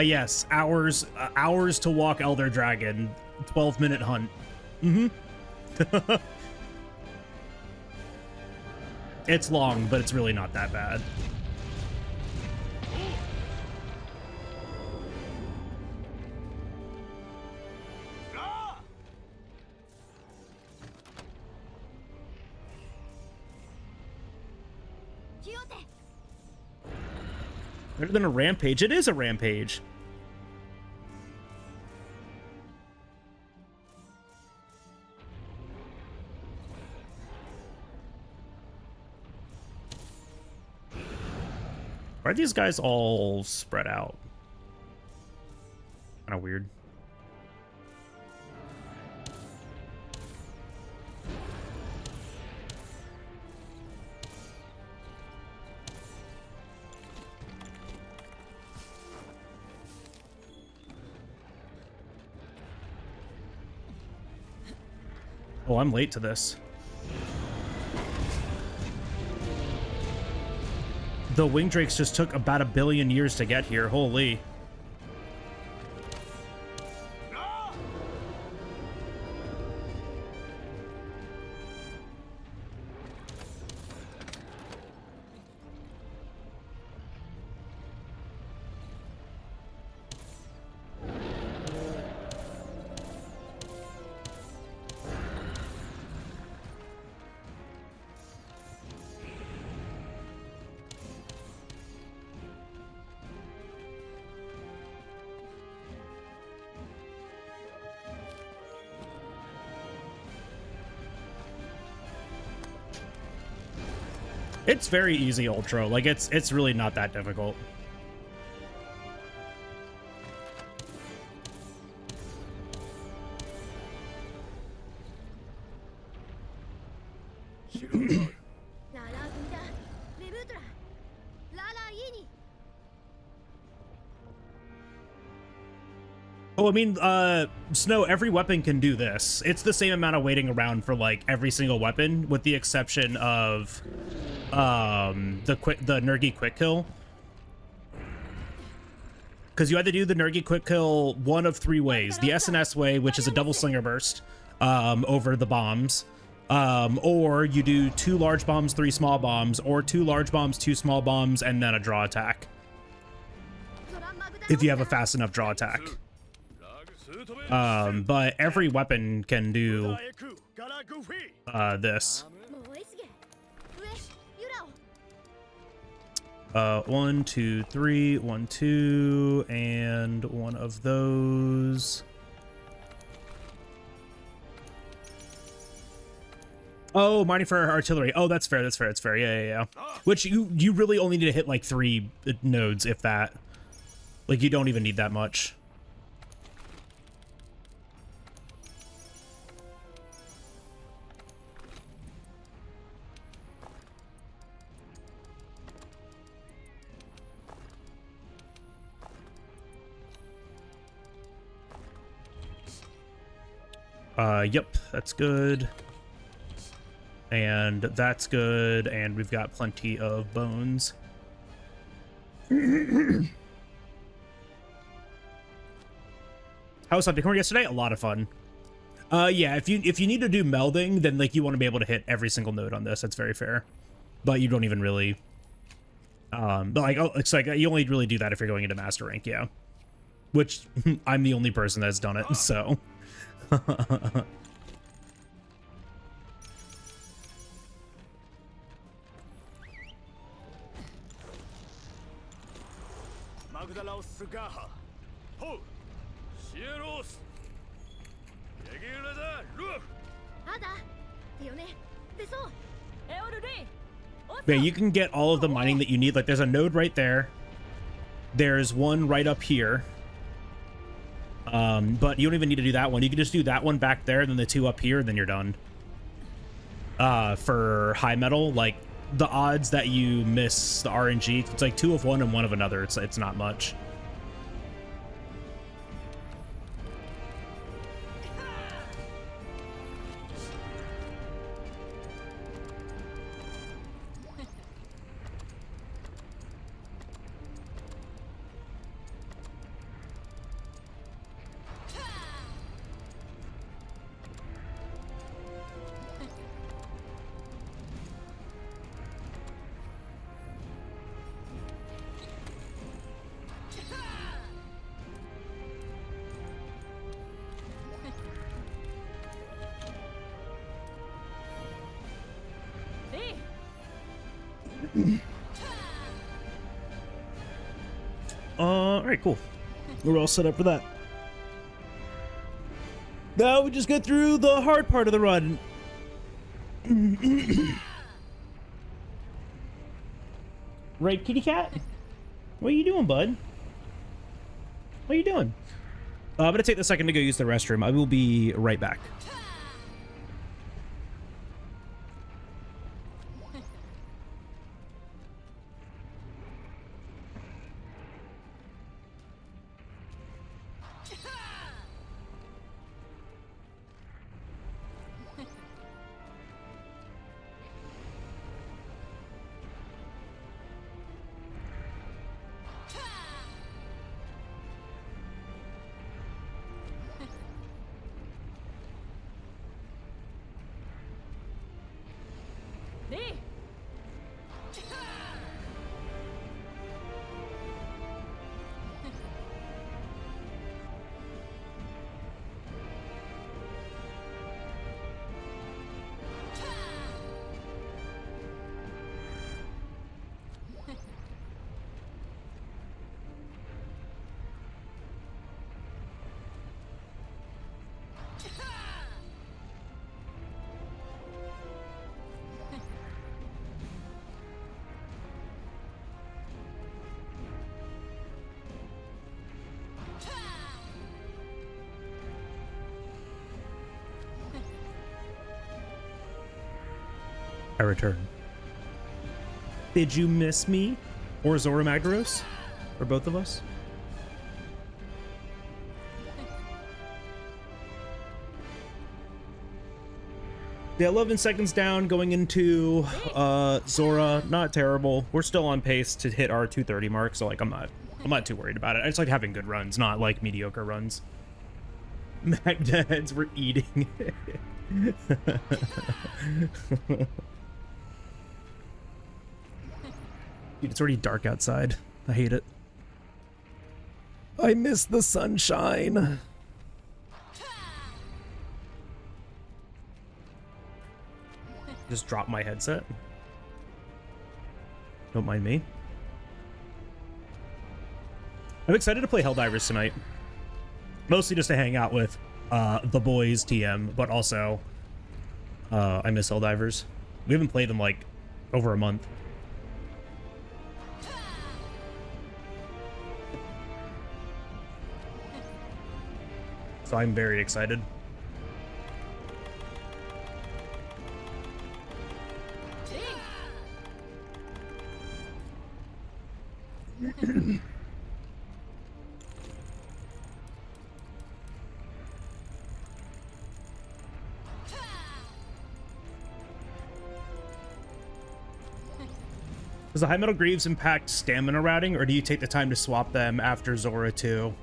Yes, hours to walk Elder Dragon, 12-minute hunt. It's long, but it's really not that bad. Better than a rampage. It is a rampage. Why are these guys all spread out? Kind of weird. Oh, I'm late to this. The wing drakes just took about 1 billion years to get here. Holy. It's very easy, Ultra. Like, it's really not that difficult. Oh, I mean, Snow, every weapon can do this. It's the same amount of waiting around for, like, every single weapon, with the exception of, the Nergi quick kill. Because you had to do the Nergi quick kill one of 3 ways. The SNS way, which is a double slinger burst, over the bombs. Or you do 2 large bombs, 3 small bombs, or 2 large bombs, 2 small bombs, and then a draw attack. If you have a fast enough draw attack. But every weapon can do this. 1, 2, 3, 1, 2, and one of those. Oh, mining for artillery. Oh, that's fair. That's fair. That's fair. Yeah. Which you really only need to hit like 3 nodes, if that. Like, you don't even need that much. Yep, that's good. And that's good, and we've got plenty of bones. How was hunting horn yesterday? A lot of fun. Yeah, if you need to do melding, then like you want to be able to hit every single node on this. That's very fair. But you don't even really. But like, oh, it's like you only really do that if you're going into master rank, yeah. Which I'm the only person that's done it, so. Yeah, you can get all of the mining that you need. Like, there's a node right there. There's one right up here. But you don't even need to do that one. You can just do that one back there, then the two up here, and then you're done. For high metal, like, the odds that you miss the RNG, it's like 2 of one and 1 of another. It's not much. All right, cool. We're all set up for that. Now we just get through the hard part of the run. Right, kitty cat? What are you doing, bud? What are you doing? I'm gonna take a second to go use the restroom. I will be right back. I return. Did you miss me? Or Zora Magdaros? Or both of us? Yeah, 11 seconds down going into Zora. Not terrible. We're still on pace to hit our 230 mark, so like I'm not too worried about it. I just like having good runs, not like mediocre runs. Magda heads were eating. Dude, it's already dark outside. I hate it. I miss the sunshine. Just drop my headset. Don't mind me. I'm excited to play Helldivers tonight. Mostly just to hang out with the boys, TM, but also I miss Helldivers. We haven't played them like over a month. So I'm very excited. Does the high metal greaves impact stamina routing, or do you take the time to swap them after Zora 2?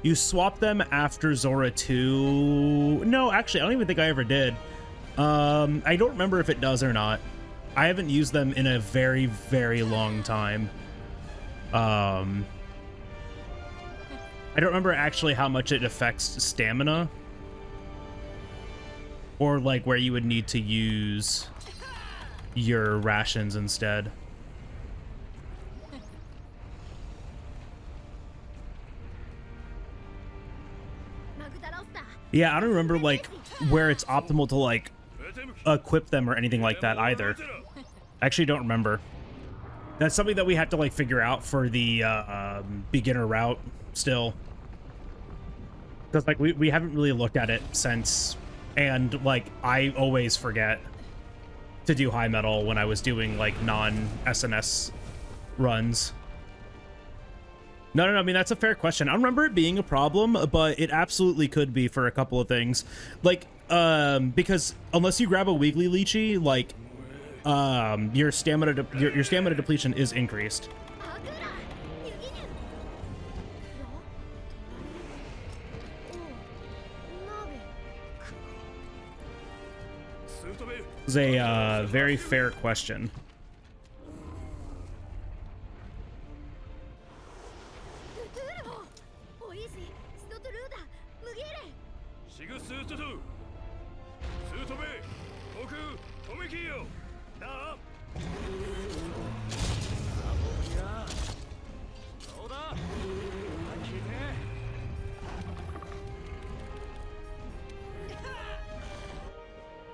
You swap them after Zora 2. No, actually, I don't even think I ever did. I don't remember if it does or not. I haven't used them in a very, very long time. I don't remember actually how much it affects stamina, or like where you would need to use your rations instead. Yeah, I don't remember like where it's optimal to like equip them or anything like that either. I actually don't remember. That's something that we have to like figure out for the beginner route still, because like we haven't really looked at it since, and like I always forget to do high metal when I was doing like non-SNS runs. No, I mean, that's a fair question. I don't remember it being a problem, but it absolutely could be for a couple of things. Like, because unless you grab a Wiggly Lychee, like, your stamina depletion is increased. It's a very fair question.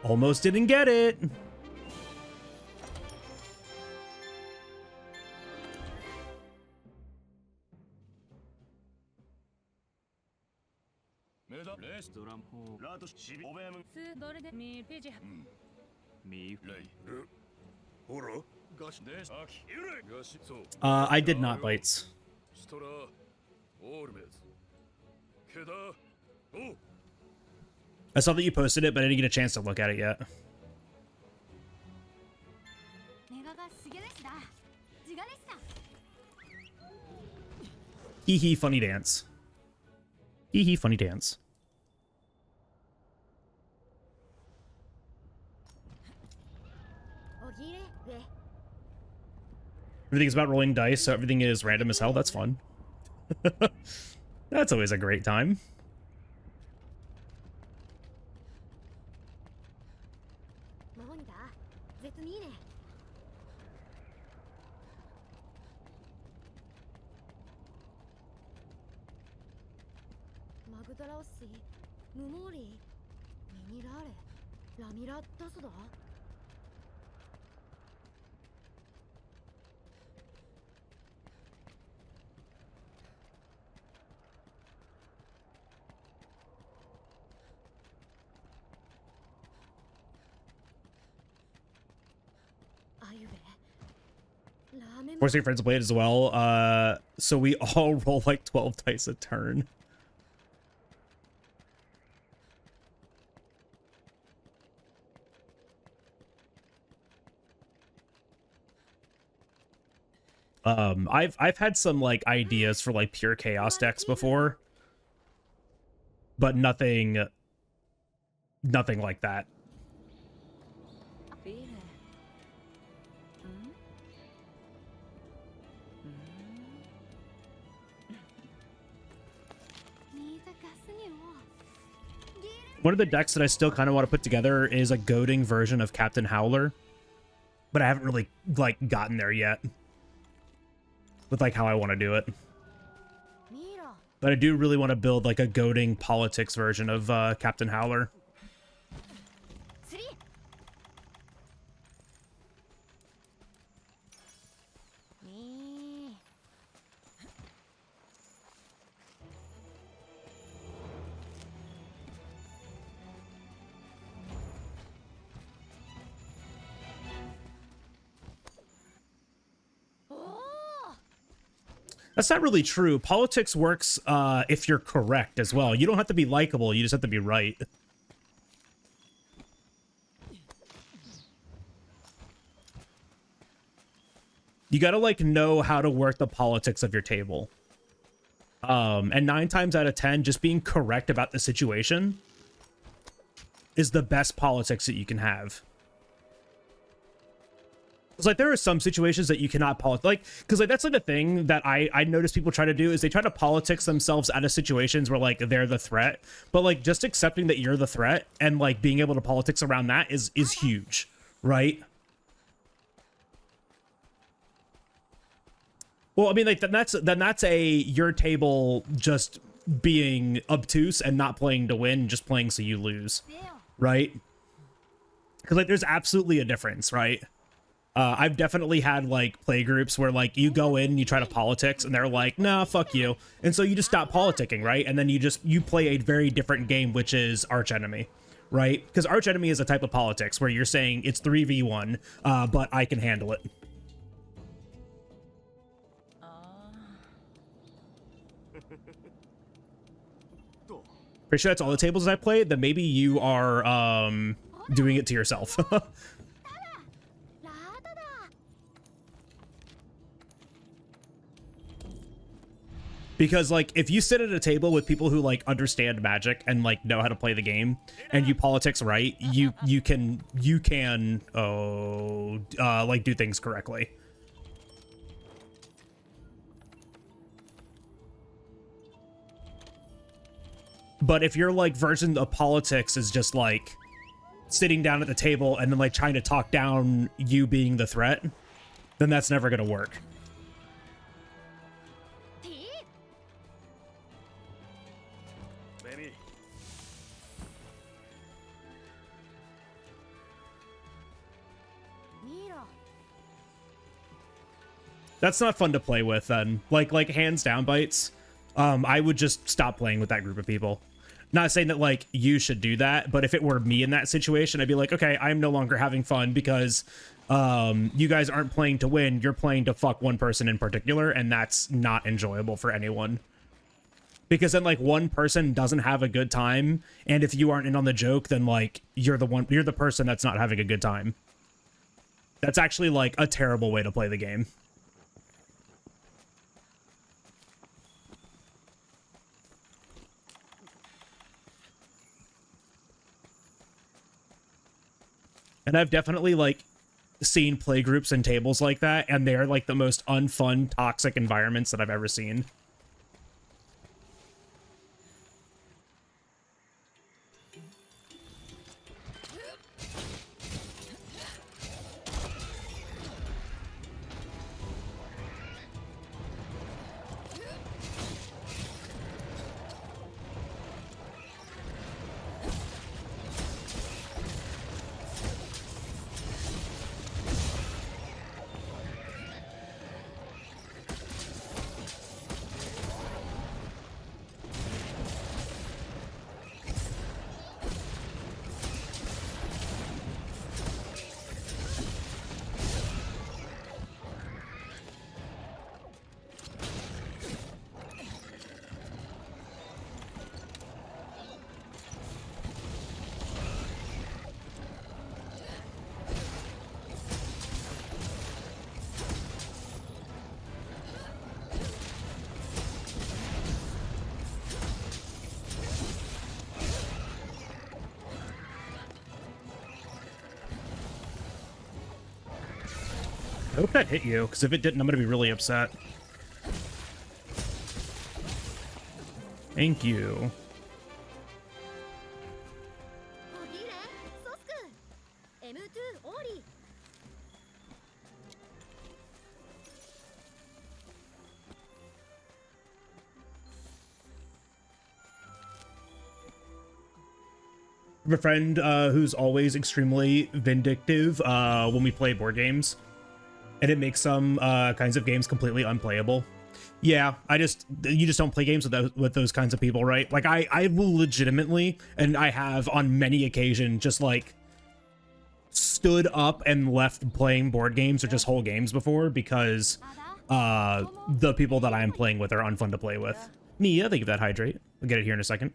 Almost didn't get it. I did not bites. I saw that you posted it, but I didn't get a chance to look at it yet. Hee hee, funny dance. Hee hee, funny dance. Everything's about rolling dice, so everything is random as hell. That's fun. That's always a great time. Forcing friends to play it as well. So we all roll like 12 dice a turn. I've had some like ideas for like pure chaos decks before, but nothing like that. One of the decks that I still kind of want to put together is a goading version of Captain Howler, but I haven't really like gotten there yet with like how I want to do it. But I do really want to build like a goading politics version of Captain Howler. That's not really true. Politics works if you're correct as well. You don't have to be likable, you just have to be right. You got to like know how to work the politics of your table. And 9 times out of 10, just being correct about the situation is the best politics that you can have. It's like there are some situations that you cannot like, because like that's like the thing that I notice people try to do is they try to politics themselves out of situations where like they're the threat, but like just accepting that you're the threat and like being able to politics around that is huge, right? Well, I mean, like then that's a your table just being obtuse and not playing to win, just playing so you lose, right? Because like there's absolutely a difference, right? I've definitely had like play groups where like you go in and you try to politics and they're like, nah, fuck you. And so you just stop politicking, right? And then you play a very different game, which is archenemy, right? Because archenemy is a type of politics where you're saying it's 3v1, but I can handle it. Pretty sure that's all the tables I played. Then maybe you are doing it to yourself. Because like if you sit at a table with people who like understand Magic and like know how to play the game and you politics right, you can like do things correctly. But if your like version of politics is just like sitting down at the table and then like trying to talk down you being the threat, then that's never gonna work. That's not fun to play with then. Like hands down bites. I would just stop playing with that group of people. Not saying that like you should do that, but if it were me in that situation, I'd be like, okay, I'm no longer having fun because you guys aren't playing to win. You're playing to fuck one person in particular, and that's not enjoyable for anyone. Because then like one person doesn't have a good time, and if you aren't in on the joke, then like you're the person that's not having a good time. That's actually like a terrible way to play the game. And I've definitely like seen play groups and tables like that, and they're like the most unfun, toxic environments that I've ever seen. I hope that hit you, because if it didn't, I'm going to be really upset. Thank you. I have a friend who's always extremely vindictive when we play board games, and it makes some kinds of games completely unplayable. Yeah, you just don't play games with those kinds of people, right? Like I will legitimately, and I have on many occasions, just like stood up and left playing board games or just whole games before because the people that I am playing with are unfun to play with. Mia, thank you for that hydrate. I'll get it here in a second.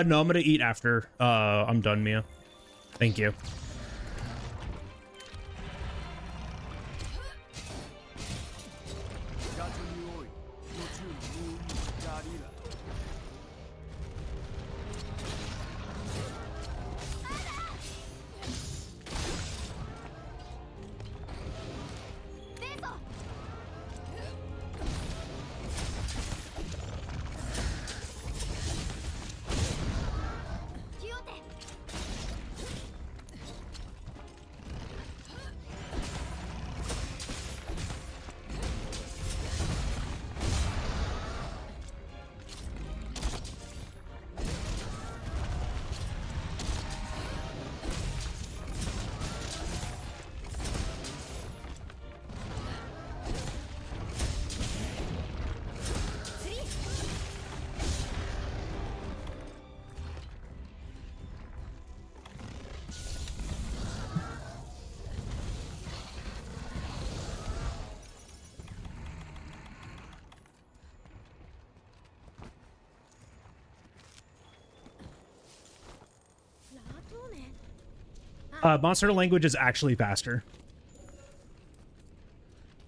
No, I'm gonna eat after I'm done, Mia. Thank you. Monster language is actually faster.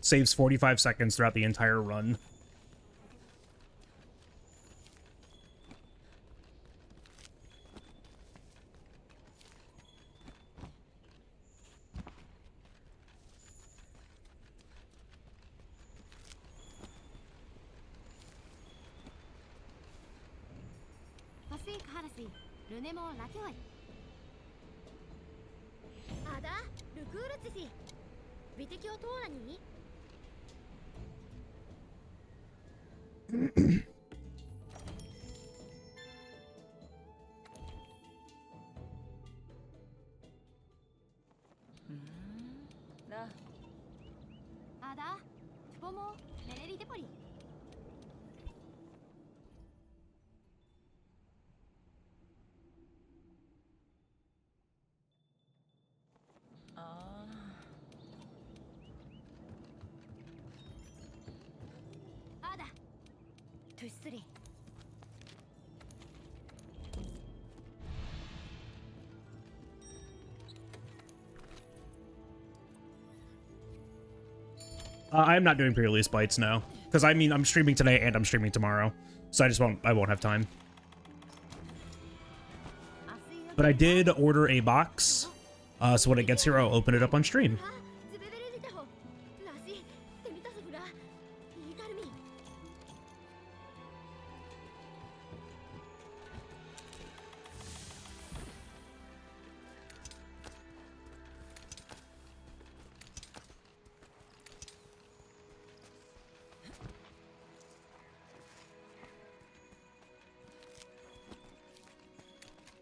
Saves 45 seconds throughout the entire run. I'm not doing pre-release bites now, because I mean I'm streaming today and I'm streaming tomorrow, so I won't have time. But I did order a box, so when it gets here, I'll open it up on stream.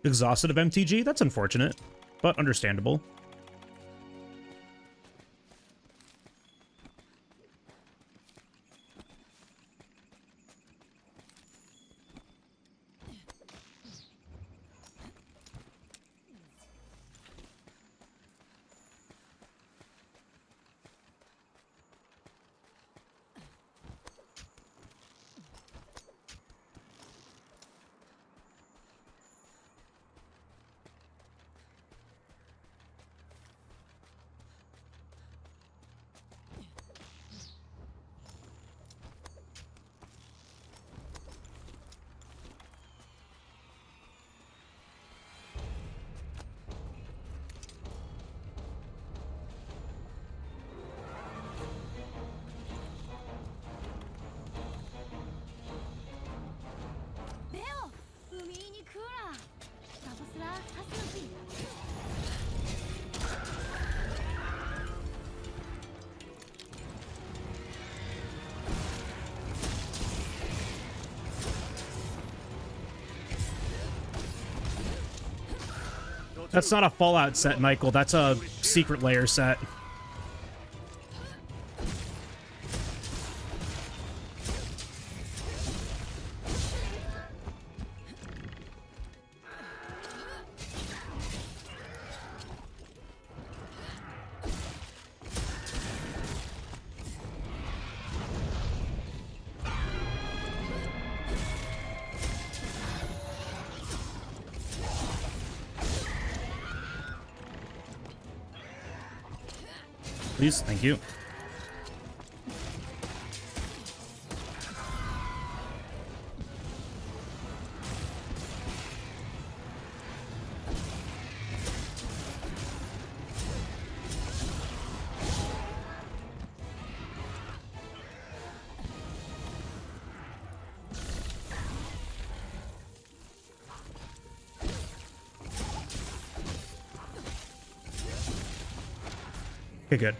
Exhausted of MTG? That's unfortunate, but understandable. That's not a Fallout set, Michael. That's a secret layer set. please. Thank you. Okay, good.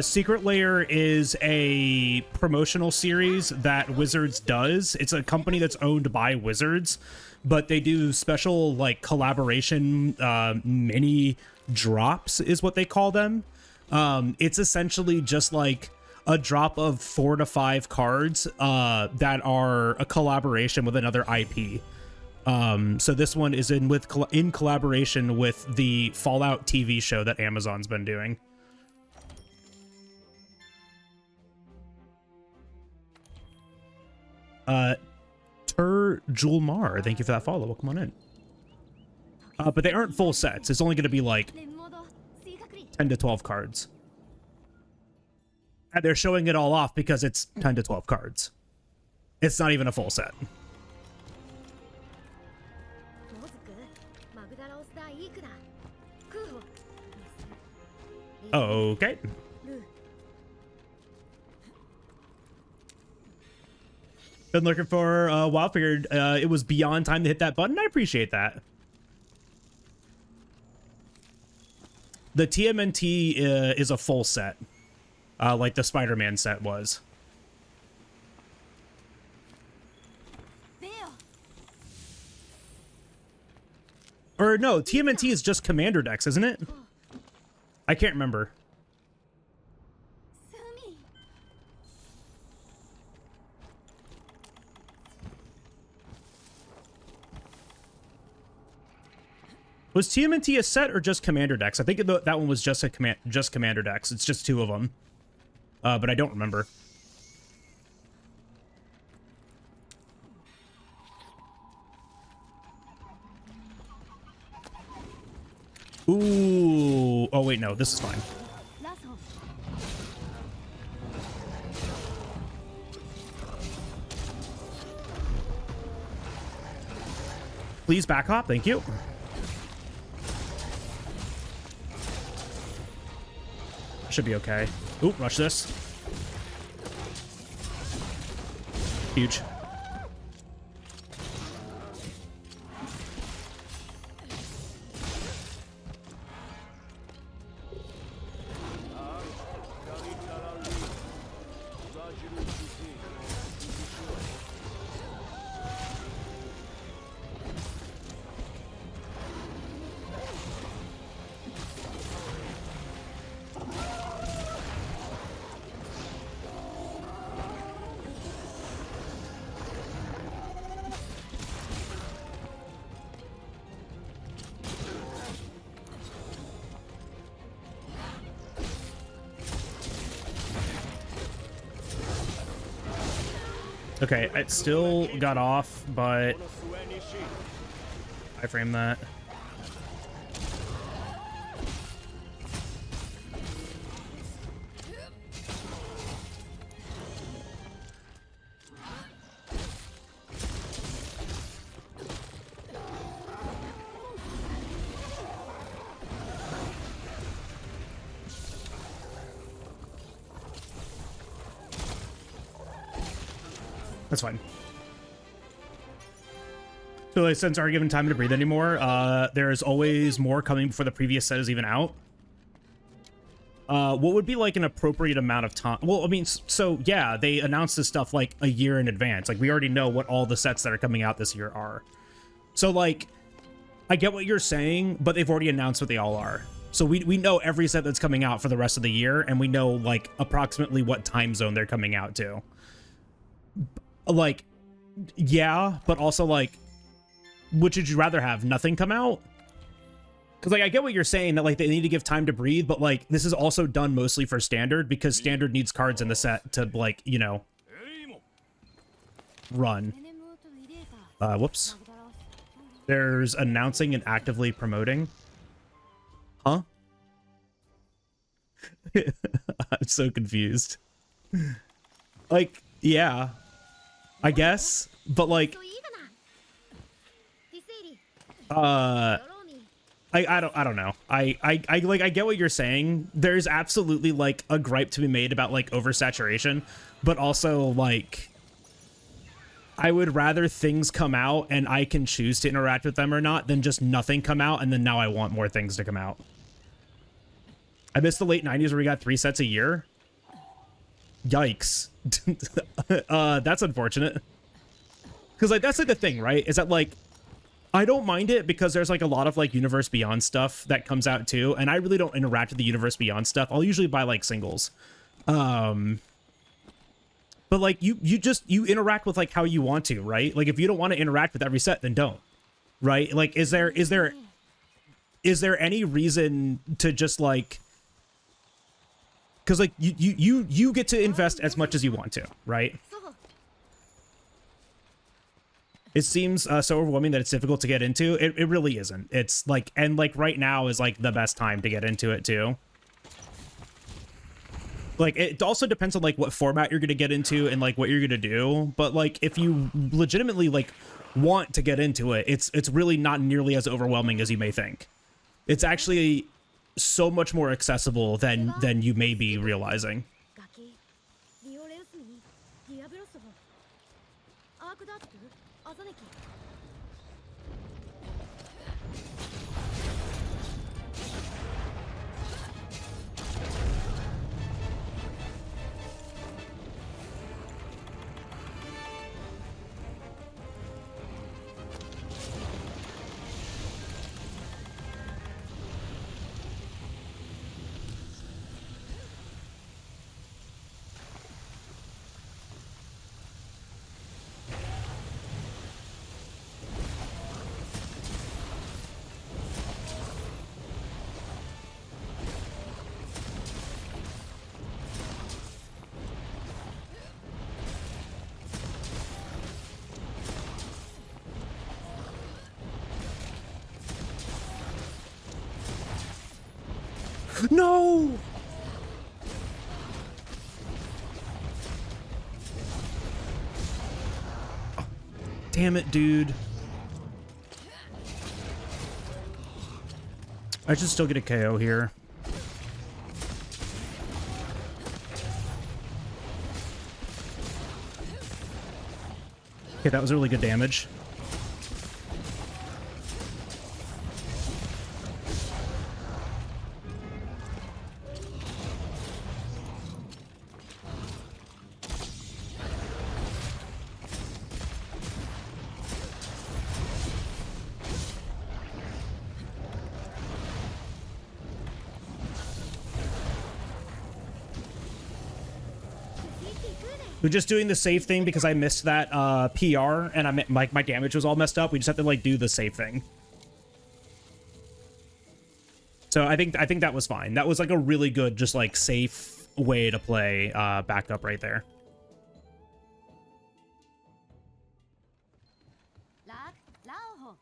Secret Lair is a promotional series that Wizards does. It's a company that's owned by Wizards, but they do special like collaboration mini drops is what they call them. It's essentially just like a drop of 4 to 5 cards that are a collaboration with another IP. So this one is in collaboration with the Fallout TV show that Amazon's been doing. Julmar, thank you for that follow. Welcome on in. But they aren't full sets. It's only going to be like 10 to 12 cards. And they're showing it all off because it's 10 to 12 cards. It's not even a full set. Okay. Been looking for a while. Figured it was beyond time to hit that button. I appreciate that. The TMNT is a full set, like the Spider-Man set was. Or no, TMNT is just Commander decks, isn't it? I can't remember. Was TMNT a set or just Commander decks? I think that one was just Commander decks. It's just 2 of them, but I don't remember. Ooh! Oh wait, no, this is fine. Please back hop, thank you. Should be okay. Ooh, rush this. Huge. Okay, it still got off, but I framed that. That's fine. So like, since aren't given time to breathe anymore, there's always more coming before the previous set is even out. What would be like an appropriate amount of time? Well, I mean, so yeah, they announced this stuff like a year in advance. Like we already know what all the sets that are coming out this year are. So like, I get what you're saying, but they've already announced what they all are. So we know every set that's coming out for the rest of the year, and we know like approximately what time zone they're coming out to. Like, yeah, but also like, which would you rather have? Nothing come out? Because like I get what you're saying that like they need to give time to breathe, but like this is also done mostly for standard because standard needs cards in the set to like, you know, run. Whoops. There's announcing and actively promoting. Huh? I'm so confused. Like, yeah, I guess, but like, そういいかな。ディスエリ uh, ヨローミー I don't know. I get what you're saying. There's absolutely like a gripe to be made about like oversaturation, but also like I would rather things come out and I can choose to interact with them or not than just nothing come out and then now I want more things to come out. I miss the late 90s where we got 3 sets a year. Yikes. That's unfortunate. Because like that's like the thing, right? Is that like I don't mind it because there's like a lot of like Universe Beyond stuff that comes out too, and I really don't interact with the Universe Beyond stuff. I'll usually buy like singles. But like you interact with like how you want to, right? Like if you don't want to interact with every set, then don't. Right? Like is there any reason to just like, because like you get to invest as much as you want to, right? そう It seems so overwhelming that it's difficult to get into. It really isn't. It's like, and like right now is like the best time to get into it too. Like it also depends on like what format you're going to get into and like what you're going to do. But like if you legitimately like want to get into it, it's really not nearly as overwhelming as you may think. It's actually so much more accessible than you may be realizing. ガキリオレウスミディアブロスボアークダートアザネキ No! Damn it, dude. I should still get a KO here. Okay, that was really good damage. We're just doing the save thing because I missed that PR and my damage was all messed up. We just have to like do the save thing. So I think that was fine. That was like a really good, just like safe way to play backup right there. ララオホ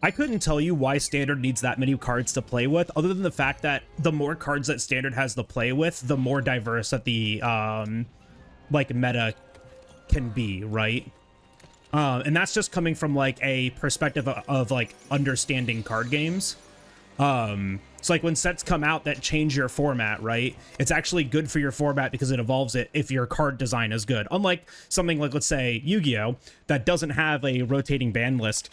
I couldn't tell you why Standard needs that many cards to play with, other than the fact that the more cards that Standard has to play with, the more diverse that the like meta can be, right? And that's just coming from like a perspective of like understanding card games. It's like when sets come out that change your format, right? It's actually good for your format because it evolves it if your card design is good. Unlike something like, let's say, Yu-Gi-Oh! That doesn't have a rotating ban list.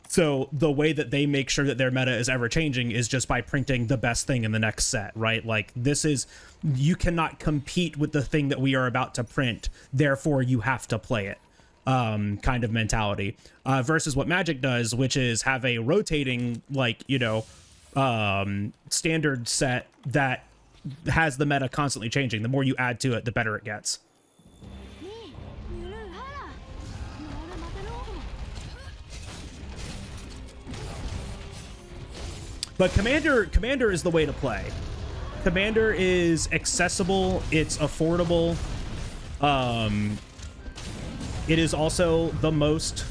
So the way that they make sure that their meta is ever changing is just by printing the best thing in the next set, right? Like this is, you cannot compete with the thing that we are about to print, therefore you have to play it. Kind of mentality versus what Magic does, which is have a rotating, like, you know, standard set that has the meta constantly changing. The more you add to it, the better it gets. But Commander is the way to play. Commander is accessible, it's affordable. it is also the most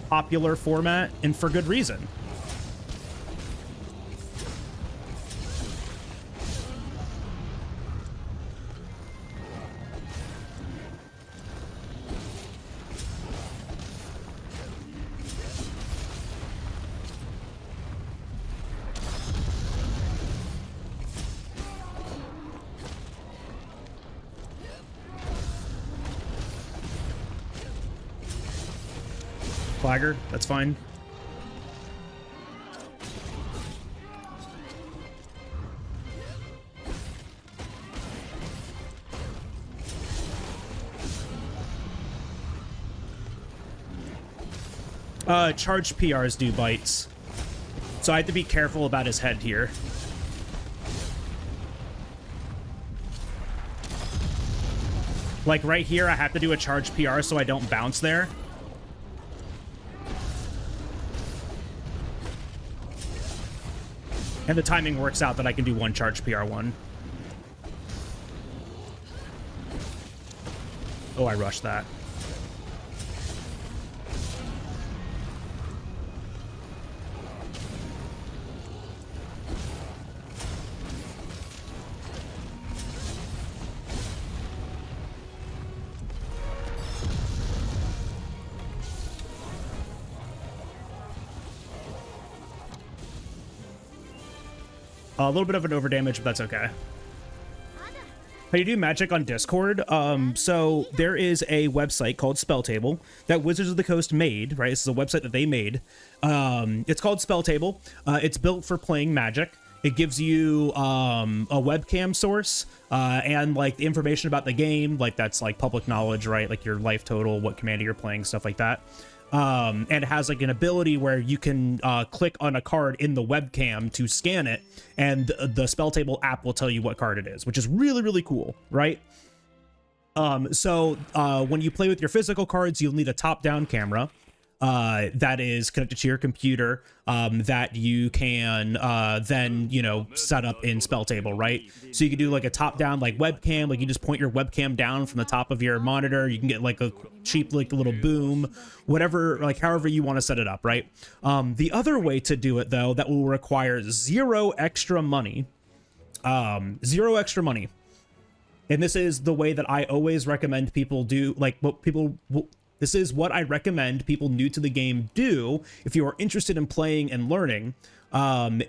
popular format, and for good reason. Flagger, that's fine. Charged PRs do bites, so I have to be careful about his head here. Like right here, I have to do a charged PR so I don't bounce there. And the timing works out that I can do one charge PR1. Oh, I rushed that. A little bit of an overdamage, but that's okay. How you do magic on Discord? So there is a website called Spell Table that Wizards of the Coast made, right? This is a website that they made. It's called Spell Table. It's built for playing Magic. It gives you a webcam source and like the information about the game, like that's like public knowledge, right? Like your life total, what commander you're playing, stuff like that. And it has like an ability where you can click on a card in the webcam to scan it, and the Spell Table app will tell you what card it is, which is really, really cool, right? So when you play with your physical cards, you'll need a top-down camera that is connected to your computer that you can then, you know, set up in Spell Table, right? So you can do like a top-down like webcam, like you just point your webcam down from the top of your monitor. You can get like a cheap like a little boom, whatever, like however you want to set it up, right? The other way to do it though, that will require zero extra money, and this is the way that I always recommend people do, like what people this is what I recommend people new to the game do if you are interested in playing and learning,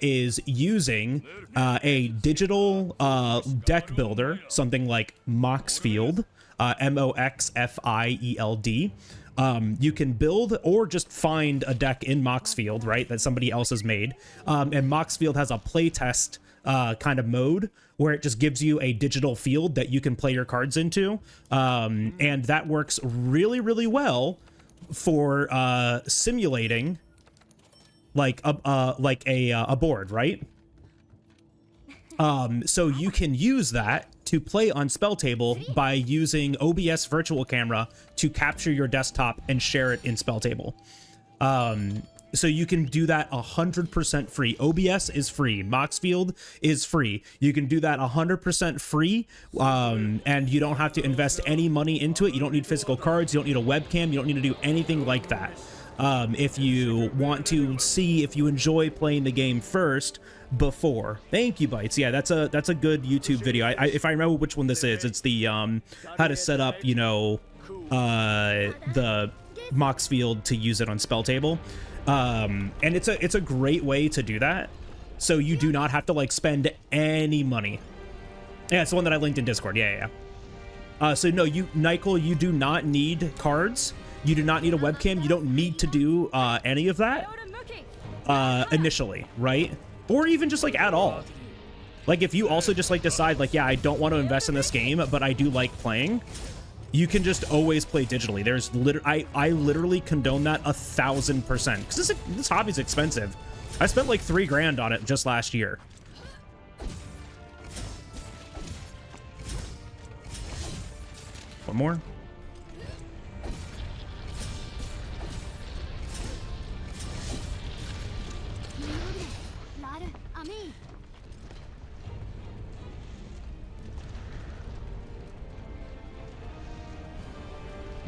is using a digital deck builder, something like Moxfield, Moxfield. You can build or just find a deck in Moxfield, right, that somebody else has made. And Moxfield has a playtest kind of mode where it just gives you a digital field that you can play your cards into. And that works really, really well for simulating like a board, right? So you can use that to play on Spell Table by using OBS Virtual Camera to capture your desktop and share it in Spell Table. So you can do that 100% free. OBS is free. Moxfield is free. You can do that 100% free, and you don't have to invest any money into it. You don't need physical cards. You don't need a webcam. You don't need to do anything like that. If you want to see if you enjoy playing the game first before. Thank you, Bites. Yeah, that's a good YouTube video. If I remember which one this is, it's the how to set up, you know, the Moxfield to use it on Spell Table. And it's a great way to do that, so you do not have to like spend any money. Yeah, it's the one that I linked in Discord. Yeah. So no, Nykel, you do not need cards. You do not need a webcam. You don't need to do any of that initially, right? Or even just like at all. Like if you also just like decide like, yeah, I don't want to invest in this game, but I do like playing, you can just always play digitally. There's I literally condone that 1000%, because this hobby's expensive. I spent like $3 grand on it just last year. One more.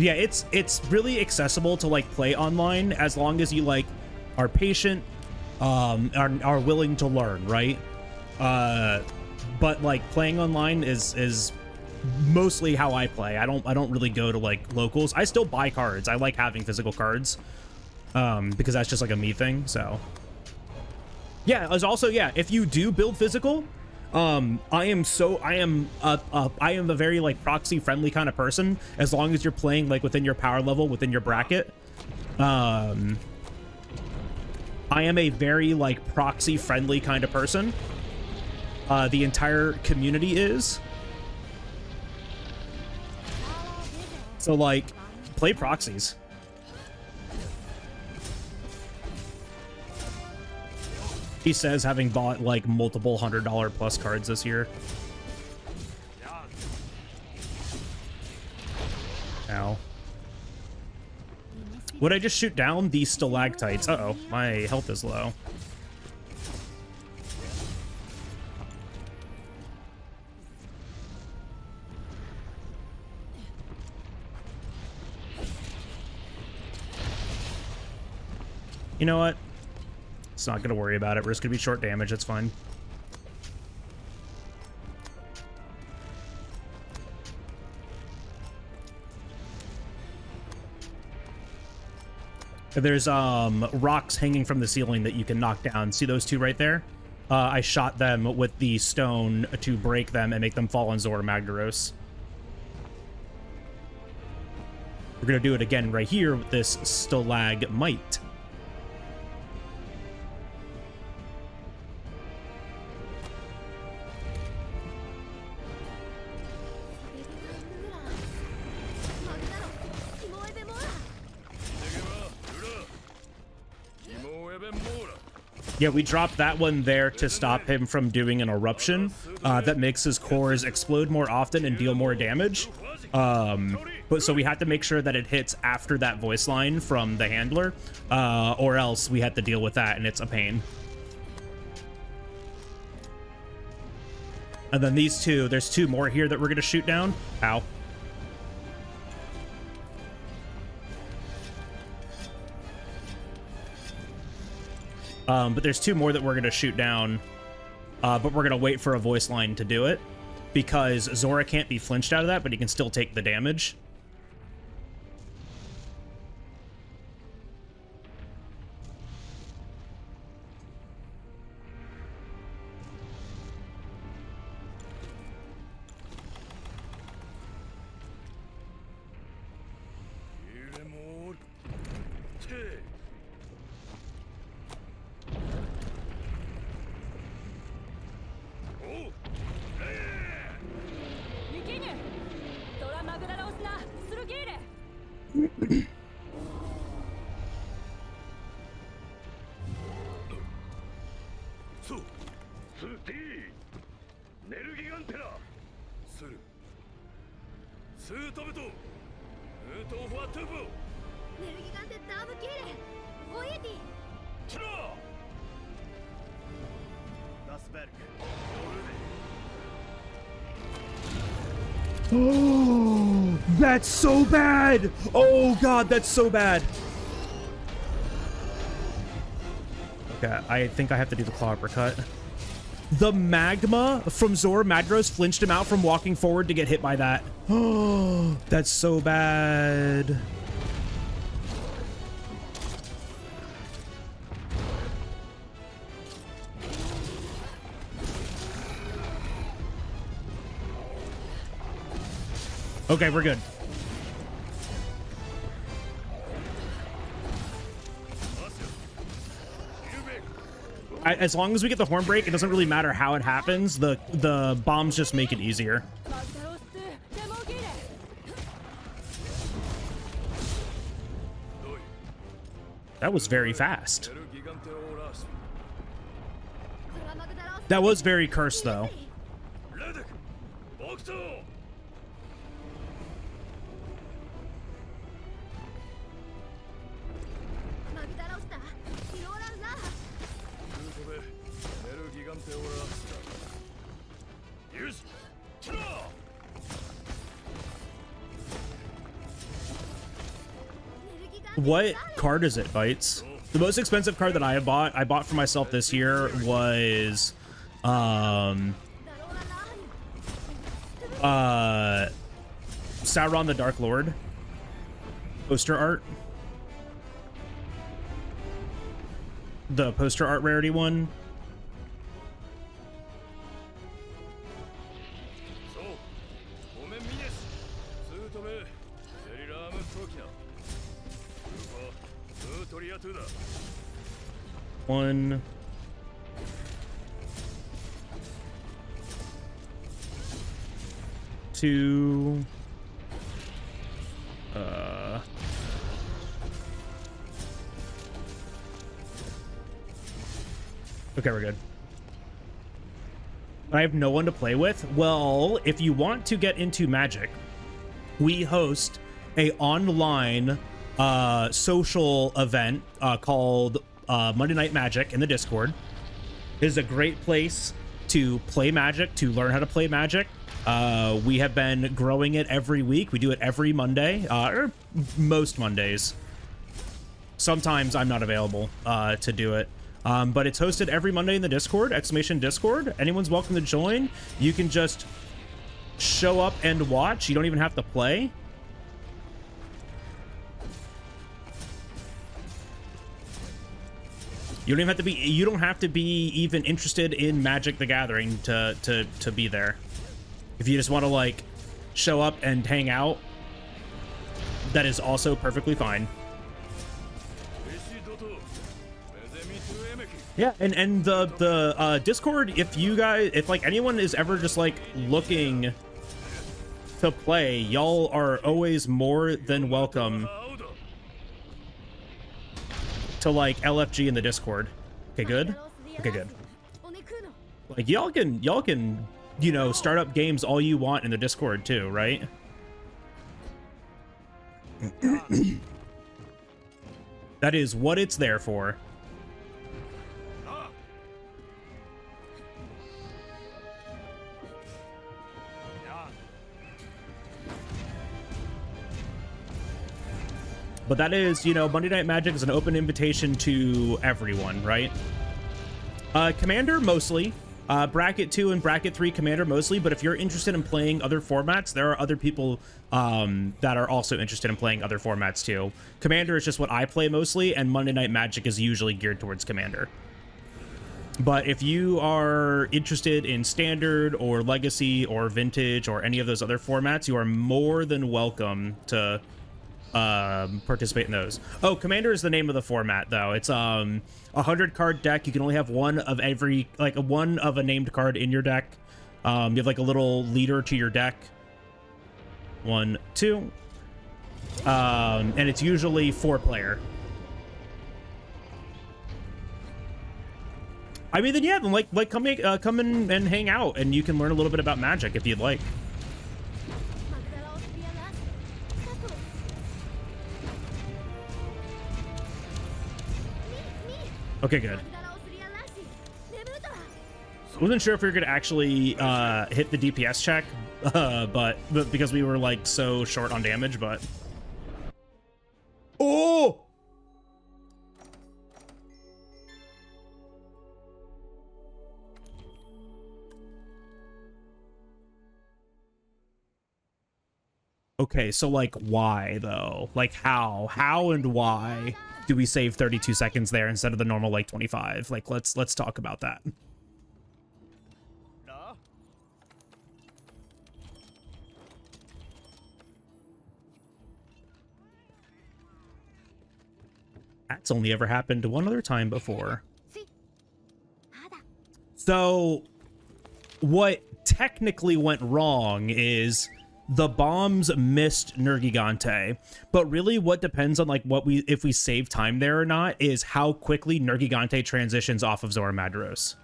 Yeah, it's really accessible to like play online as long as you like are patient, are willing to learn, right? But like playing online is mostly how I play. I don't really go to like locals. I still buy cards. I like having physical cards, because that's just like a me thing. So yeah, as also, yeah, if you do build physical, I am a very like proxy friendly kind of person, as long as you're playing like within your power level, within your bracket. I am a very like proxy friendly kind of person. The entire community is. So like, play proxies. He says, having bought like multiple $100 plus cards this year. Ow. Would I just shoot down these stalactites? Uh-oh, my health is low. You know what? It's not gonna worry about it. We're just gonna be short damage. That's fine. There's rocks hanging from the ceiling that you can knock down. See those two right there? I shot them with the stone to break them and make them fall on Zora Magdaros. We're gonna do it again right here with this stalagmite. Yeah, we dropped that one there to stop him from doing an eruption that makes his cores explode more often and deal more damage. But so we had to make sure that it hits after that voice line from the handler, or else we had to deal with that, and it's a pain. And then these two, there's two more here that we're gonna shoot down. Ow. But there's two more that we're going to shoot down, but we're going to wait for a voice line to do it, because Zora can't be flinched out of that, but he can still take the damage. Oh, that's so bad. Oh god, that's so bad. Okay, I think I have to do the claw uppercut. The magma from Zora Magdaros flinched him out from walking forward to get hit by that. Oh, that's so bad. Okay, we're good. As long as we get the horn break, it doesn't really matter how it happens. The bombs just make it easier. That was very fast. That was very cursed, though. What card is it, Bites? The most expensive card that I bought for myself this year was Sauron the Dark Lord poster art. The poster art rarity one. One. Two. Okay, we're good. I have no one to play with. Well, if you want to get into Magic, we host a online social event called Monday Night Magic in the Discord. It is a great place to play Magic, to learn how to play Magic. We have been growing it every week. We do it every Monday, or most Mondays. Sometimes I'm not available to do it. But it's hosted every Monday in the Discord, !Discord. Anyone's welcome to join. You can just show up and watch. You don't even have to play. You don't have to be even interested in Magic the Gathering to be there. If you just want to like show up and hang out, that is also perfectly fine. Yeah, and the Discord, if like anyone is ever just like looking to play, y'all are always more than welcome to like LFG in the Discord. Okay, good. Okay, good. Like y'all can you know start up games all you want in the Discord too, right? That is what it's there for. But that is, you know, Monday Night Magic is an open invitation to everyone, right? Commander, mostly. Bracket 2 and Bracket 3 Commander, mostly. But if you're interested in playing other formats, there are other people that are also interested in playing other formats, too. Commander is just what I play mostly, and Monday Night Magic is usually geared towards Commander. But if you are interested in Standard or Legacy or Vintage or any of those other formats, you are more than welcome to participate in those. Oh, Commander is the name of the format, though. It's a 100 card deck. You can only have one of every, like one of a named card in your deck. You have like a little leader to your deck. 1, 2. And it's usually 4-player. I mean, then yeah, then like come in and hang out, and you can learn a little bit about Magic if you'd like. Okay, good. Wasn't sure if we were gonna actually hit the DPS check, but because we were like so short on damage, but oh. Okay, so like why though? Like how and why do we save 32 seconds there instead of the normal like 25? Like let's talk about that. That's only ever happened one other time before. So what technically went wrong is the bombs missed Nergigante, but really what depends on like if we save time there or not is how quickly Nergigante transitions off of Zora Madros.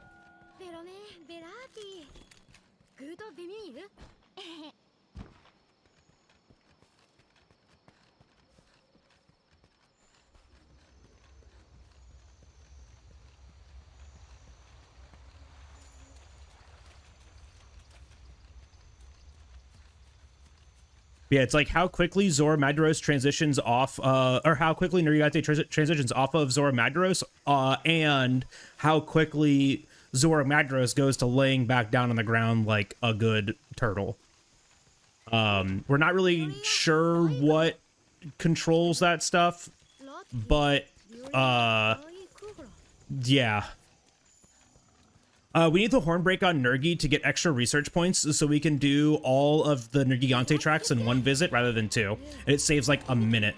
Yeah, it's like how quickly Zora Madros transitions off, or how quickly Nurigate transitions off of Zora Madros, and how quickly Zora Madros goes to laying back down on the ground like a good turtle. We're not really sure what controls that stuff, but yeah. We need the horn break on Nergi to get extra research points so we can do all of the Nergigante tracks in one visit rather than two. And it saves like a minute.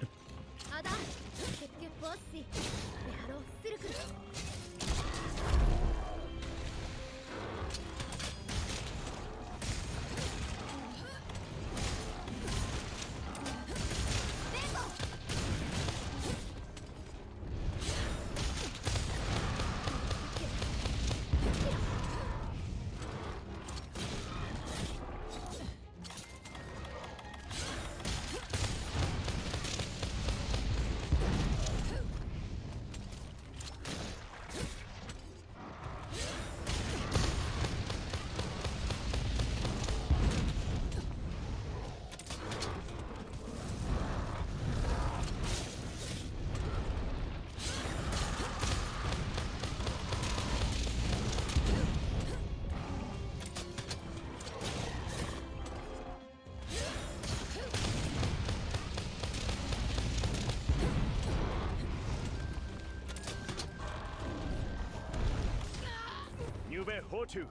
Hotu,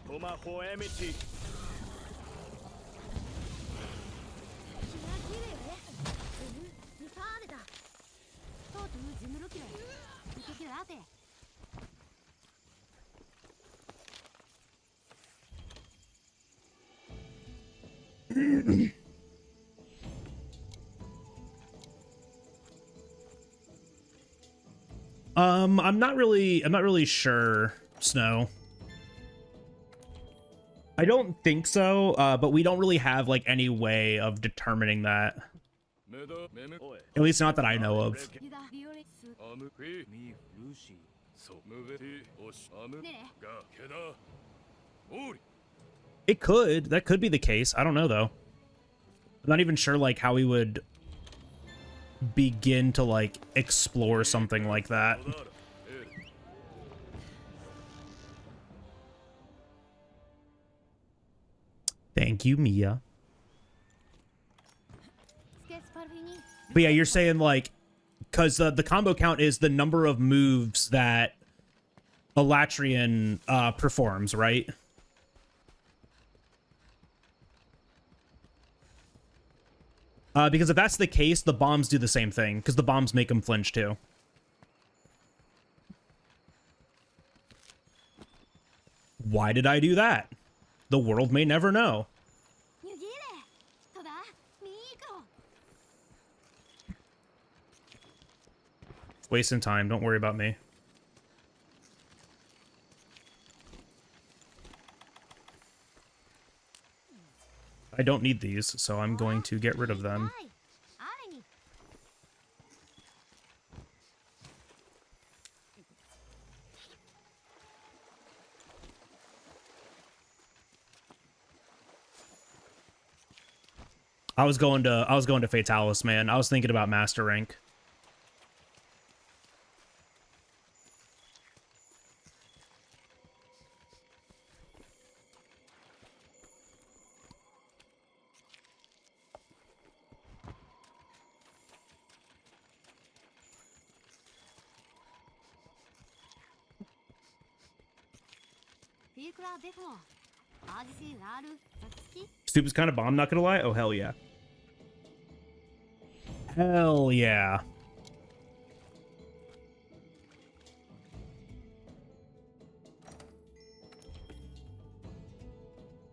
Homa Hoemiti. I'm not really sure, Snow. I don't think so, but we don't really have like any way of determining that. At least not that I know of. It could. That could be the case. I don't know though. I'm not even sure like how we would begin to like explore something like that. Thank you, Mia. But yeah, you're saying like, because the combo count is the number of moves that Elatrian performs, right? Because if that's the case, the bombs do the same thing, because the bombs make him flinch too. Why did I do that? The world may never know. Wasting time. Don't worry about me. I don't need these, so I'm going to get rid of them. I was going to Fatalis, man. I was thinking about Master Rank. Soup is kind of bomb, not gonna lie. Oh, hell yeah. Hell yeah.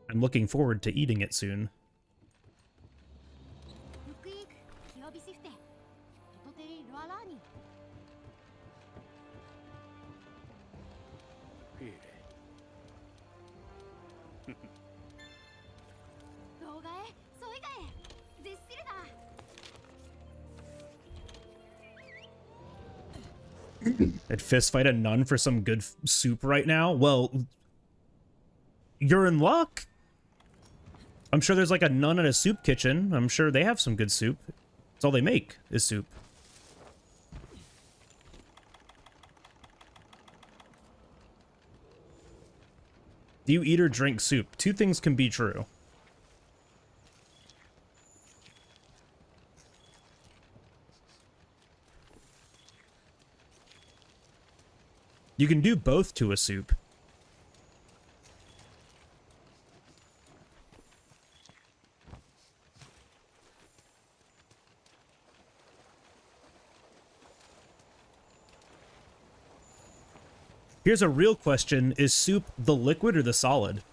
I'm looking forward to eating it soon. I'd fist fight a nun for some good soup right now. Well, you're in luck. I'm sure there's like a nun at a soup kitchen. I'm sure they have some good soup. That's all they make is soup. Do you eat or drink soup? Two things can be true. You can do both to a soup. Here's a real question. Is soup the liquid or the solid?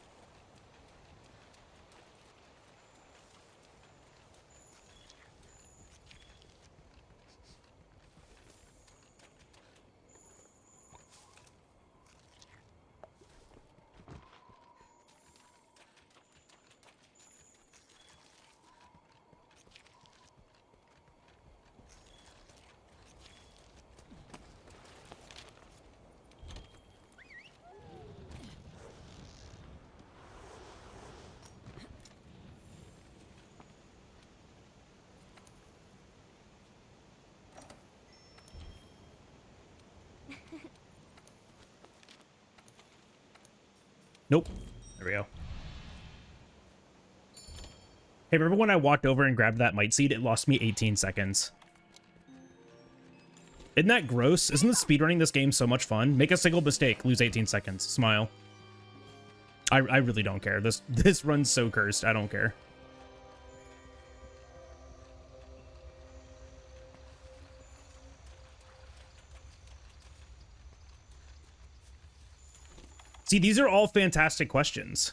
Nope. There we go. Hey, remember when I walked over and grabbed that mite seed? It lost me 18 seconds. Isn't that gross? Isn't the speedrunning this game so much fun? Make a single mistake, lose 18 seconds. Smile. I really don't care. This run's so cursed. I don't care. See, these are all fantastic questions.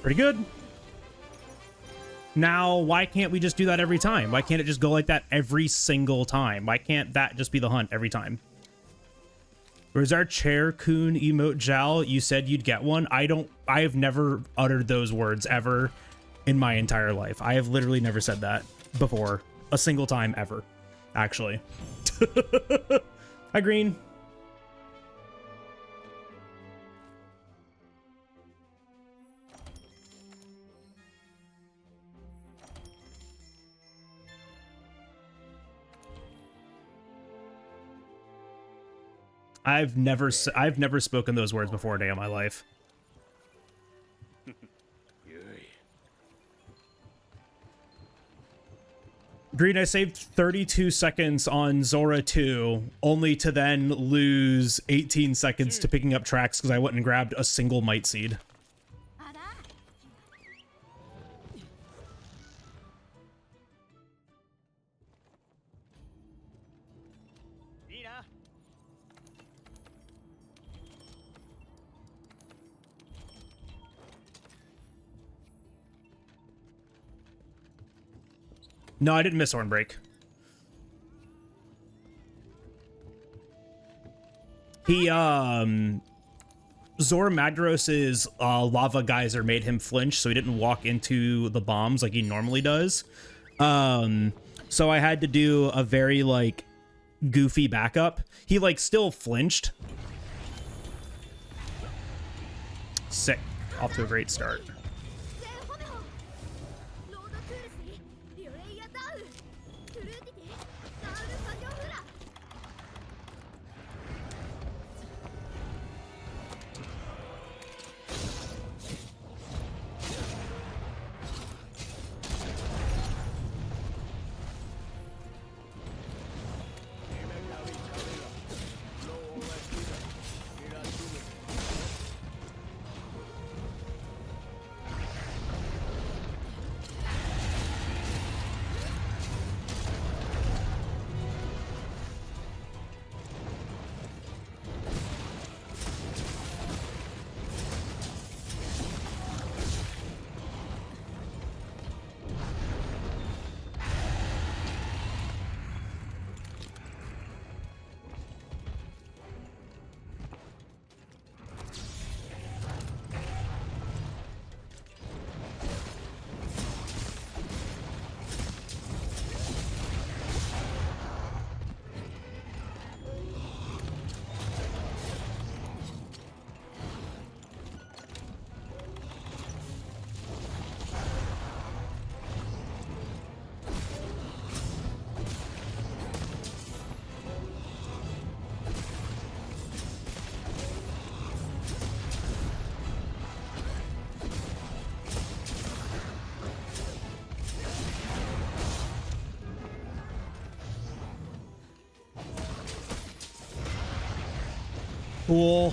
Pretty good. Now, why can't we just do that every time? Why can't it just go like that every single time? Why can't that just be the hunt every time? Where's our chair coon emote, Jal? You said you'd get one. I have never uttered those words ever in my entire life. I have literally never said that before. A single time ever, actually. Hi, Green. I've never spoken those words before a day in my life. Green, I saved 32 seconds on Zora 2, only to then lose 18 seconds to picking up tracks because I went and grabbed a single mite seed. No, I didn't miss Hornbreak. He Zora Madros's lava geyser made him flinch, so he didn't walk into the bombs like he normally does. So I had to do a very like goofy backup. He like still flinched. Sick. Off to a great start. Cool.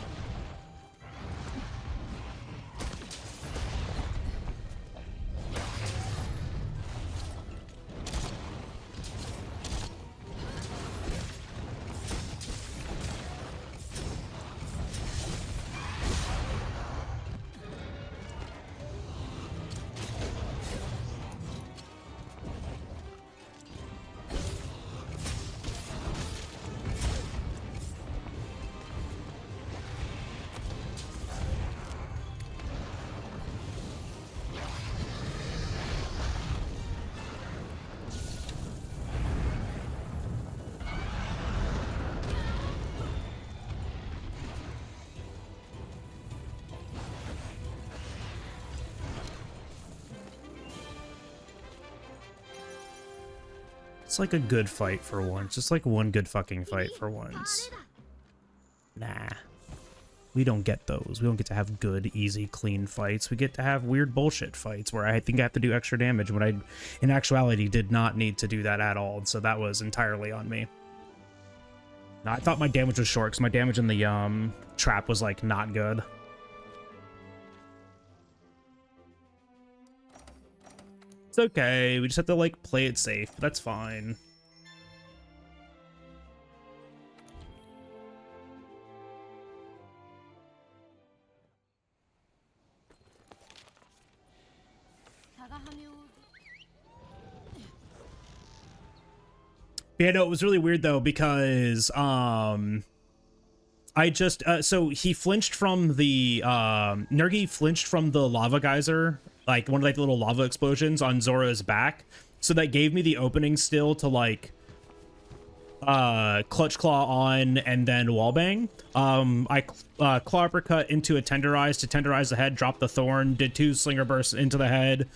It's like a good fight for once. Just like one good fucking fight for once. Nah. We don't get those. We don't get to have good, easy, clean fights. We get to have weird bullshit fights where I think I have to do extra damage when I, in actuality, did not need to do that at all. So that was entirely on me. Now, I thought my damage was short because my damage in the trap was like not good. It's okay. We just have to like play it safe. That's fine. Yeah, no, it was really weird though because I just so he flinched from the Nergi flinched from the lava geyser, like one of like the little lava explosions on Zora's back, so that gave me the opening still to like clutch claw on and then wallbang. I claw uppercut into a tenderize to tenderize the head, drop the thorn, did 2 slinger bursts into the head,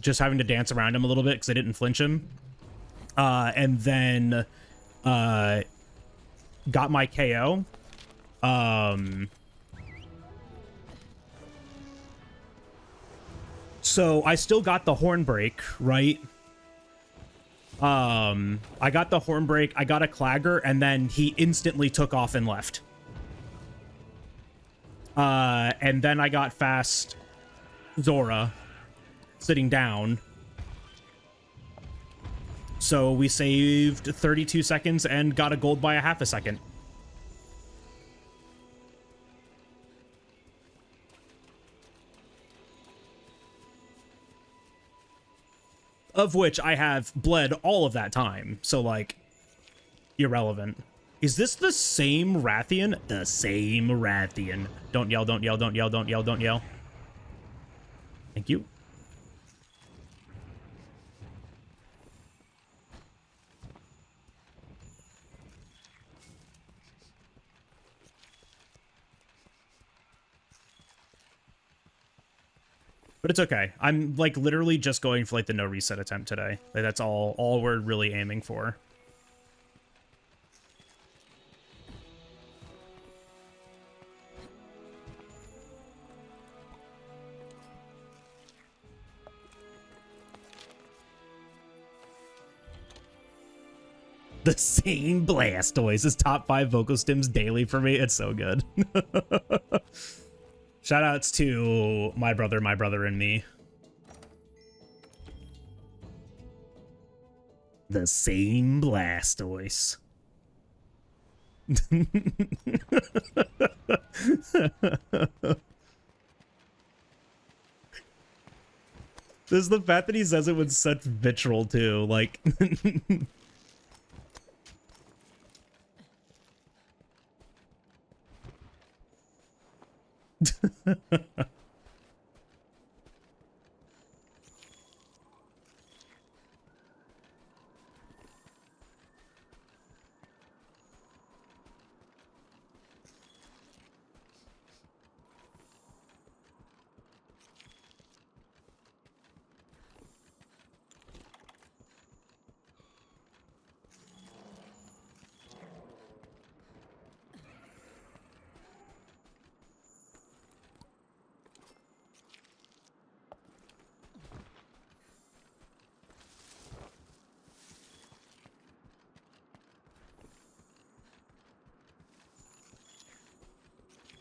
just having to dance around him a little bit because I didn't flinch him. And then got my KO. So I still got the horn break, right? I got the horn break, I got a clagger, and then he instantly took off and left. And then I got fast Zora sitting down. So we saved 32 seconds and got a gold by a half a second. Of which I have bled all of that time. So, like, irrelevant. Is this the same Rathian? The same Rathian. Don't yell, don't yell, don't yell, don't yell, don't yell. Thank you. But it's okay. I'm like literally just going for like the no reset attempt today. Like, that's all we're really aiming for. The same Blastoise is top 5 vocal stims daily for me. It's so good. Shout outs to my brother, and me. The same Blastoise. This is the fact that he says it with such vitriol too. Like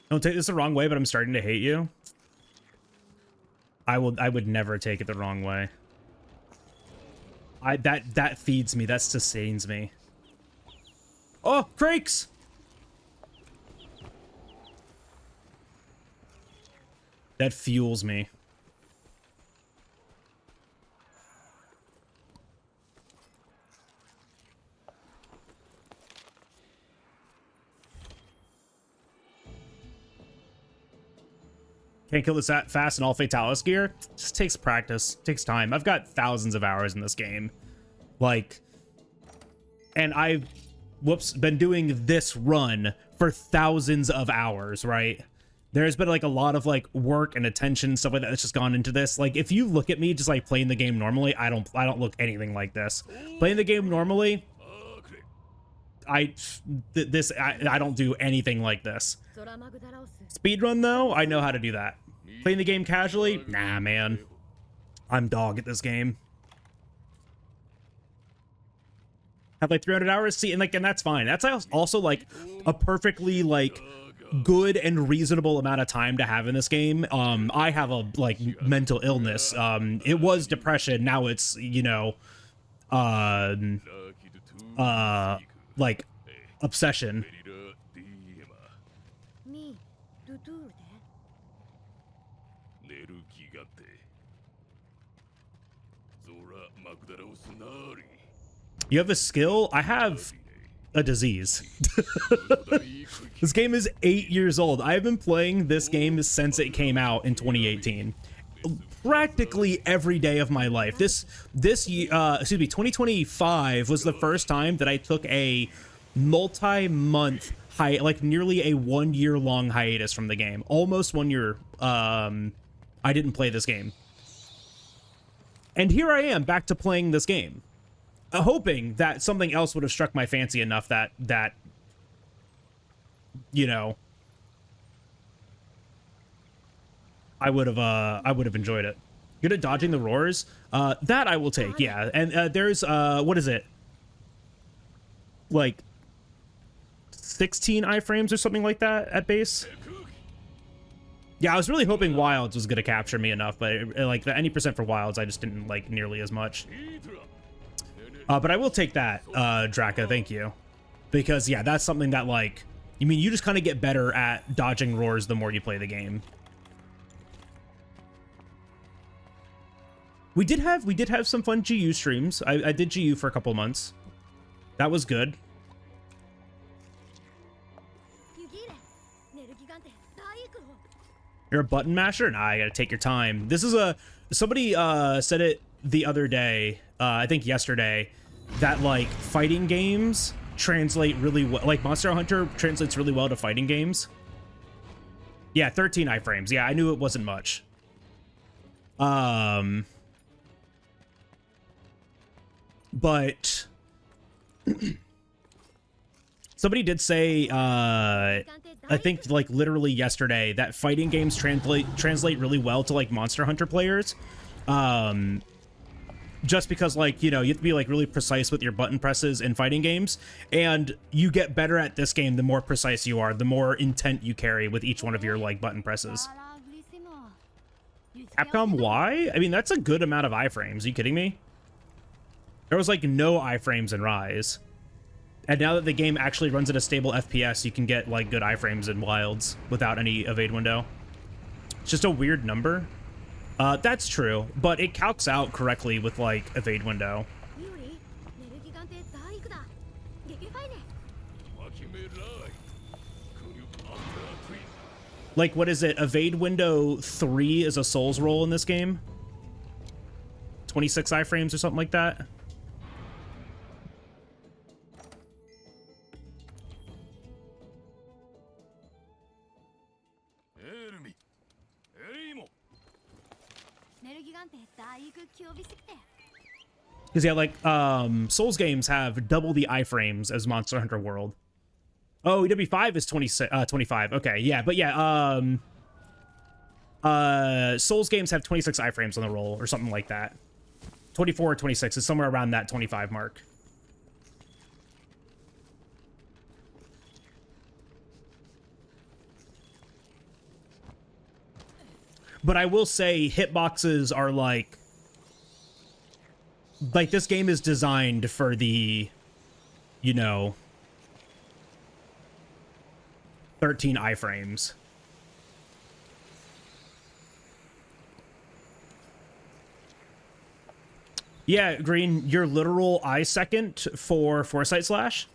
don't take this the wrong way, but I'm starting to hate you. I would never take it the wrong way. That feeds me. That sustains me. Oh, Crakes! That fuels me. Can't kill this that fast in all Fatalis gear. Just takes practice, takes time. I've got thousands of hours in this game. Like, and I've, been doing this run for thousands of hours, right? There's been like a lot of like work and attention, stuff like that that's just gone into this. Like, if you look at me just like playing the game normally, I don't look anything like this. Playing the game normally, I don't do anything like this. Speedrun though, I know how to do that. Playing the game casually, nah, man. I'm dog at this game. Have like 300 hours, see, and that's fine. That's also like a perfectly like good and reasonable amount of time to have in this game. I have a like mental illness. It was depression. Now it's, you know, like obsession. You have a skill? I have a disease. This game is 8 years old. I've been playing this game since it came out in 2018. Practically every day of my life. Excuse me, 2025 was the first time that I took a multi-month like nearly a 1 year long hiatus from the game. Almost 1 year. I didn't play this game. And here I am back to playing this game. Hoping that something else would have struck my fancy enough that you know, I would have enjoyed it. Good at dodging the roars? That I will take, yeah. And there's what is it? Like 16 iframes or something like that at base. Yeah, I was really hoping Wilds was gonna capture me enough, but like the any percent for Wilds, I just didn't like nearly as much. But I will take that, Draka, thank you. Because, yeah, that's something that, like, you mean, you just kind of get better at dodging roars the more you play the game. We did have some fun GU streams. I did GU for a couple months. That was good. You're a button masher? Nah, I gotta take your time. This is a... Somebody said it the other day, I think yesterday, that, like, fighting games translate really well. Like, Monster Hunter translates really well to fighting games. Yeah, 13 iframes. Yeah, I knew it wasn't much. But... Somebody did say, I think, like, literally yesterday, that fighting games translate really well to, like, Monster Hunter players. Just because, like, you know, you have to be, like, really precise with your button presses in fighting games. And you get better at this game the more precise you are, the more intent you carry with each one of your, like, button presses. Capcom, why? I mean, that's a good amount of iframes. Are you kidding me? There was, like, no iframes in Rise. And now that the game actually runs at a stable FPS, you can get, like, good iframes in Wilds without any evade window. It's just a weird number. That's true, but it calcs out correctly with, like, evade window. Like, what is it? Evade window 3 is a Souls roll in this game? 26 iframes or something like that? Because, yeah, like, Souls games have double the iframes as Monster Hunter World. Oh, EW5 is 25. Okay, yeah, but yeah, Souls games have 26 iframes on the roll or something like that. 24 or 26 is somewhere around that 25 mark. But I will say hitboxes are like this game is designed for the, you know, 13 iframes. Yeah, Green, your literal eye second for Foresight Slash.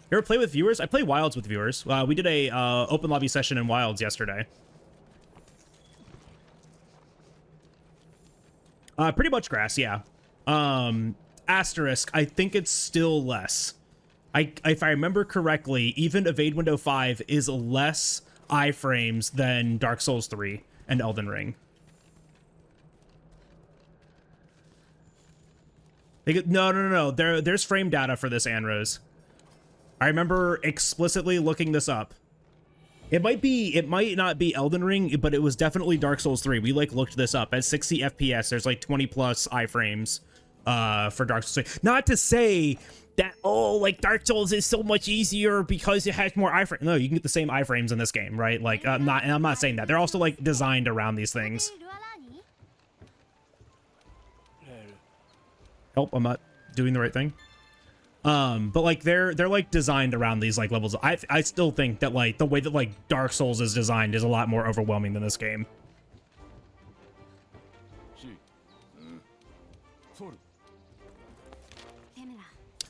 You ever play with viewers? I play Wilds with viewers. We did a open lobby session in Wilds yesterday. Pretty much grass, yeah. Asterisk, I think it's still less. If I remember correctly, even Evade Window 5 is less iframes than Dark Souls 3 and Elden Ring. No. There's frame data for this, Anrose. I remember explicitly looking this up. It might not be Elden Ring, but it was definitely Dark Souls 3. We, like, looked this up. At 60 FPS, there's, like, 20 plus iframes for Dark Souls 3. Not to say that, oh, like, Dark Souls is so much easier because it has more iframes. No, you can get the same iframes in this game, right? Like, I'm not saying that. They're also, like, designed around these things. Help, I'm not doing the right thing. But like they're like designed around these like levels. I still think that like the way that like Dark Souls is designed is a lot more overwhelming than this game.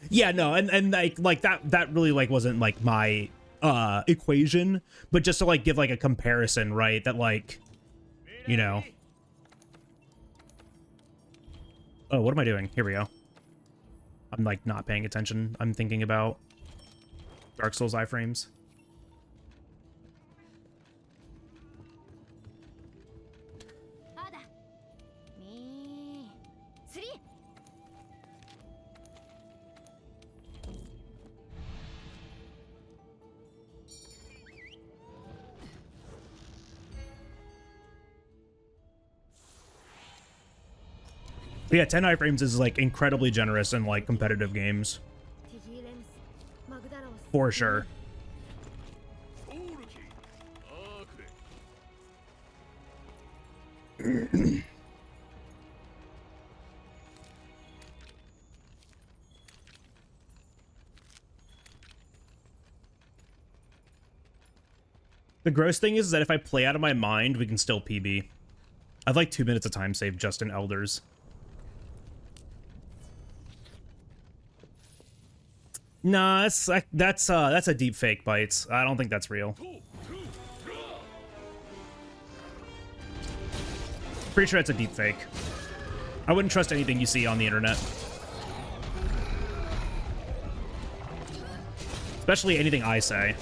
Yeah, no, and like that really like wasn't like my equation, but just to like give like a comparison, right? That like, you know. Oh, what am I doing? Here we go. I'm like not paying attention. I'm thinking about Dark Souls iframes. But yeah, 10 iframes is like incredibly generous in like competitive games. For sure. The gross thing is that if I play out of my mind, we can still PB. I have like 2 minutes of time saved just in Elders. Nah, that's a deep fake, Bites. I don't think that's real. Pretty sure it's a deep fake. I wouldn't trust anything you see on the internet. Especially anything I say.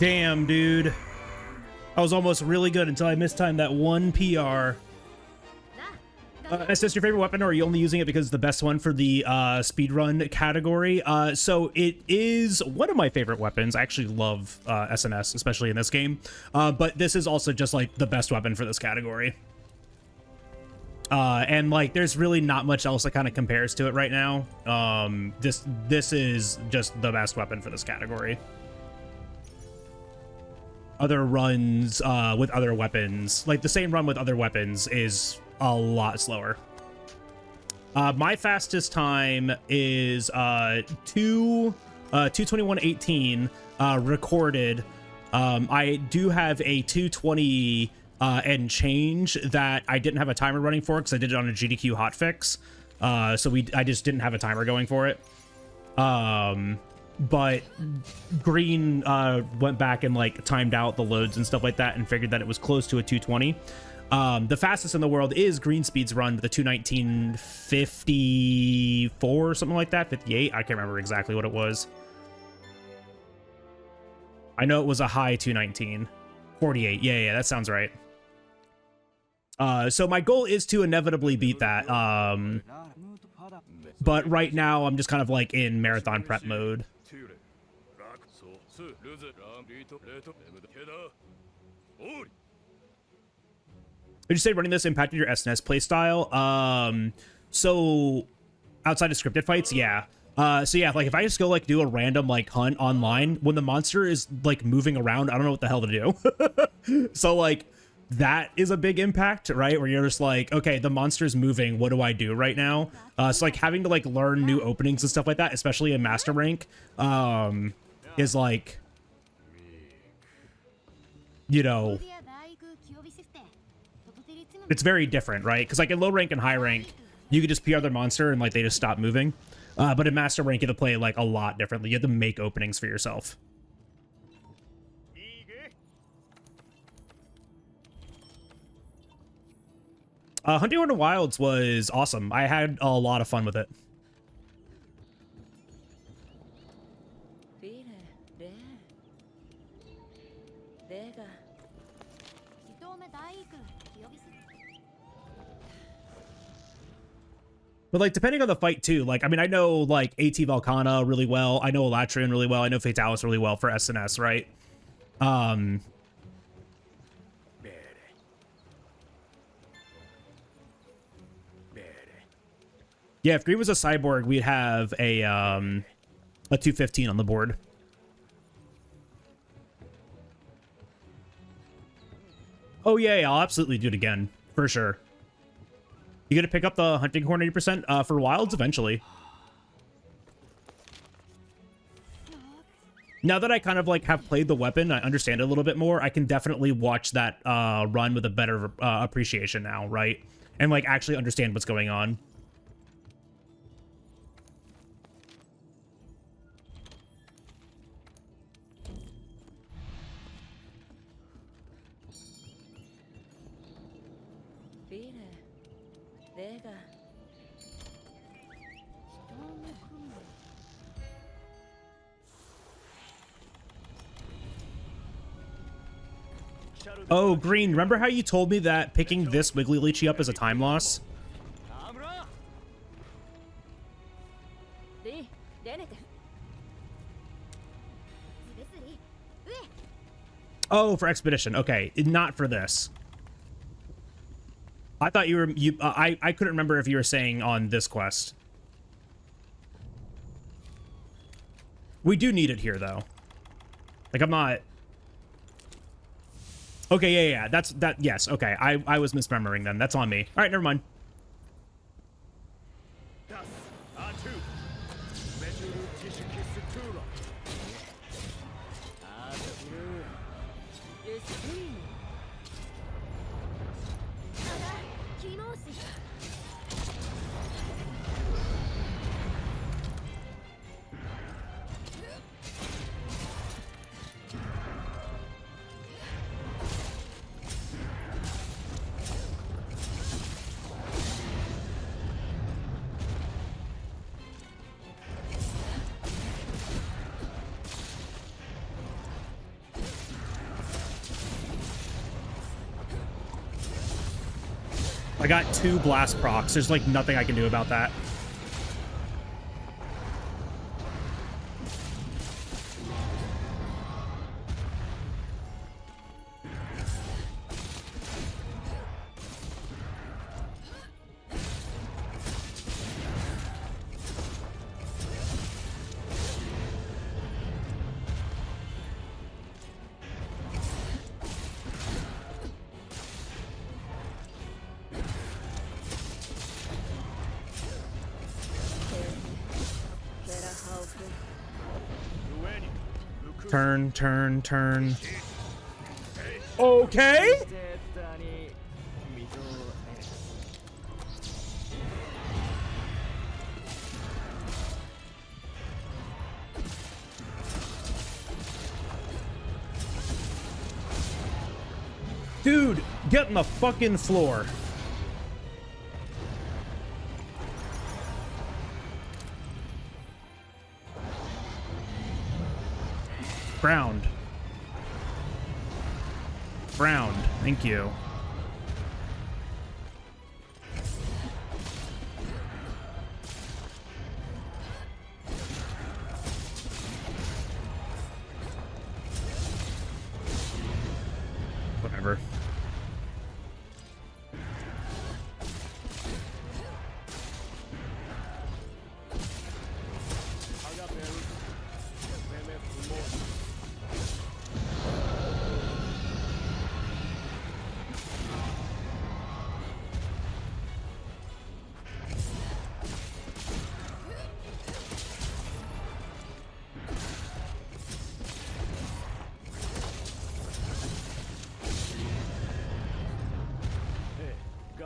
Damn, dude. I was almost really good until I mistimed that one PR. Is this your favorite weapon, or are you only using it because it's the best one for the speedrun category? So it is one of my favorite weapons. I actually love SNS, especially in this game. But this is also just like the best weapon for this category. And like, there's really not much else that kind of compares to it right now. This is just the best weapon for this category. Other runs with other weapons, like the same run with other weapons, is a lot slower. My fastest time is 2:21:18 recorded. I do have a 2:20 and change that I didn't have a timer running for because I did it on a GDQ hotfix. So I just didn't have a timer going for it. But Green went back and like timed out the loads and stuff like that and figured that it was close to a 2:20. The fastest in the world is Green Speed's run with a 2:19:54 or something like that, 58. I can't remember exactly what it was. I know it was a high 2:19:48. Yeah, that sounds right. So my goal is to inevitably beat that. But right now I'm just kind of like in marathon prep mode. Would you say running this impacted your SNS playstyle? So outside of scripted fights, yeah. So yeah, like if I just go like do a random like hunt online, when the monster is like moving around, I don't know what the hell to do. So like that is a big impact, right? Where you're just like, okay, the monster's moving, what do I do right now? So like having to like learn new openings and stuff like that, especially in master rank, is like, you know, it's very different, right? Because like in low rank and high rank, you could just PR their monster and like they just stop moving. But in master rank, you have to play like a lot differently. You have to make openings for yourself. Hunting Horn of Wilds was awesome. I had a lot of fun with it. But like depending on the fight too, like I mean I know like AT Volcana really well, I know Elatrian really well, I know Fatalis really well for SNS, right? Yeah, if Green was a cyborg, we'd have a 215 on the board. Oh yeah, I'll absolutely do it again for sure. You gonna pick up the Hunting Horn 80% for Wilds eventually. Now that I kind of like have played the weapon, I understand it a little bit more. I can definitely watch that run with a better appreciation now, right? And like actually understand what's going on. Oh, Green, remember how you told me that picking this Wiggly Lychee up is a time loss? Oh, for Expedition. Okay, not for this. I thought you were... I couldn't remember if you were saying on this quest. We do need it here, though. Like, I'm not... Okay, yeah. Yes, okay. I was misremembering then. That's on me. All right, never mind. I got 2 blast procs. There's like nothing I can do about that. Turn. Okay. Dude, get on the fucking floor. Brown. Thank you. Whatever.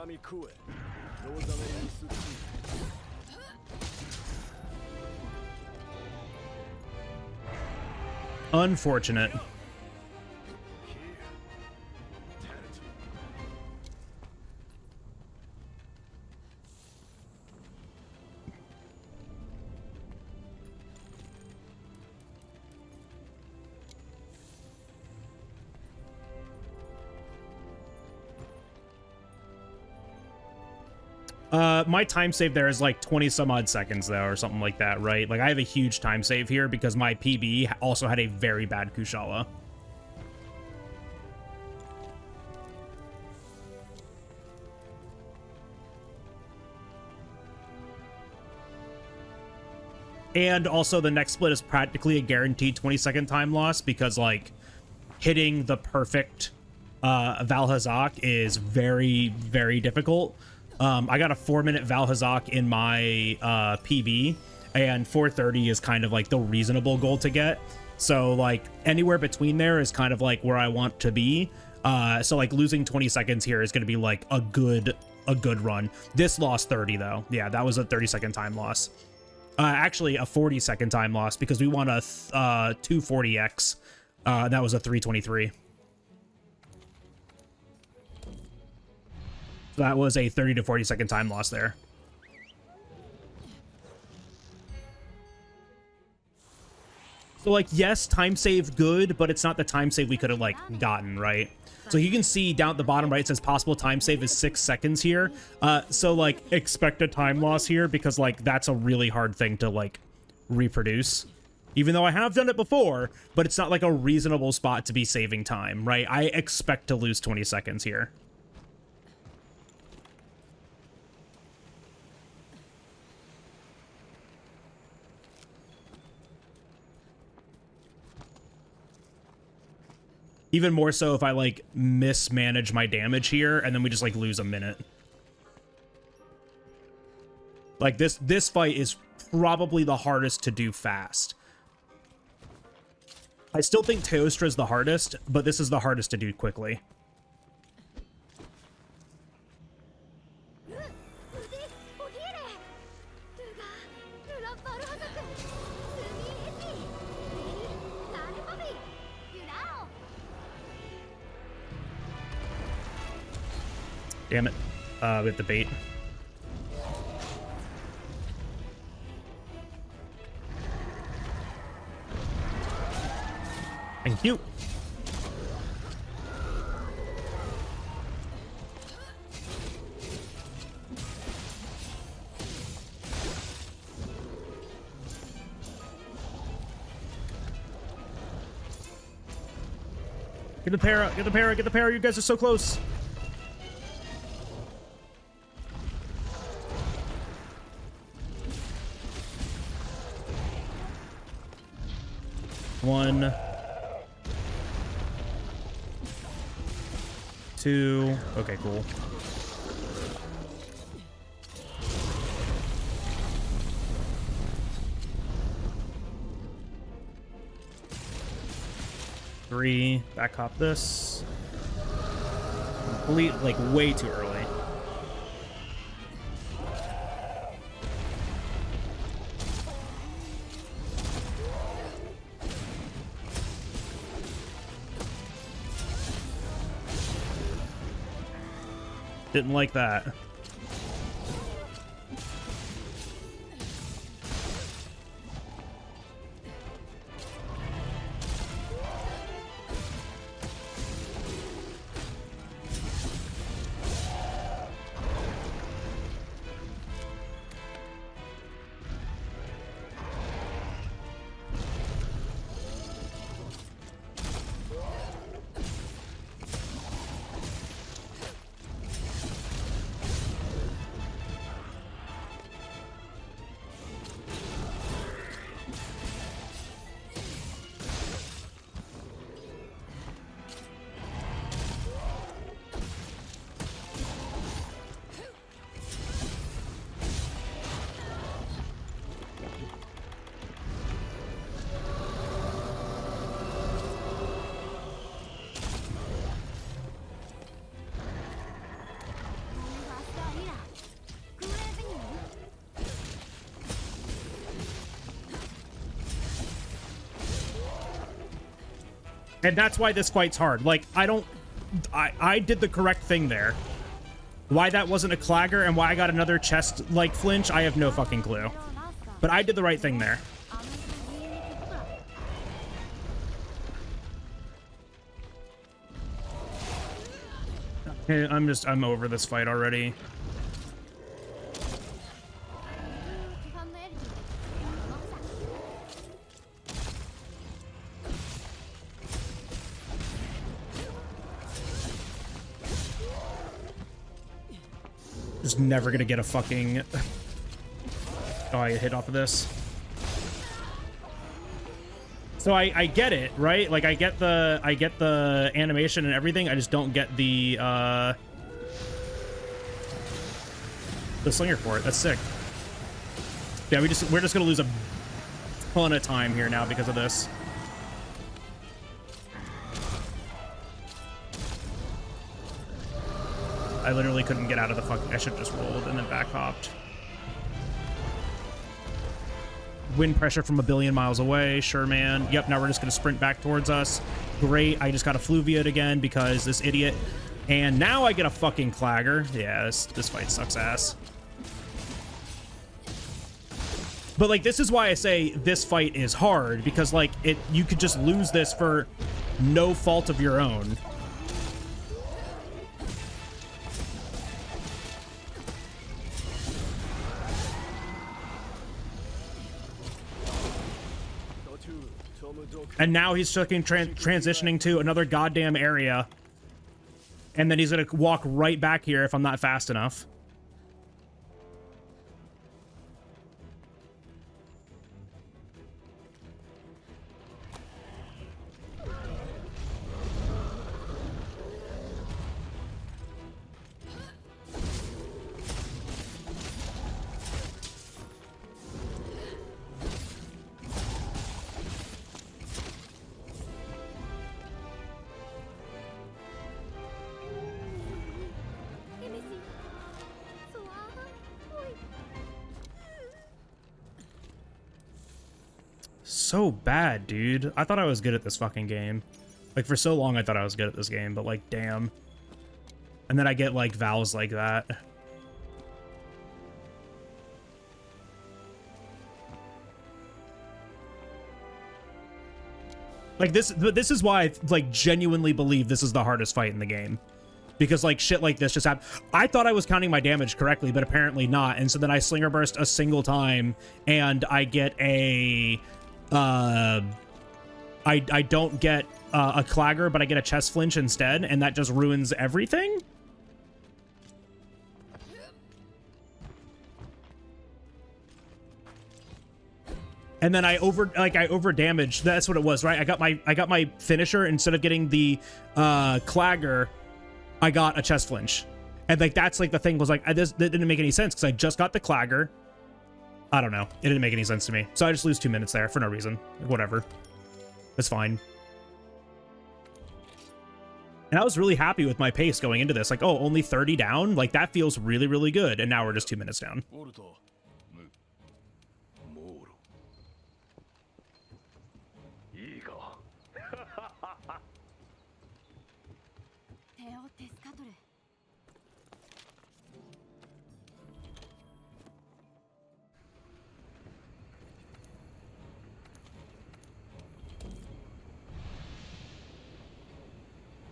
み食えローザメインス2 Unfortunate. My time save there is like 20 some odd seconds though, or something like that, right? Like I have a huge time save here because my PB also had a very bad Kushala. And also the next split is practically a guaranteed 20-second time loss because like hitting the perfect Valhazak is very, very difficult. I got a 4-minute Valhazak in my PB, and 4:30 is kind of like the reasonable goal to get. So like anywhere between there is kind of like where I want to be. So like losing 20 seconds here is going to be like a good run. This lost 30 though. Yeah, that was a 30-second time loss. Actually a 40-second time loss because we won a 240x. That was a 323. So that was a 30 to 40-second time loss there. So like, yes, time save good, but it's not the time save we could have like gotten, right? So you can see down at the bottom right, it says possible time save is 6 seconds here. So like expect a time loss here because like that's a really hard thing to like reproduce. Even though I have done it before, but it's not like a reasonable spot to be saving time, right? I expect to lose 20 seconds here. Even more so if I like mismanage my damage here and then we just like lose a minute. Like this fight is probably the hardest to do fast. I still think Teostra is the hardest, but this is the hardest to do quickly. Damn it. With the bait. Thank you. Get the para, get the para, get the para. You guys are so close. One, two. Okay, cool. Three. Back hop this. Complete, like, way too early. Didn't like that. And that's why this fight's hard. Like, I did the correct thing there. Why that wasn't a clagger and why I got another chest, like, flinch, I have no fucking clue. But I did the right thing there. Okay, I'm over this fight already. Just never gonna get a fucking... Oh, I hit off of this. So I get it, right? Like I get the animation and everything. I just don't get the slinger for it. That's sick. Yeah, we're just gonna lose a ton of time here now because of this. I literally couldn't get out of the fucking... I should have just rolled and then back hopped. Wind pressure from a billion miles away. Sure, man. Yep, now we're just going to sprint back towards us. Great. I just got a Fluviate again because this idiot... And now I get a fucking clagger. Yeah, this fight sucks ass. But, like, this is why I say this fight is hard. Because, like, you could just lose this for no fault of your own. And now he's fucking transitioning to another goddamn area. And then he's gonna walk right back here if I'm not fast enough. So bad, dude. I thought I was good at this fucking game. Like, for so long I thought I was good at this game, but, like, damn. And then I get, like, vowels like that. Like, this is why I, like, genuinely believe this is the hardest fight in the game. Because, like, shit like this just happened. I thought I was counting my damage correctly, but apparently not. And so then I slinger burst a single time, and I get a... I don't get a clagger, but I get a chest flinch instead, and that just ruins everything? And then I over damaged. That's what it was, right? I got my finisher. Instead of getting the clagger, I got a chest flinch. And like that's like the thing was like that didn't make any sense because I just got the clagger. I don't know. It didn't make any sense to me. So I just lose 2 minutes there for no reason. Whatever. It's fine. And I was really happy with my pace going into this. Like, oh, only 30 down? Like, that feels really, really good. And now we're just 2 minutes down.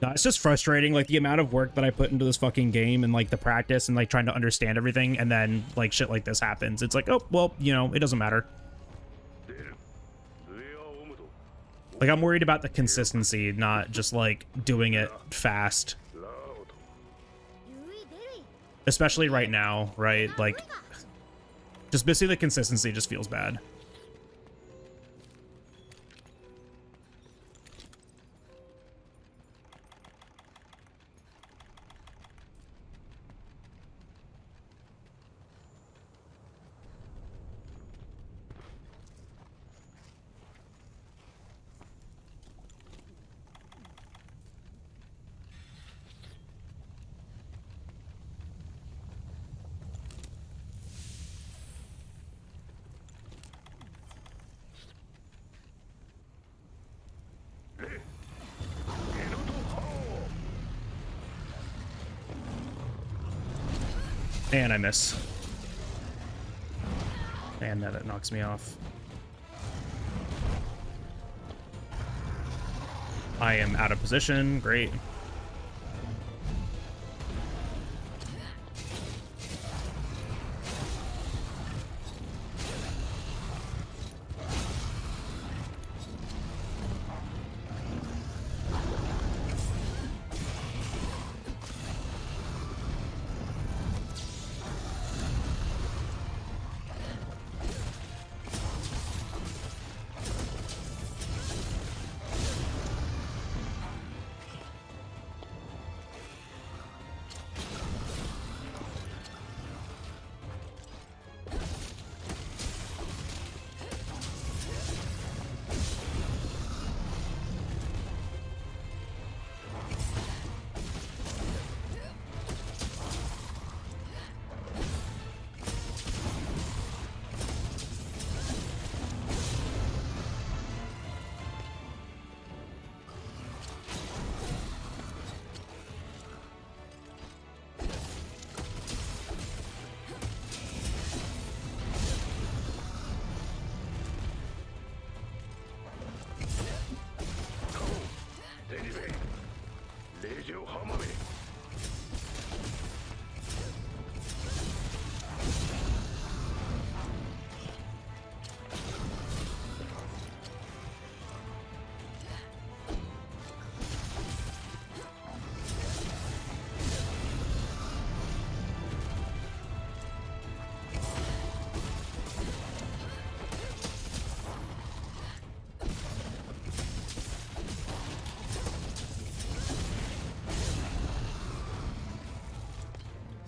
No, it's just frustrating, like, the amount of work that I put into this fucking game and, like, the practice and, like, trying to understand everything, and then, like, shit like this happens. It's like, oh, well, you know, it doesn't matter. Like, I'm worried about the consistency, not just, like, doing it fast. Especially right now, right? Like, just missing the consistency just feels bad. And I miss. And that knocks me off. I am out of position. Great.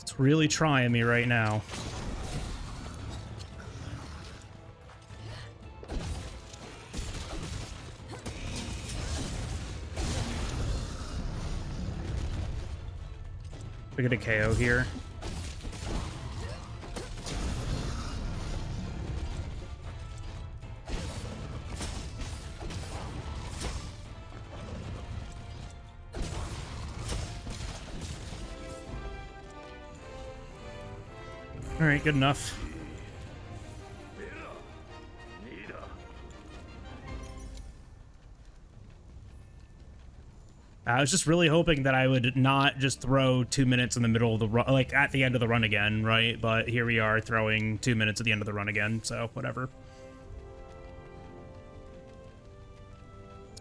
It's really trying me right now. We get a KO here. All right, good enough. I was just really hoping that I would not just throw 2 minutes in the middle of the run, like at the end of the run again, right? But here we are throwing 2 minutes at the end of the run again, so whatever.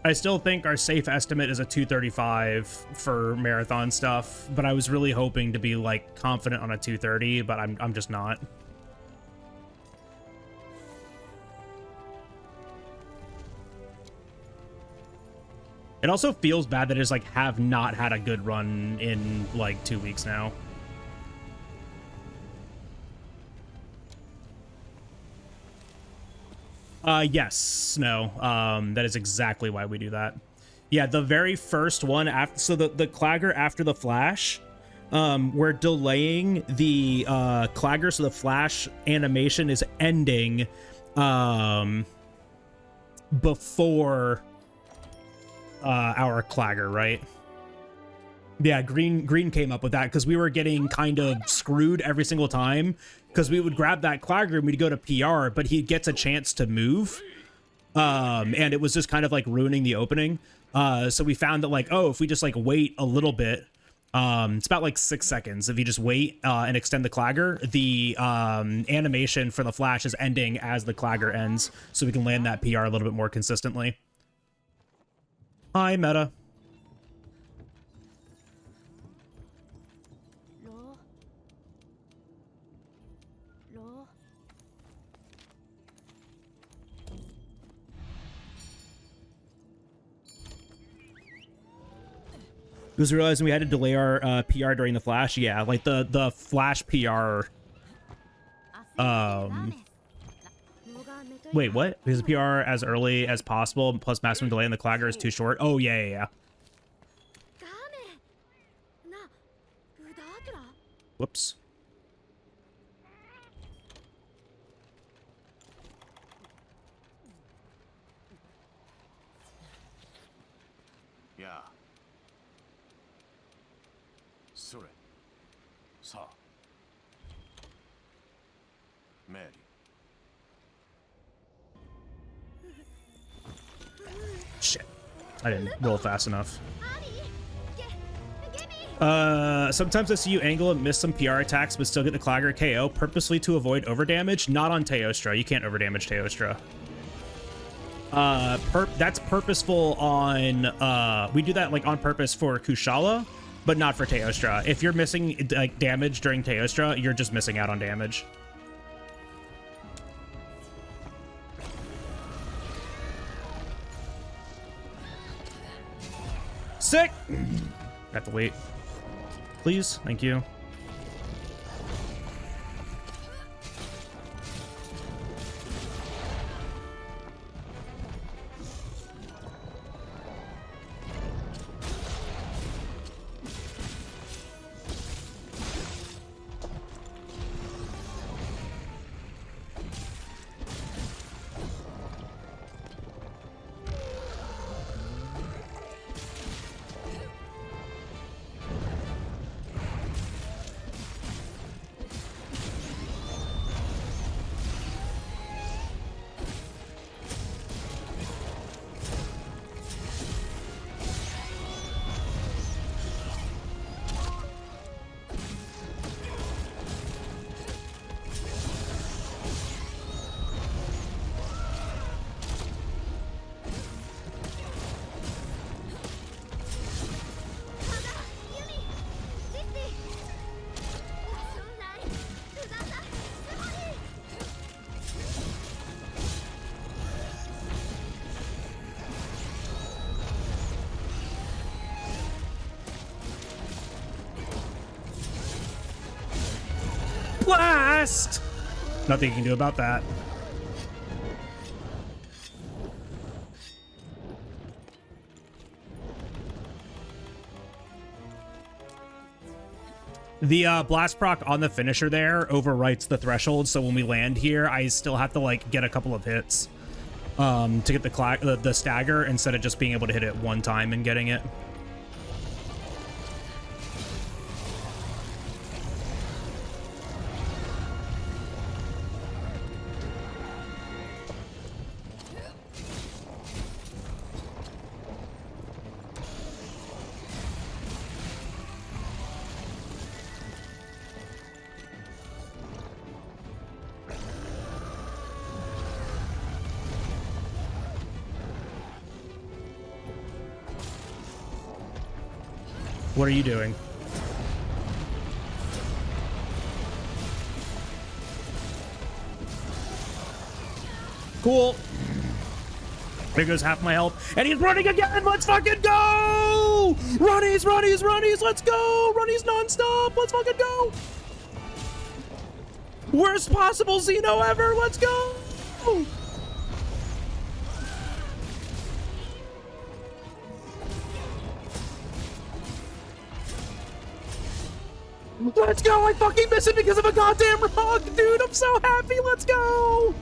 I still think our safe estimate is a 235 for marathon stuff, but I was really hoping to be like confident on a 230, but I'm just not. It also feels bad that I just like have not had a good run in like 2 weeks now. Yes, no. That is exactly why we do that. Yeah, the very first one after, so the Clagger after the Flash, we're delaying the Clagger, so the Flash animation is ending before our Clagger, right? Yeah, Green came up with that because we were getting kind of screwed every single time because we would grab that Clagger and we'd go to PR, but he gets a chance to move. And it was just kind of like ruining the opening. So we found that like, oh, if we just like wait a little bit, it's about like 6 seconds. If you just wait and extend the Clagger, the animation for the Flash is ending as the Clagger ends, so we can land that PR a little bit more consistently. Hi, Meta. Was realizing we had to delay our PR during the Flash. Yeah, like the Flash PR. Wait, what? Because the PR as early as possible plus maximum delay in the Clagger is too short. Oh yeah. Whoops. Yeah. それさあ Mary. Shit. I didn't roll fast enough. Sometimes I see you angle and miss some PR attacks, but still get the Clagger KO purposely to avoid overdamage. Not on Teostra. You can't overdamage Teostra. That's purposeful on, we do that like on purpose for Kushala, but not for Teostra. If you're missing like damage during Teostra, you're just missing out on damage. Sick! Have to wait. Please, thank you. Blast! Nothing you can do about that. The blast proc on the finisher there overwrites the threshold, so when we land here, I still have to like get a couple of hits to get the stagger instead of just being able to hit it one time and getting it. What are you doing? Cool. There goes half my health. And he's running again. Let's fucking go! Runnies, runnies, runnies. Let's go. Runnies nonstop. Let's fucking go. Worst possible Xeno ever. Let's go. Let's go! I fucking miss it because of a goddamn rock, dude! I'm so happy! Let's go!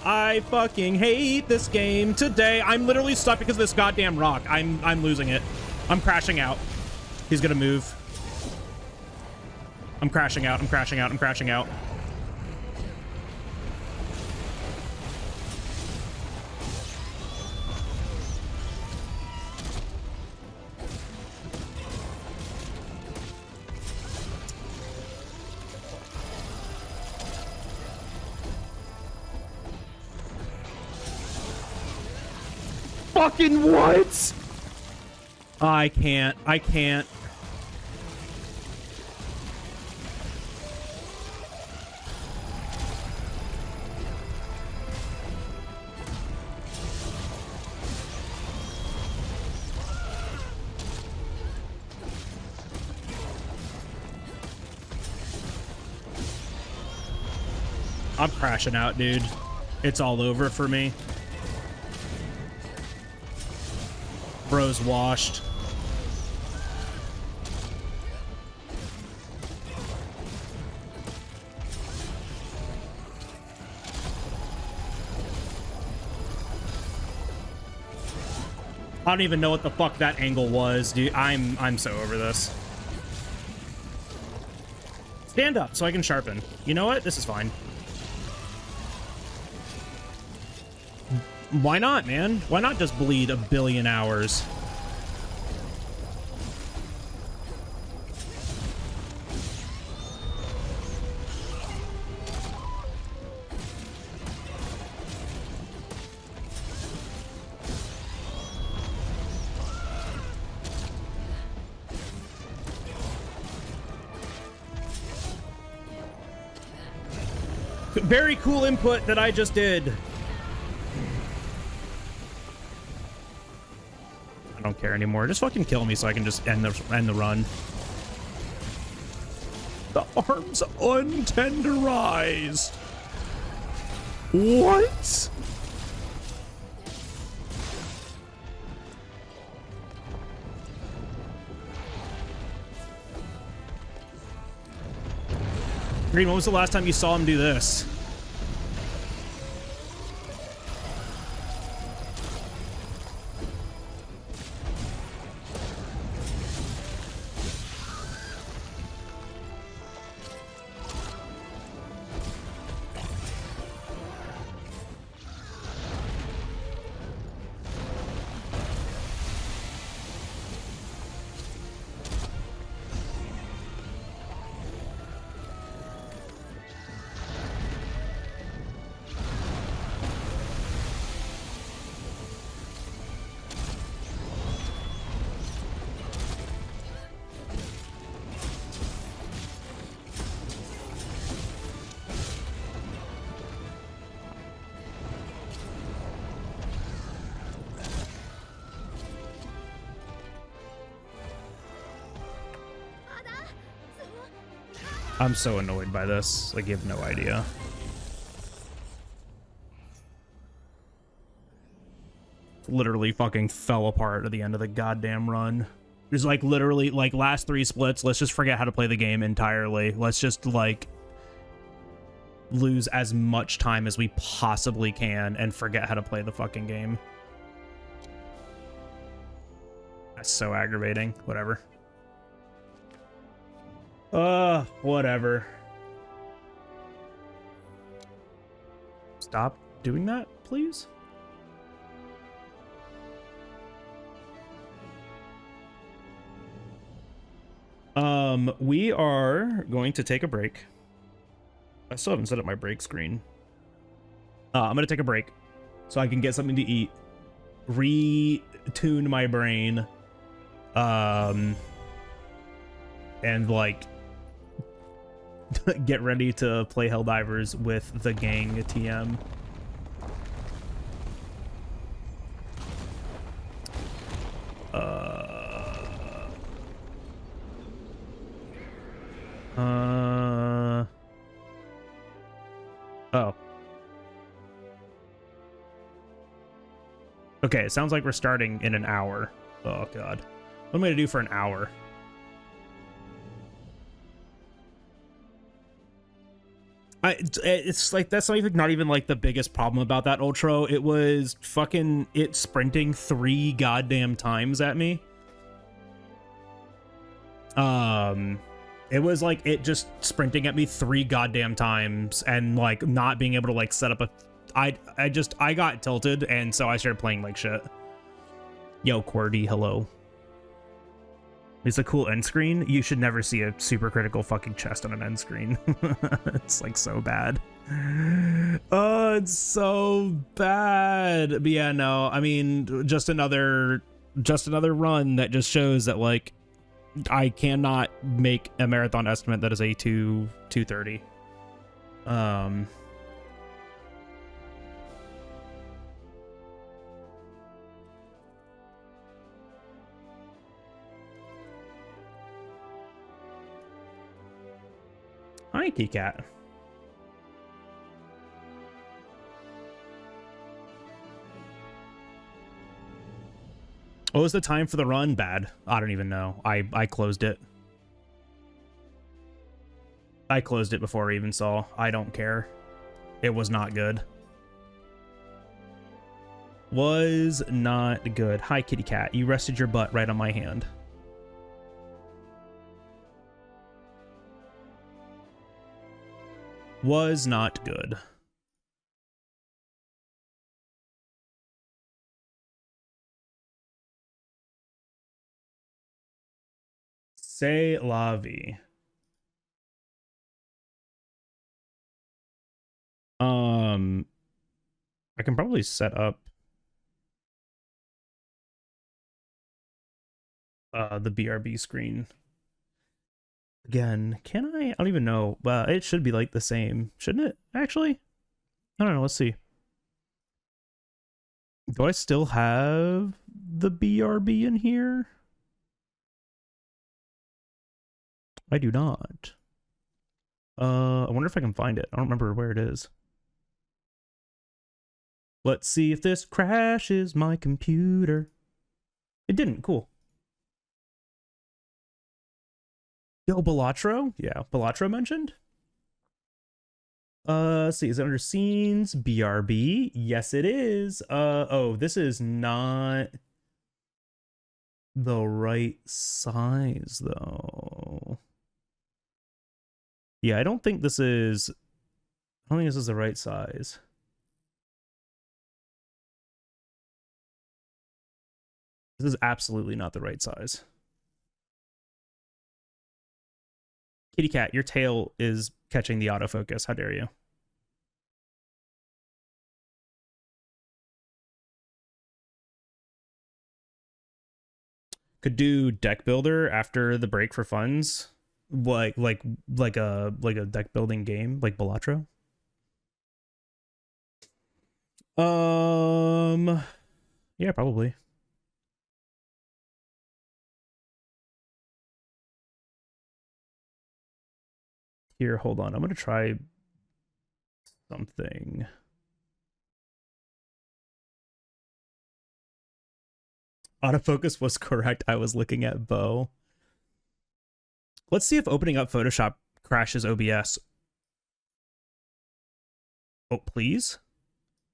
I fucking hate this game today. I'm literally stuck because of this goddamn rock. I'm losing it. I'm crashing out. He's gonna move. I'm crashing out. I'm crashing out. I'm crashing out. Fucking what? I can't. I can't. I'm crashing out, dude. It's all over for me. Bro's washed. I don't even know what the fuck that angle was, dude. I'm so over this. Stand up so I can sharpen. You know what? This is fine. Why not, man? Why not just bleed 1 billion hours? Very cool input that I just did. I don't care anymore. Just fucking kill me so I can just end the run. The arm's untenderized. What? Green, when was the last time you saw him do this? I'm so annoyed by this. Like, you have no idea. Literally fucking fell apart at the end of the goddamn run. There's like literally like last 3 splits. Let's just forget how to play the game entirely. Let's just like lose as much time as we possibly can and forget how to play the fucking game. That's so aggravating. Whatever. Whatever. Stop doing that, please. We are going to take a break. I still haven't set up my break screen. I'm gonna take a break so I can get something to eat, retune my brain, and like get ready to play Helldivers with the gang TM. Oh. Okay, it sounds like we're starting in an hour. Oh god. What am I gonna do for an hour? It's like that's not even like the biggest problem about that Ultra. It was fucking it sprinting 3 goddamn times at me. It was like it just sprinting at me 3 goddamn times and like not being able to like set up a I got tilted and so I started playing like shit. Yo, QWERTY, hello. It's a cool end screen. You should never see a super critical fucking chest on an end screen. It's like so bad. Oh, it's so bad. But yeah, no, I mean, just another run that just shows that like I cannot make a marathon estimate that is a 2:30. Hi, Keycat. What was the time for the run? Bad. I don't even know. I closed it. I closed it before I even saw. I don't care. It was not good. Was not good. Hi, kitty cat. You rested your butt right on my hand. Was not good. C'est la vie. I can probably set up the BRB screen again. Can I? I don't even know. But it should be like the same, shouldn't it? Actually, I don't know. Let's see. Do I still have the BRB in here? I do not. I wonder if I can find it. I don't remember where it is. Let's see if this crashes my computer. It didn't. Cool. Yo, Balatro? Yeah, Balatro mentioned. Let's see, is it under scenes? BRB? Yes, it is. Oh, this is not the right size, though. Yeah, I don't think this is the right size. This is absolutely not the right size. Kitty cat, your tail is catching the autofocus. How dare you? Could do deck builder after the break for funds, like a deck building game like Balatro. Yeah, probably. Here, hold on. I'm gonna try something. Autofocus was correct. I was looking at Bo. Let's see if opening up Photoshop crashes OBS. Oh, please?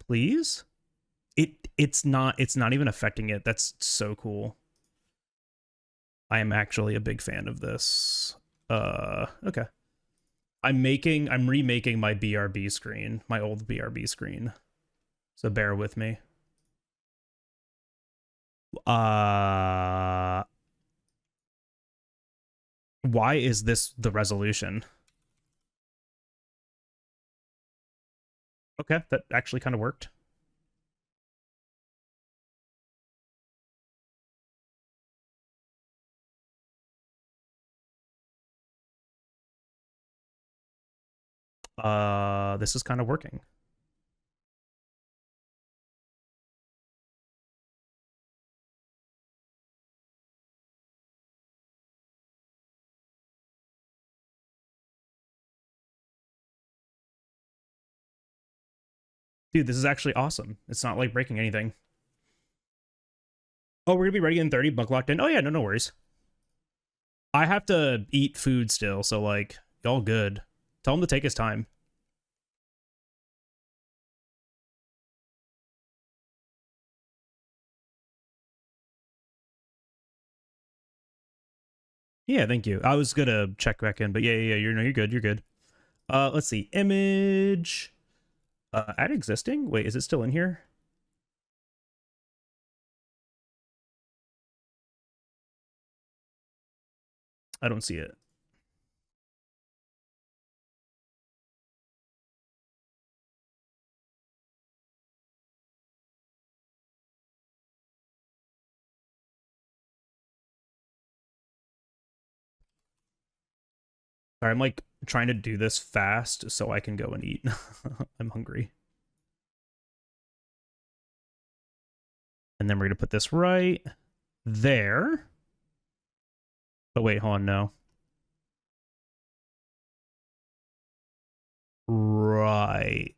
Please? It's not even affecting it. That's so cool. I am actually a big fan of this. Okay. I'm remaking my BRB screen, my old BRB screen. So bear with me. Why is this the resolution? Okay, that actually kind of worked. This is kind of working. Dude, this is actually awesome. It's not like breaking anything. Oh, we're gonna be ready in 30, bug locked in. Oh yeah, no worries. I have to eat food still, so like, y'all good. Tell him to take his time. Yeah, thank you. I was gonna check back in, but yeah, you're good. Let's see. Image. Add existing? Wait, is it still in here? I don't see it. Sorry, I'm like trying to do this fast so I can go and eat. I'm hungry. And then we're gonna put this right there. But wait, hold on, no. Right.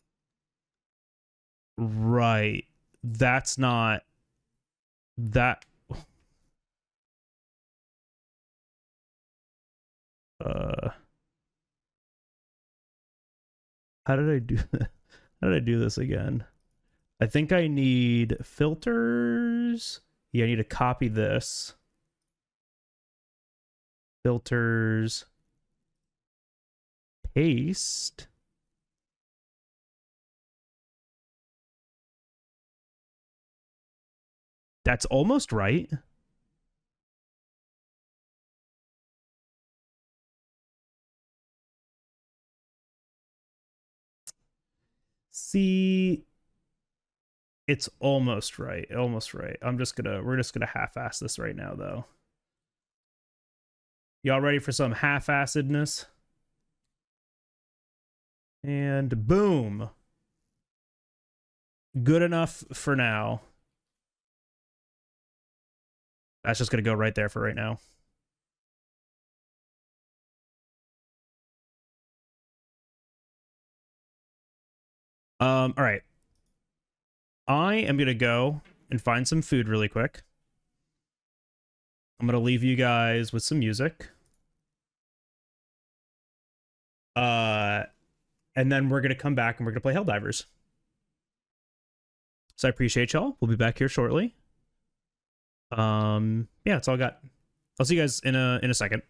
Right. That's not that. How did I do that? How did I do this again? I think I need filters. Yeah, I need to copy this. Filters. Paste. That's almost right. See, it's almost right. Almost right. We're just gonna half-ass this right now though. Y'all ready for some half-assedness? And boom. Good enough for now. That's just gonna go right there for right now. All right. I am gonna go and find some food really quick. I'm gonna leave you guys with some music. And then we're gonna come back and we're gonna play Helldivers. So I appreciate y'all. We'll be back here shortly. Yeah, that's all I got. I'll see you guys in a second.